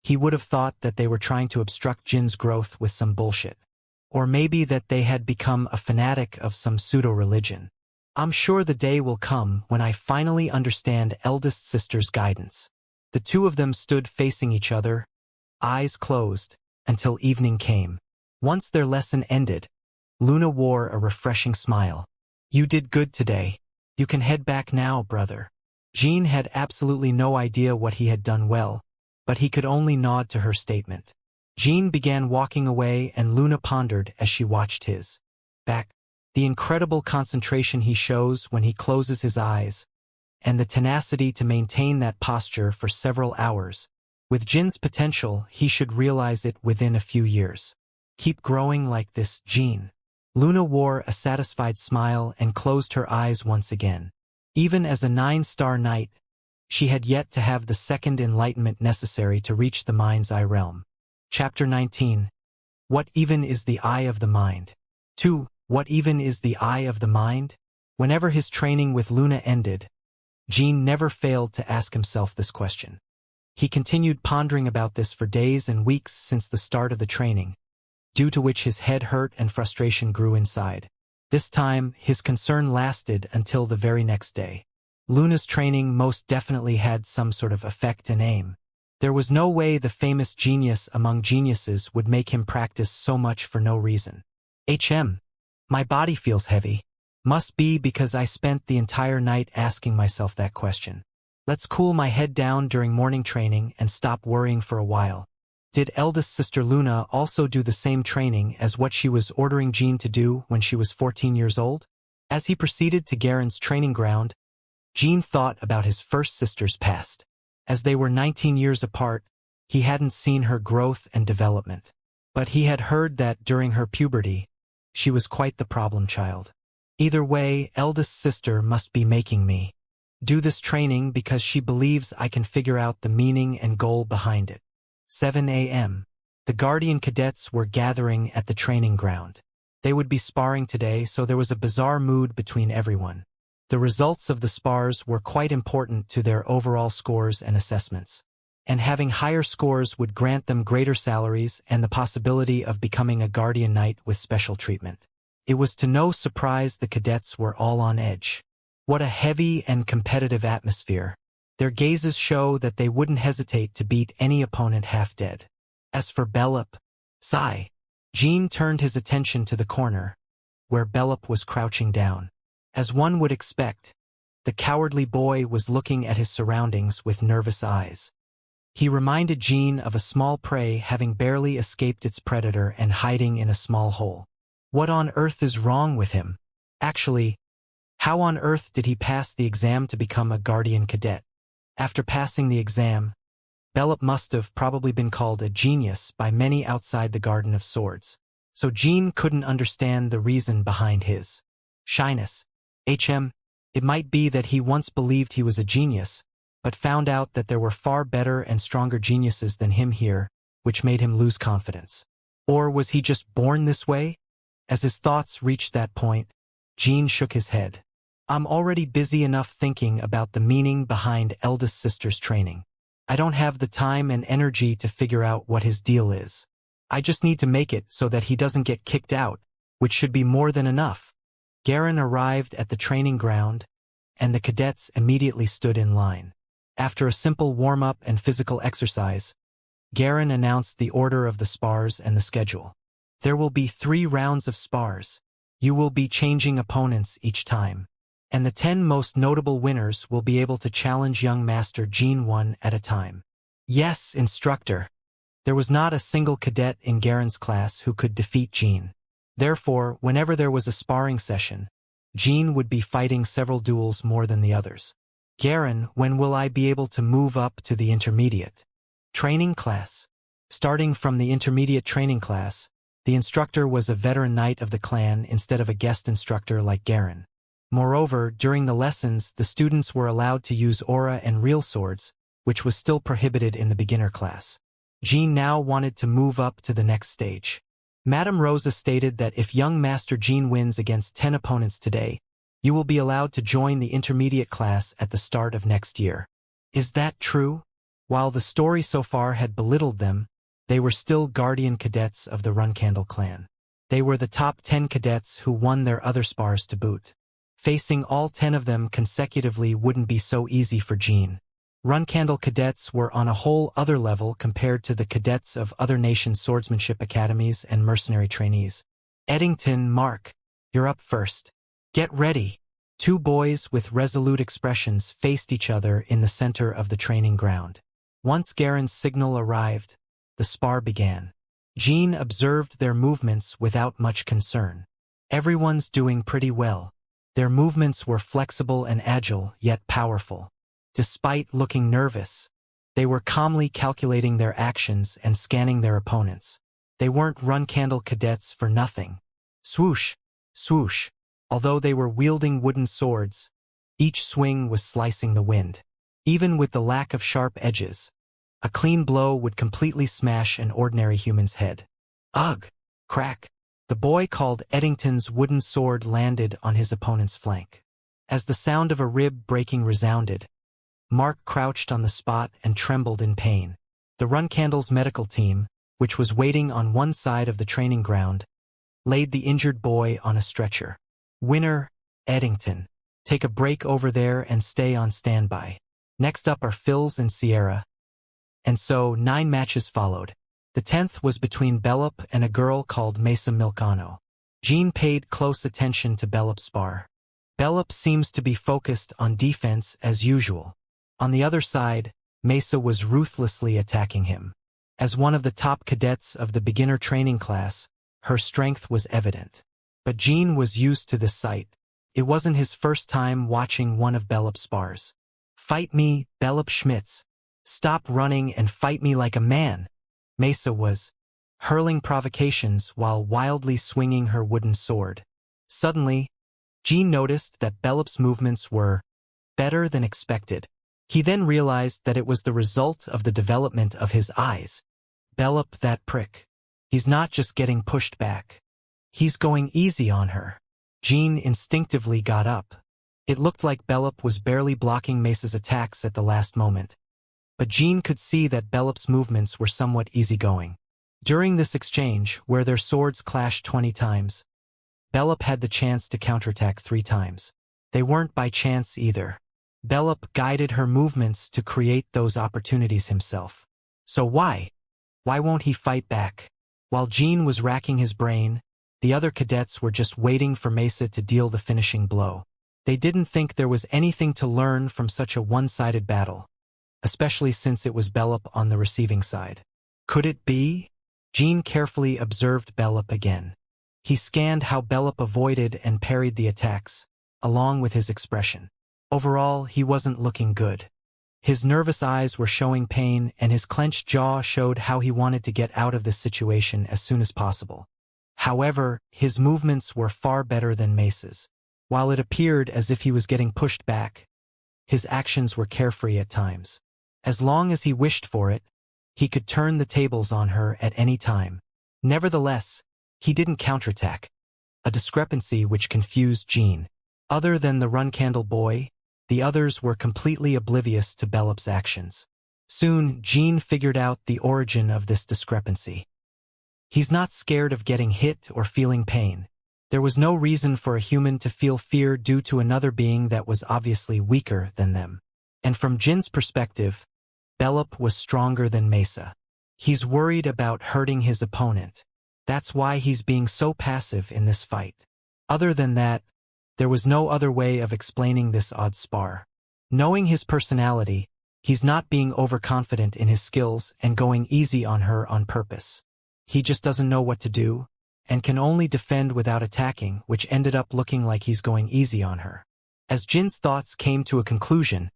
he would have thought that they were trying to obstruct Jin's growth with some bullshit. Or maybe that they had become a fanatic of some pseudo-religion. I'm sure the day will come when I finally understand eldest sister's guidance. The two of them stood facing each other, eyes closed, until evening came. Once their lesson ended, Luna wore a refreshing smile. You did good today. You can head back now, brother. Jean had absolutely no idea what he had done well, but he could only nod to her statement. Jean began walking away and Luna pondered as she watched his back. The incredible concentration he shows when he closes his eyes, and the tenacity to maintain that posture for several hours. With Jin's potential, he should realize it within a few years. Keep growing like this, Jean. Luna wore a satisfied smile and closed her eyes once again. Even as a 9-star knight, she had yet to have the second enlightenment necessary to reach the mind's eye realm. Chapter 19. What even is the eye of the mind? 2. What even is the eye of the mind? Whenever his training with Luna ended, Jean never failed to ask himself this question. He continued pondering about this for days and weeks since the start of the training, due to which his head hurt and frustration grew inside. This time, his concern lasted until the very next day. Luna's training most definitely had some sort of effect and aim. There was no way the famous genius among geniuses would make him practice so much for no reason. My body feels heavy. Must be because I spent the entire night asking myself that question. Let's cool my head down during morning training and stop worrying for a while. Did eldest sister Luna also do the same training as what she was ordering Jean to do when she was 14 years old? As he proceeded to Garen's training ground, Jean thought about his first sister's past. As they were 19 years apart, he hadn't seen her growth and development. But he had heard that during her puberty, she was quite the problem child. Either way, eldest sister must be making me do this training because she believes I can figure out the meaning and goal behind it. 7 a.m. The Guardian cadets were gathering at the training ground. They would be sparring today, so there was a bizarre mood between everyone. The results of the spars were quite important to their overall scores and assessments, and having higher scores would grant them greater salaries and the possibility of becoming a Guardian Knight with special treatment. It was to no surprise the cadets were all on edge. What a heavy and competitive atmosphere. Their gazes show that they wouldn't hesitate to beat any opponent half dead. As for Bellop, Jean turned his attention to the corner, where Bellop was crouching down. As one would expect, the cowardly boy was looking at his surroundings with nervous eyes. He reminded Jean of a small prey having barely escaped its predator and hiding in a small hole. What on earth is wrong with him? Actually, how on earth did he pass the exam to become a Guardian Cadet? After passing the exam, Bellop must have probably been called a genius by many outside the Garden of Swords, so Jean couldn't understand the reason behind his shyness. It might be that he once believed he was a genius, but found out that there were far better and stronger geniuses than him here, which made him lose confidence. Or was he just born this way? As his thoughts reached that point, Jean shook his head. I'm already busy enough thinking about the meaning behind eldest sister's training. I don't have the time and energy to figure out what his deal is. I just need to make it so that he doesn't get kicked out, which should be more than enough. Garen arrived at the training ground, and the cadets immediately stood in line. After a simple warm-up and physical exercise, Garen announced the order of the spars and the schedule. There will be 3 rounds of spars. You will be changing opponents each time, and the 10 most notable winners will be able to challenge young Master Jean one at a time. Yes, instructor. There was not a single cadet in Garen's class who could defeat Jean. Therefore, whenever there was a sparring session, Jean would be fighting several duels more than the others. Garen, when will I be able to move up to the intermediate training class? Starting from the intermediate training class, the instructor was a veteran knight of the clan instead of a guest instructor like Garen. Moreover, during the lessons, the students were allowed to use aura and real swords, which was still prohibited in the beginner class. Jean now wanted to move up to the next stage. Madame Rosa stated that if young Master Jean wins against 10 opponents today, you will be allowed to join the intermediate class at the start of next year. Is that true? While the story so far had belittled them, they were still guardian cadets of the Runcandle clan. They were the top 10 cadets who won their other spars to boot. Facing all 10 of them consecutively wouldn't be so easy for Jean. Runcandle cadets were on a whole other level compared to the cadets of other nations' swordsmanship academies and mercenary trainees. Eddington, Mark, you're up first. Get ready. 2 boys with resolute expressions faced each other in the center of the training ground. Once Garen's signal arrived, the spar began. Jean observed their movements without much concern. Everyone's doing pretty well. Their movements were flexible and agile, yet powerful. Despite looking nervous, they were calmly calculating their actions and scanning their opponents. They weren't Runcandle cadets for nothing. Swoosh, swoosh. Although they were wielding wooden swords, each swing was slicing the wind. Even with the lack of sharp edges, a clean blow would completely smash an ordinary human's head. Ugh! Crack! The boy called Eddington's wooden sword landed on his opponent's flank. As the sound of a rib breaking resounded, Mark crouched on the spot and trembled in pain. The Runcandle's medical team, which was waiting on one side of the training ground, laid the injured boy on a stretcher. Winner, Eddington. Take a break over there and stay on standby. Next up are Phils and Sierra. And so 9 matches followed. The 10th was between Bellop and a girl called Mesa Milcano. Jean paid close attention to Bellop's spar. Bellop seems to be focused on defense as usual. On the other side, Mesa was ruthlessly attacking him. As one of the top cadets of the beginner training class, her strength was evident. But Jean was used to this sight. It wasn't his first time watching one of Bellop's spars. Fight me, Bellop Schmitz. Stop running and fight me like a man. Mesa was hurling provocations while wildly swinging her wooden sword. Suddenly, Jean noticed that Bellop's movements were better than expected. He then realized that it was the result of the development of his eyes. Bellop, that prick. He's not just getting pushed back. He's going easy on her. Jean instinctively got up. It looked like Bellop was barely blocking Mesa's attacks at the last moment. But Jean could see that Bellop's movements were somewhat easygoing. During this exchange, where their swords clashed 20 times, Bellop had the chance to counterattack 3 times. They weren't by chance either. Bellop guided her movements to create those opportunities himself. So why? Why won't he fight back? While Jean was racking his brain, the other cadets were just waiting for Mesa to deal the finishing blow. They didn't think there was anything to learn from such a one-sided battle, especially since it was Bellop on the receiving side. Could it be? Jean carefully observed Bellop again. He scanned how Bellop avoided and parried the attacks, along with his expression. Overall, he wasn't looking good. His nervous eyes were showing pain, and his clenched jaw showed how he wanted to get out of this situation as soon as possible. However, his movements were far better than Mesa's. While it appeared as if he was getting pushed back, his actions were carefree at times. As long as he wished for it, he could turn the tables on her at any time. Nevertheless, he didn't counterattack, a discrepancy which confused Jean. Other than the Runcandle boy, the others were completely oblivious to Bellop's actions. Soon, Jean figured out the origin of this discrepancy. He's not scared of getting hit or feeling pain. There was no reason for a human to feel fear due to another being that was obviously weaker than them. And from Jin's perspective, Bellop was stronger than Mesa. He's worried about hurting his opponent. That's why he's being so passive in this fight. Other than that, there was no other way of explaining this odd spar. Knowing his personality, he's not being overconfident in his skills and going easy on her on purpose. He just doesn't know what to do, and can only defend without attacking, which ended up looking like he's going easy on her. As Jin's thoughts came to a conclusion,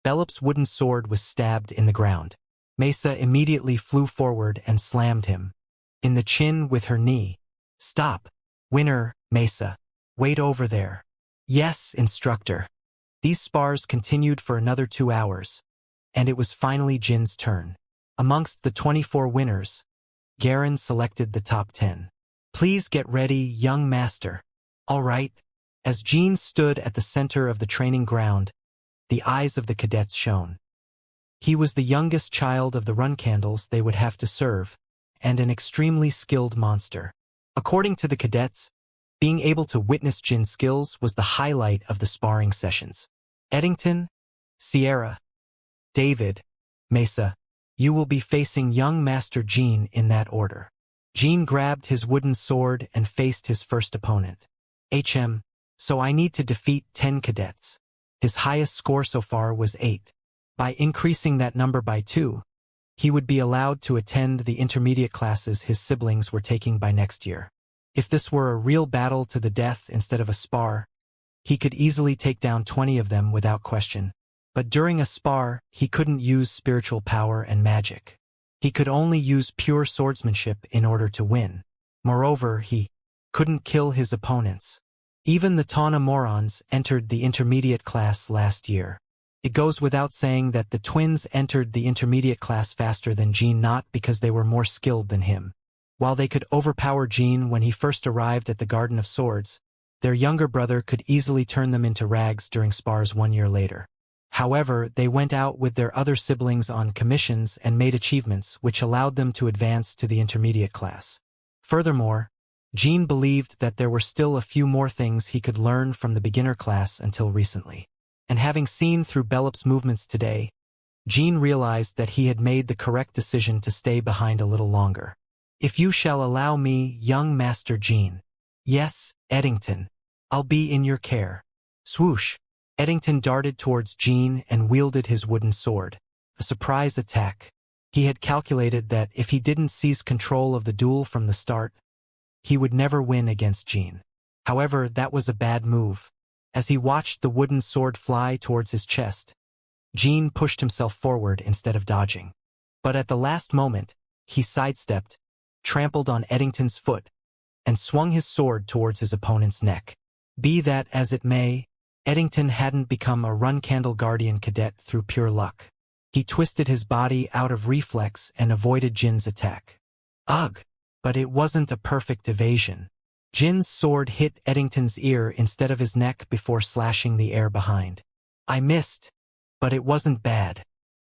Belop's wooden sword was stabbed in the ground. Mesa immediately flew forward and slammed him in the chin with her knee. "Stop. Winner, Mesa. Wait over there." "Yes, instructor." These spars continued for another 2 hours, and it was finally Jin's turn. Amongst the 24 winners, Garen selected the top 10. "Please get ready, young master." "All right." As Jin stood at the center of the training ground, the eyes of the cadets shone. He was the youngest child of the run candles they would have to serve, and an extremely skilled monster. According to the cadets, being able to witness Jin's skills was the highlight of the sparring sessions. "Eddington, Sierra, David, Mesa, you will be facing young Master Jin in that order." Jin grabbed his wooden sword and faced his first opponent. So I need to defeat 10 cadets. His highest score so far was 8. By increasing that number by 2, he would be allowed to attend the intermediate classes his siblings were taking by next year. If this were a real battle to the death instead of a spar, he could easily take down 20 of them without question. But during a spar, he couldn't use spiritual power and magic. He could only use pure swordsmanship in order to win. Moreover, he couldn't kill his opponents. Even the Tana morons entered the intermediate class last year. It goes without saying that the twins entered the intermediate class faster than Jin, not because they were more skilled than him. While they could overpower Jin when he first arrived at the Garden of Swords, their younger brother could easily turn them into rags during spars 1 year later. However, they went out with their other siblings on commissions and made achievements which allowed them to advance to the intermediate class. Furthermore, Jin believed that there were still a few more things he could learn from the beginner class until recently. And having seen through Belop's movements today, Jin realized that he had made the correct decision to stay behind a little longer. "If you shall allow me, young Master Jin." "Yes, Eddington. I'll be in your care." Swoosh! Eddington darted towards Jin and wielded his wooden sword. A surprise attack. He had calculated that if he didn't seize control of the duel from the start, he would never win against Jin. However, that was a bad move. As he watched the wooden sword fly towards his chest, Jin pushed himself forward instead of dodging. But at the last moment, he sidestepped, trampled on Eddington's foot, and swung his sword towards his opponent's neck. Be that as it may, Eddington hadn't become a Run Candle Guardian cadet through pure luck. He twisted his body out of reflex and avoided Jin's attack. Ugh! But it wasn't a perfect evasion. Jin's sword hit Eddington's ear instead of his neck before slashing the air behind. I missed, but it wasn't bad.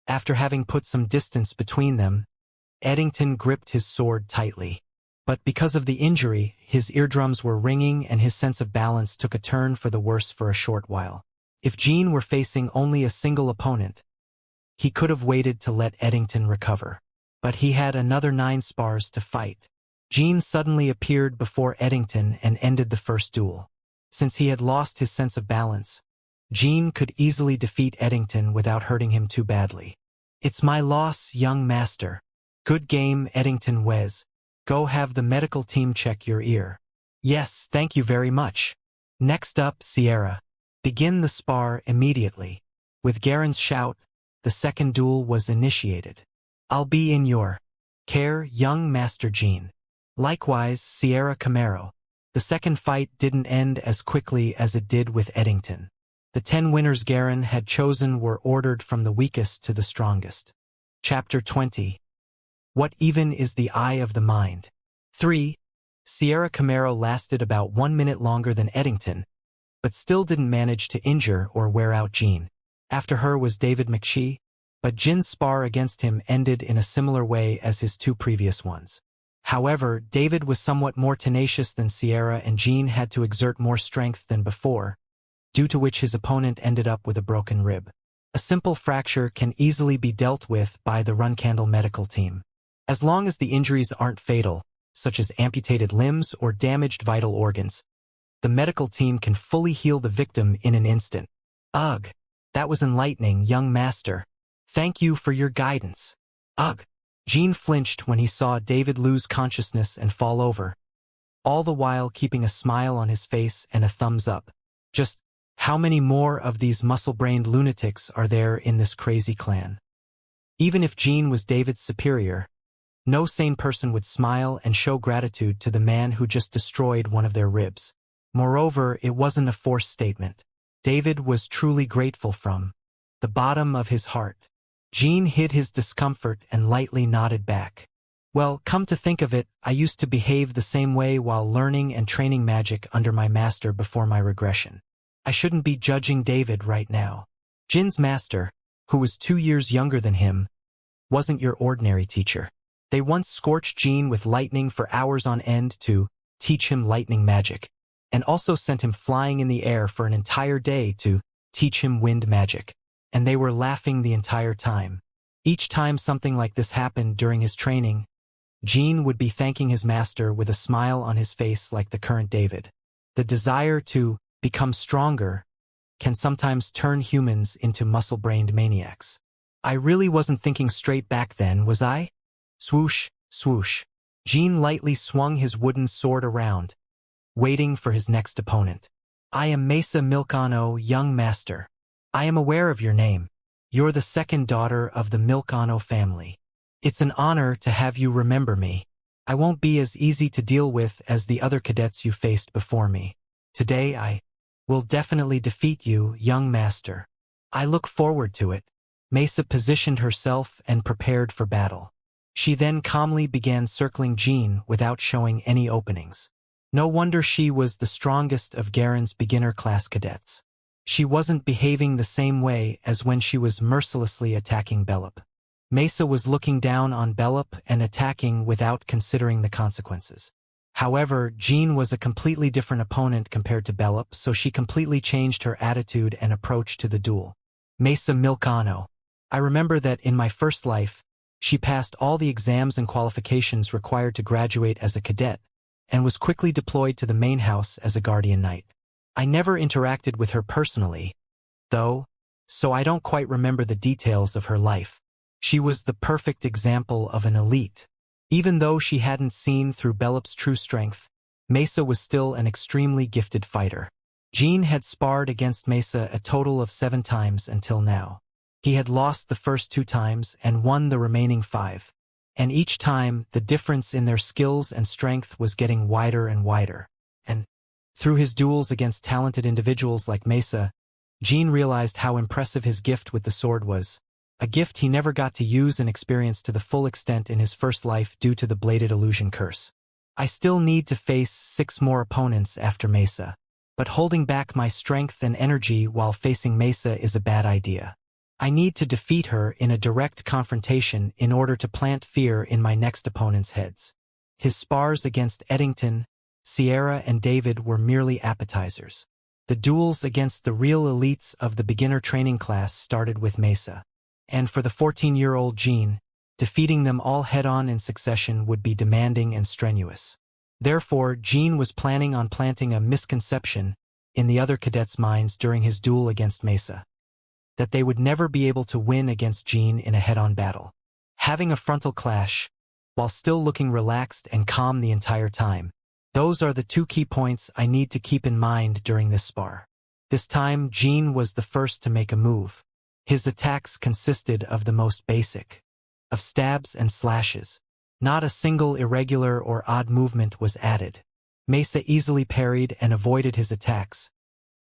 After having put some distance between them, Eddington gripped his sword tightly. But because of the injury, his eardrums were ringing and his sense of balance took a turn for the worse for a short while. If Jin were facing only a single opponent, he could have waited to let Eddington recover. But he had another 9 spars to fight. Jin suddenly appeared before Eddington and ended the first duel. Since he had lost his sense of balance, Jin could easily defeat Eddington without hurting him too badly. "It's my loss, young master." "Good game, Eddington Wes. Go have the medical team check your ear." "Yes, thank you very much." Next up, Sierra. Begin the spar immediately. With Garen's shout, the second duel was initiated. "I'll be in your care, young Master Jin." Likewise, Sierra Camaro. The second fight didn't end as quickly as it did with Eddington. The 10 winners Garen had chosen were ordered from the weakest to the strongest. Chapter 20. What even is the eye of the mind? 3. Sierra Camaro lasted about 1 minute longer than Eddington, but still didn't manage to injure or wear out Jin. After her was David McShee, but Jin's spar against him ended in a similar way as his 2 previous ones. However, David was somewhat more tenacious than Sierra and Jin had to exert more strength than before, due to which his opponent ended up with a broken rib. A simple fracture can easily be dealt with by the Run Candle medical team. As long as the injuries aren't fatal, such as amputated limbs or damaged vital organs, The medical team can fully heal the victim in an instant. Ugh, that was enlightening, young master. Thank you for your guidance. Ugh. Jean flinched when he saw David lose consciousness and fall over, all the while keeping a smile on his face and a thumbs up. Just how many more of these muscle-brained lunatics are there in this crazy clan? Even if Jean was David's superior, no sane person would smile and show gratitude to the man who just destroyed one of their ribs. Moreover, it wasn't a forced statement. David was truly grateful from the bottom of his heart. Jean hid his discomfort and lightly nodded back. Well, come to think of it, I used to behave the same way while learning and training magic under my master before my regression. I shouldn't be judging David right now. Jin's master, who was 2 years younger than him, wasn't your ordinary teacher. They once scorched Jean with lightning for hours on end to teach him lightning magic, and also sent him flying in the air for an entire day to teach him wind magic. And they were laughing the entire time. Each time something like this happened during his training, Jean would be thanking his master with a smile on his face like the current David. The desire to become stronger can sometimes turn humans into muscle-brained maniacs. I really wasn't thinking straight back then, was I? Swoosh, swoosh. Jean lightly swung his wooden sword around, waiting for his next opponent. I am Mesa Milkano, young master. I am aware of your name. You're the second daughter of the Milkano family. It's an honor to have you remember me. I won't be as easy to deal with as the other cadets you faced before me. Today I will definitely defeat you, young master. I look forward to it. Mesa positioned herself and prepared for battle. She then calmly began circling Jean without showing any openings. No wonder she was the strongest of Garen's beginner class cadets. She wasn't behaving the same way as when she was mercilessly attacking Bellop. Mesa was looking down on Bellop and attacking without considering the consequences. However, Jean was a completely different opponent compared to Bellop, so she completely changed her attitude and approach to the duel. Mesa Milkano. I remember that in my first life, she passed all the exams and qualifications required to graduate as a cadet, and was quickly deployed to the main house as a guardian knight. I never interacted with her personally, though, so I don't quite remember the details of her life. She was the perfect example of an elite. Even though she hadn't seen through Bellop's true strength, Mesa was still an extremely gifted fighter. Jean had sparred against Mesa a total of 7 times until now. He had lost the first 2 times and won the remaining 5. And each time, the difference in their skills and strength was getting wider and wider. And through his duels against talented individuals like Mesa, Jean realized how impressive his gift with the sword was, a gift he never got to use and experience to the full extent in his first life due to the bladed illusion curse. I still need to face 6 more opponents after Mesa, but holding back my strength and energy while facing Mesa is a bad idea. I need to defeat her in a direct confrontation in order to plant fear in my next opponent's heads. His spars against Eddington, Sierra, and David were merely appetizers. The duels against the real elites of the beginner training class started with Mesa. And for the 14-year-old Jean, defeating them all head-on in succession would be demanding and strenuous. Therefore, Jean was planning on planting a misconception in the other cadets' minds during his duel against Mesa, that they would never be able to win against Jean in a head-on battle. Having a frontal clash, while still looking relaxed and calm the entire time, those are the 2 key points I need to keep in mind during this spar. This time, Jean was the first to make a move. His attacks consisted of the most basic of stabs and slashes. Not a single irregular or odd movement was added. Mesa easily parried and avoided his attacks,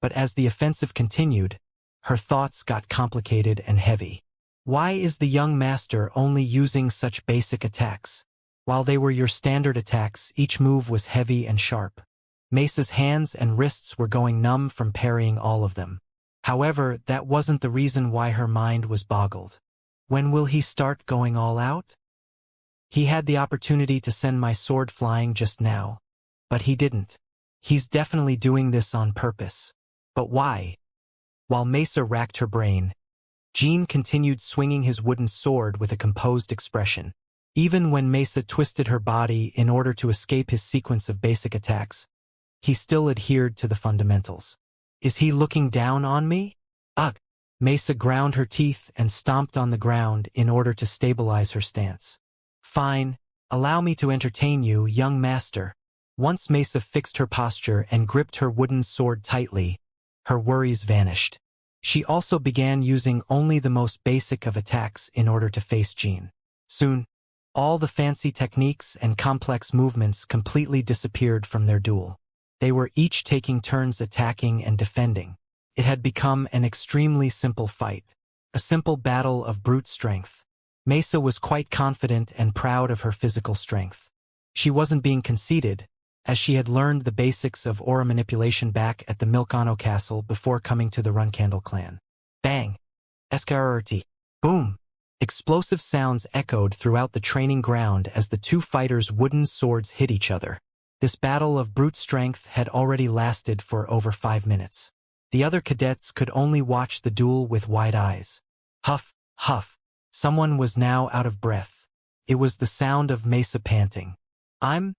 but as the offensive continued, her thoughts got complicated and heavy. Why is the young master only using such basic attacks? While they were your standard attacks, each move was heavy and sharp. Mesa's hands and wrists were going numb from parrying all of them. However, that wasn't the reason why her mind was boggled. When will he start going all out? He had the opportunity to send my sword flying just now, but he didn't. He's definitely doing this on purpose. But why? While Mesa racked her brain, Jean continued swinging his wooden sword with a composed expression. Even when Mesa twisted her body in order to escape his sequence of basic attacks, he still adhered to the fundamentals. Is he looking down on me? Ugh! Mesa ground her teeth and stomped on the ground in order to stabilize her stance. Fine, allow me to entertain you, young master. Once Mesa fixed her posture and gripped her wooden sword tightly, her worries vanished. She also began using only the most basic of attacks in order to face Jean. Soon, all the fancy techniques and complex movements completely disappeared from their duel. They were each taking turns attacking and defending. It had become an extremely simple fight, a simple battle of brute strength. Mesa was quite confident and proud of her physical strength. She wasn't being conceited, as she had learned the basics of aura manipulation back at the Milkano Castle before coming to the Runcandle clan. Bang! Escarrti! Boom! Explosive sounds echoed throughout the training ground as the two fighters' wooden swords hit each other. This battle of brute strength had already lasted for over 5 minutes. The other cadets could only watch the duel with wide eyes. Huff, huff. Someone was now out of breath. It was the sound of Mesa panting. I'm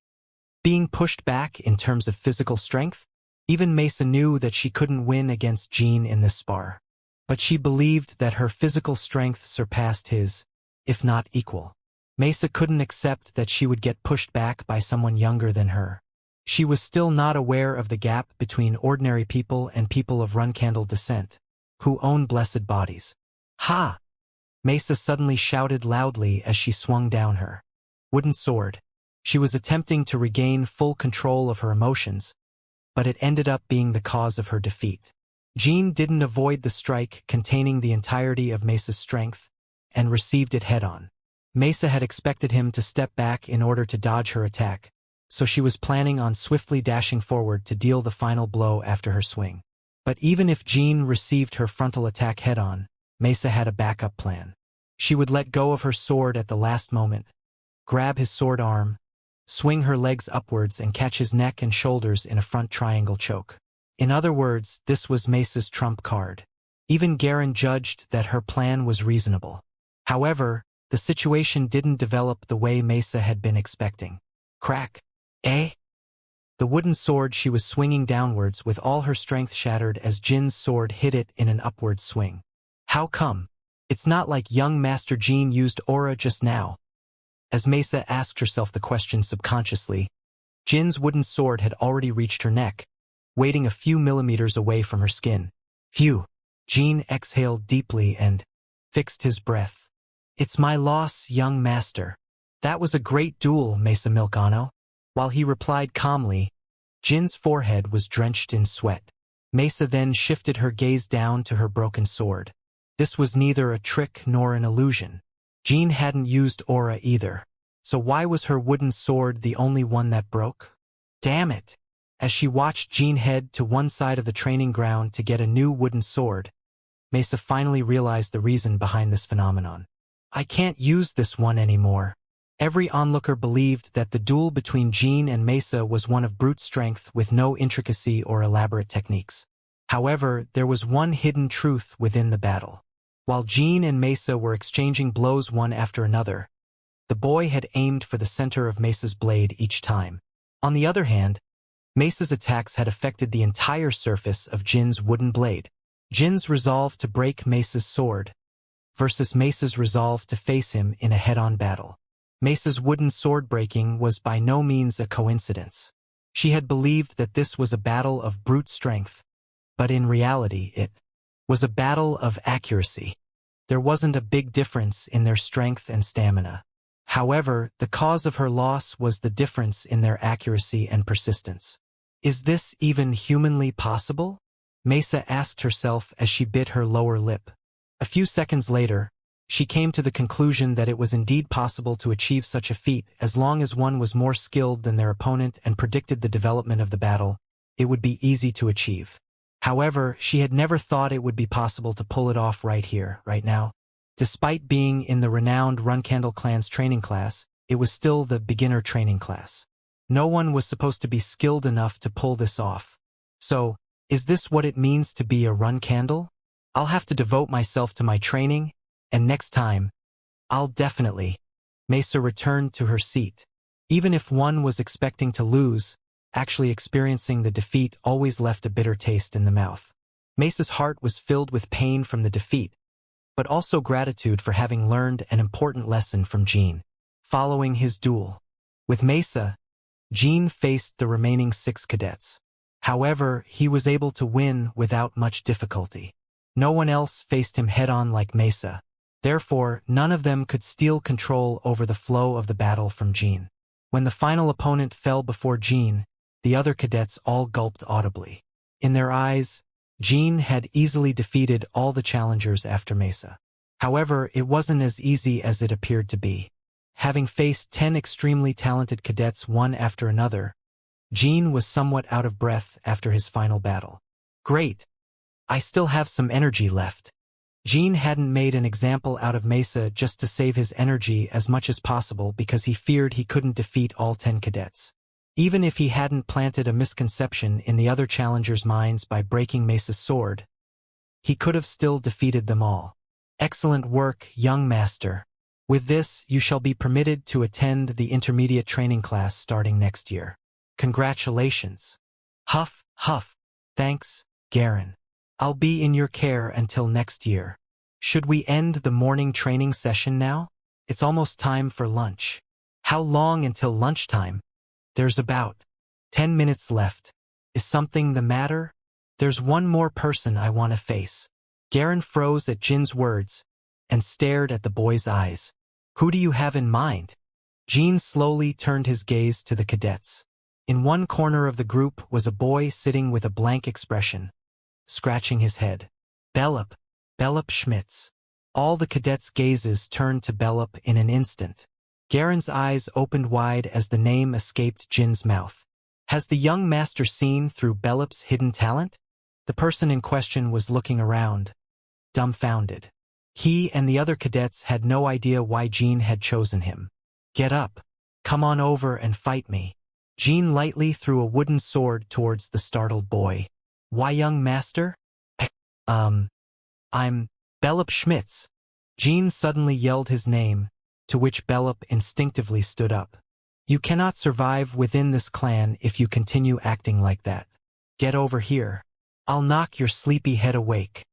being pushed back in terms of physical strength? Even Mesa knew that she couldn't win against Jean in this spar. But she believed that her physical strength surpassed his, if not equal. Mesa couldn't accept that she would get pushed back by someone younger than her. She was still not aware of the gap between ordinary people and people of Runcandle descent, who own blessed bodies. Ha! Mesa suddenly shouted loudly as she swung down her wooden sword. She was attempting to regain full control of her emotions, but it ended up being the cause of her defeat. Jean didn't avoid the strike containing the entirety of Mesa's strength, and received it head-on. Mesa had expected him to step back in order to dodge her attack, so she was planning on swiftly dashing forward to deal the final blow after her swing. But even if Jean received her frontal attack head-on, Mesa had a backup plan. She would let go of her sword at the last moment, grab his sword arm, swing her legs upwards and catch his neck and shoulders in a front triangle choke. In other words, this was Mesa's trump card. Even Garen judged that her plan was reasonable. However, the situation didn't develop the way Mesa had been expecting. Crack! Eh? The wooden sword she was swinging downwards with all her strength shattered as Jin's sword hit it in an upward swing. How come? It's not like young Master Jean used aura just now. As Mesa asked herself the question subconsciously, Jin's wooden sword had already reached her neck, waiting a few millimeters away from her skin. Phew! Jean exhaled deeply and fixed his breath. It's my loss, young master. That was a great duel, Mesa Milkano. While he replied calmly, Jin's forehead was drenched in sweat. Mesa then shifted her gaze down to her broken sword. This was neither a trick nor an illusion. Jean hadn't used aura either, so why was her wooden sword the only one that broke? Damn it! As she watched Jean head to one side of the training ground to get a new wooden sword, Mesa finally realized the reason behind this phenomenon. I can't use this one anymore. Every onlooker believed that the duel between Jean and Mesa was one of brute strength with no intricacy or elaborate techniques. However, there was one hidden truth within the battle. While Jean and Mesa were exchanging blows one after another, the boy had aimed for the center of Mesa's blade each time. On the other hand, Mesa's attacks had affected the entire surface of Jin's wooden blade. Jin's resolve to break Mesa's sword versus Mesa's resolve to face him in a head-on battle. Mesa's wooden sword breaking was by no means a coincidence. She had believed that this was a battle of brute strength, but in reality it was a battle of accuracy. There wasn't a big difference in their strength and stamina. However, the cause of her loss was the difference in their accuracy and persistence. Is this even humanly possible? Mesa asked herself as she bit her lower lip. A few seconds later, she came to the conclusion that it was indeed possible to achieve such a feat as long as one was more skilled than their opponent and predicted the development of the battle. It would be easy to achieve. However, she had never thought it would be possible to pull it off right here, right now. Despite being in the renowned Runcandle clan's training class, it was still the beginner training class. No one was supposed to be skilled enough to pull this off. So, is this what it means to be a Runcandle? I'll have to devote myself to my training, and next time, I'll definitely. Mesa returned to her seat. Even if one was expecting to lose, actually experiencing the defeat always left a bitter taste in the mouth. Mesa's heart was filled with pain from the defeat, but also gratitude for having learned an important lesson from Jean. Following his duel with Mesa, Jean faced the remaining 6 cadets. However, he was able to win without much difficulty. No one else faced him head-on like Mesa. Therefore, none of them could steal control over the flow of the battle from Jean. When the final opponent fell before Jean, the other cadets all gulped audibly. In their eyes, Jean had easily defeated all the challengers after Mesa. However, it wasn't as easy as it appeared to be. Having faced 10 extremely talented cadets one after another, Jean was somewhat out of breath after his final battle. Great! I still have some energy left. Jean hadn't made an example out of Mesa just to save his energy as much as possible because he feared he couldn't defeat all 10 cadets. Even if he hadn't planted a misconception in the other challengers' minds by breaking Mesa's sword, he could have still defeated them all. Excellent work, young master. With this, you shall be permitted to attend the intermediate training class starting next year. Congratulations. Huff, huff. Thanks, Garen. I'll be in your care until next year. Should we end the morning training session now? It's almost time for lunch. How long until lunchtime? There's about 10 minutes left. Is something the matter? There's one more person I want to face. Garen froze at Jin's words and stared at the boy's eyes. Who do you have in mind? Jean slowly turned his gaze to the cadets. In one corner of the group was a boy sitting with a blank expression, scratching his head. Bellup Schmitz. All the cadets' gazes turned to Bellup in an instant. Garen's eyes opened wide as the name escaped Jin's mouth. Has the young master seen through Bellup's hidden talent? The person in question was looking around, dumbfounded. He and the other cadets had no idea why Jean had chosen him. Get up. Come on over and fight me. Jean lightly threw a wooden sword towards the startled boy. Why, young master? I'm Bellup Schmitz. Jean suddenly yelled his name, to which Bellup instinctively stood up. You cannot survive within this clan if you continue acting like that. Get over here. I'll knock your sleepy head awake.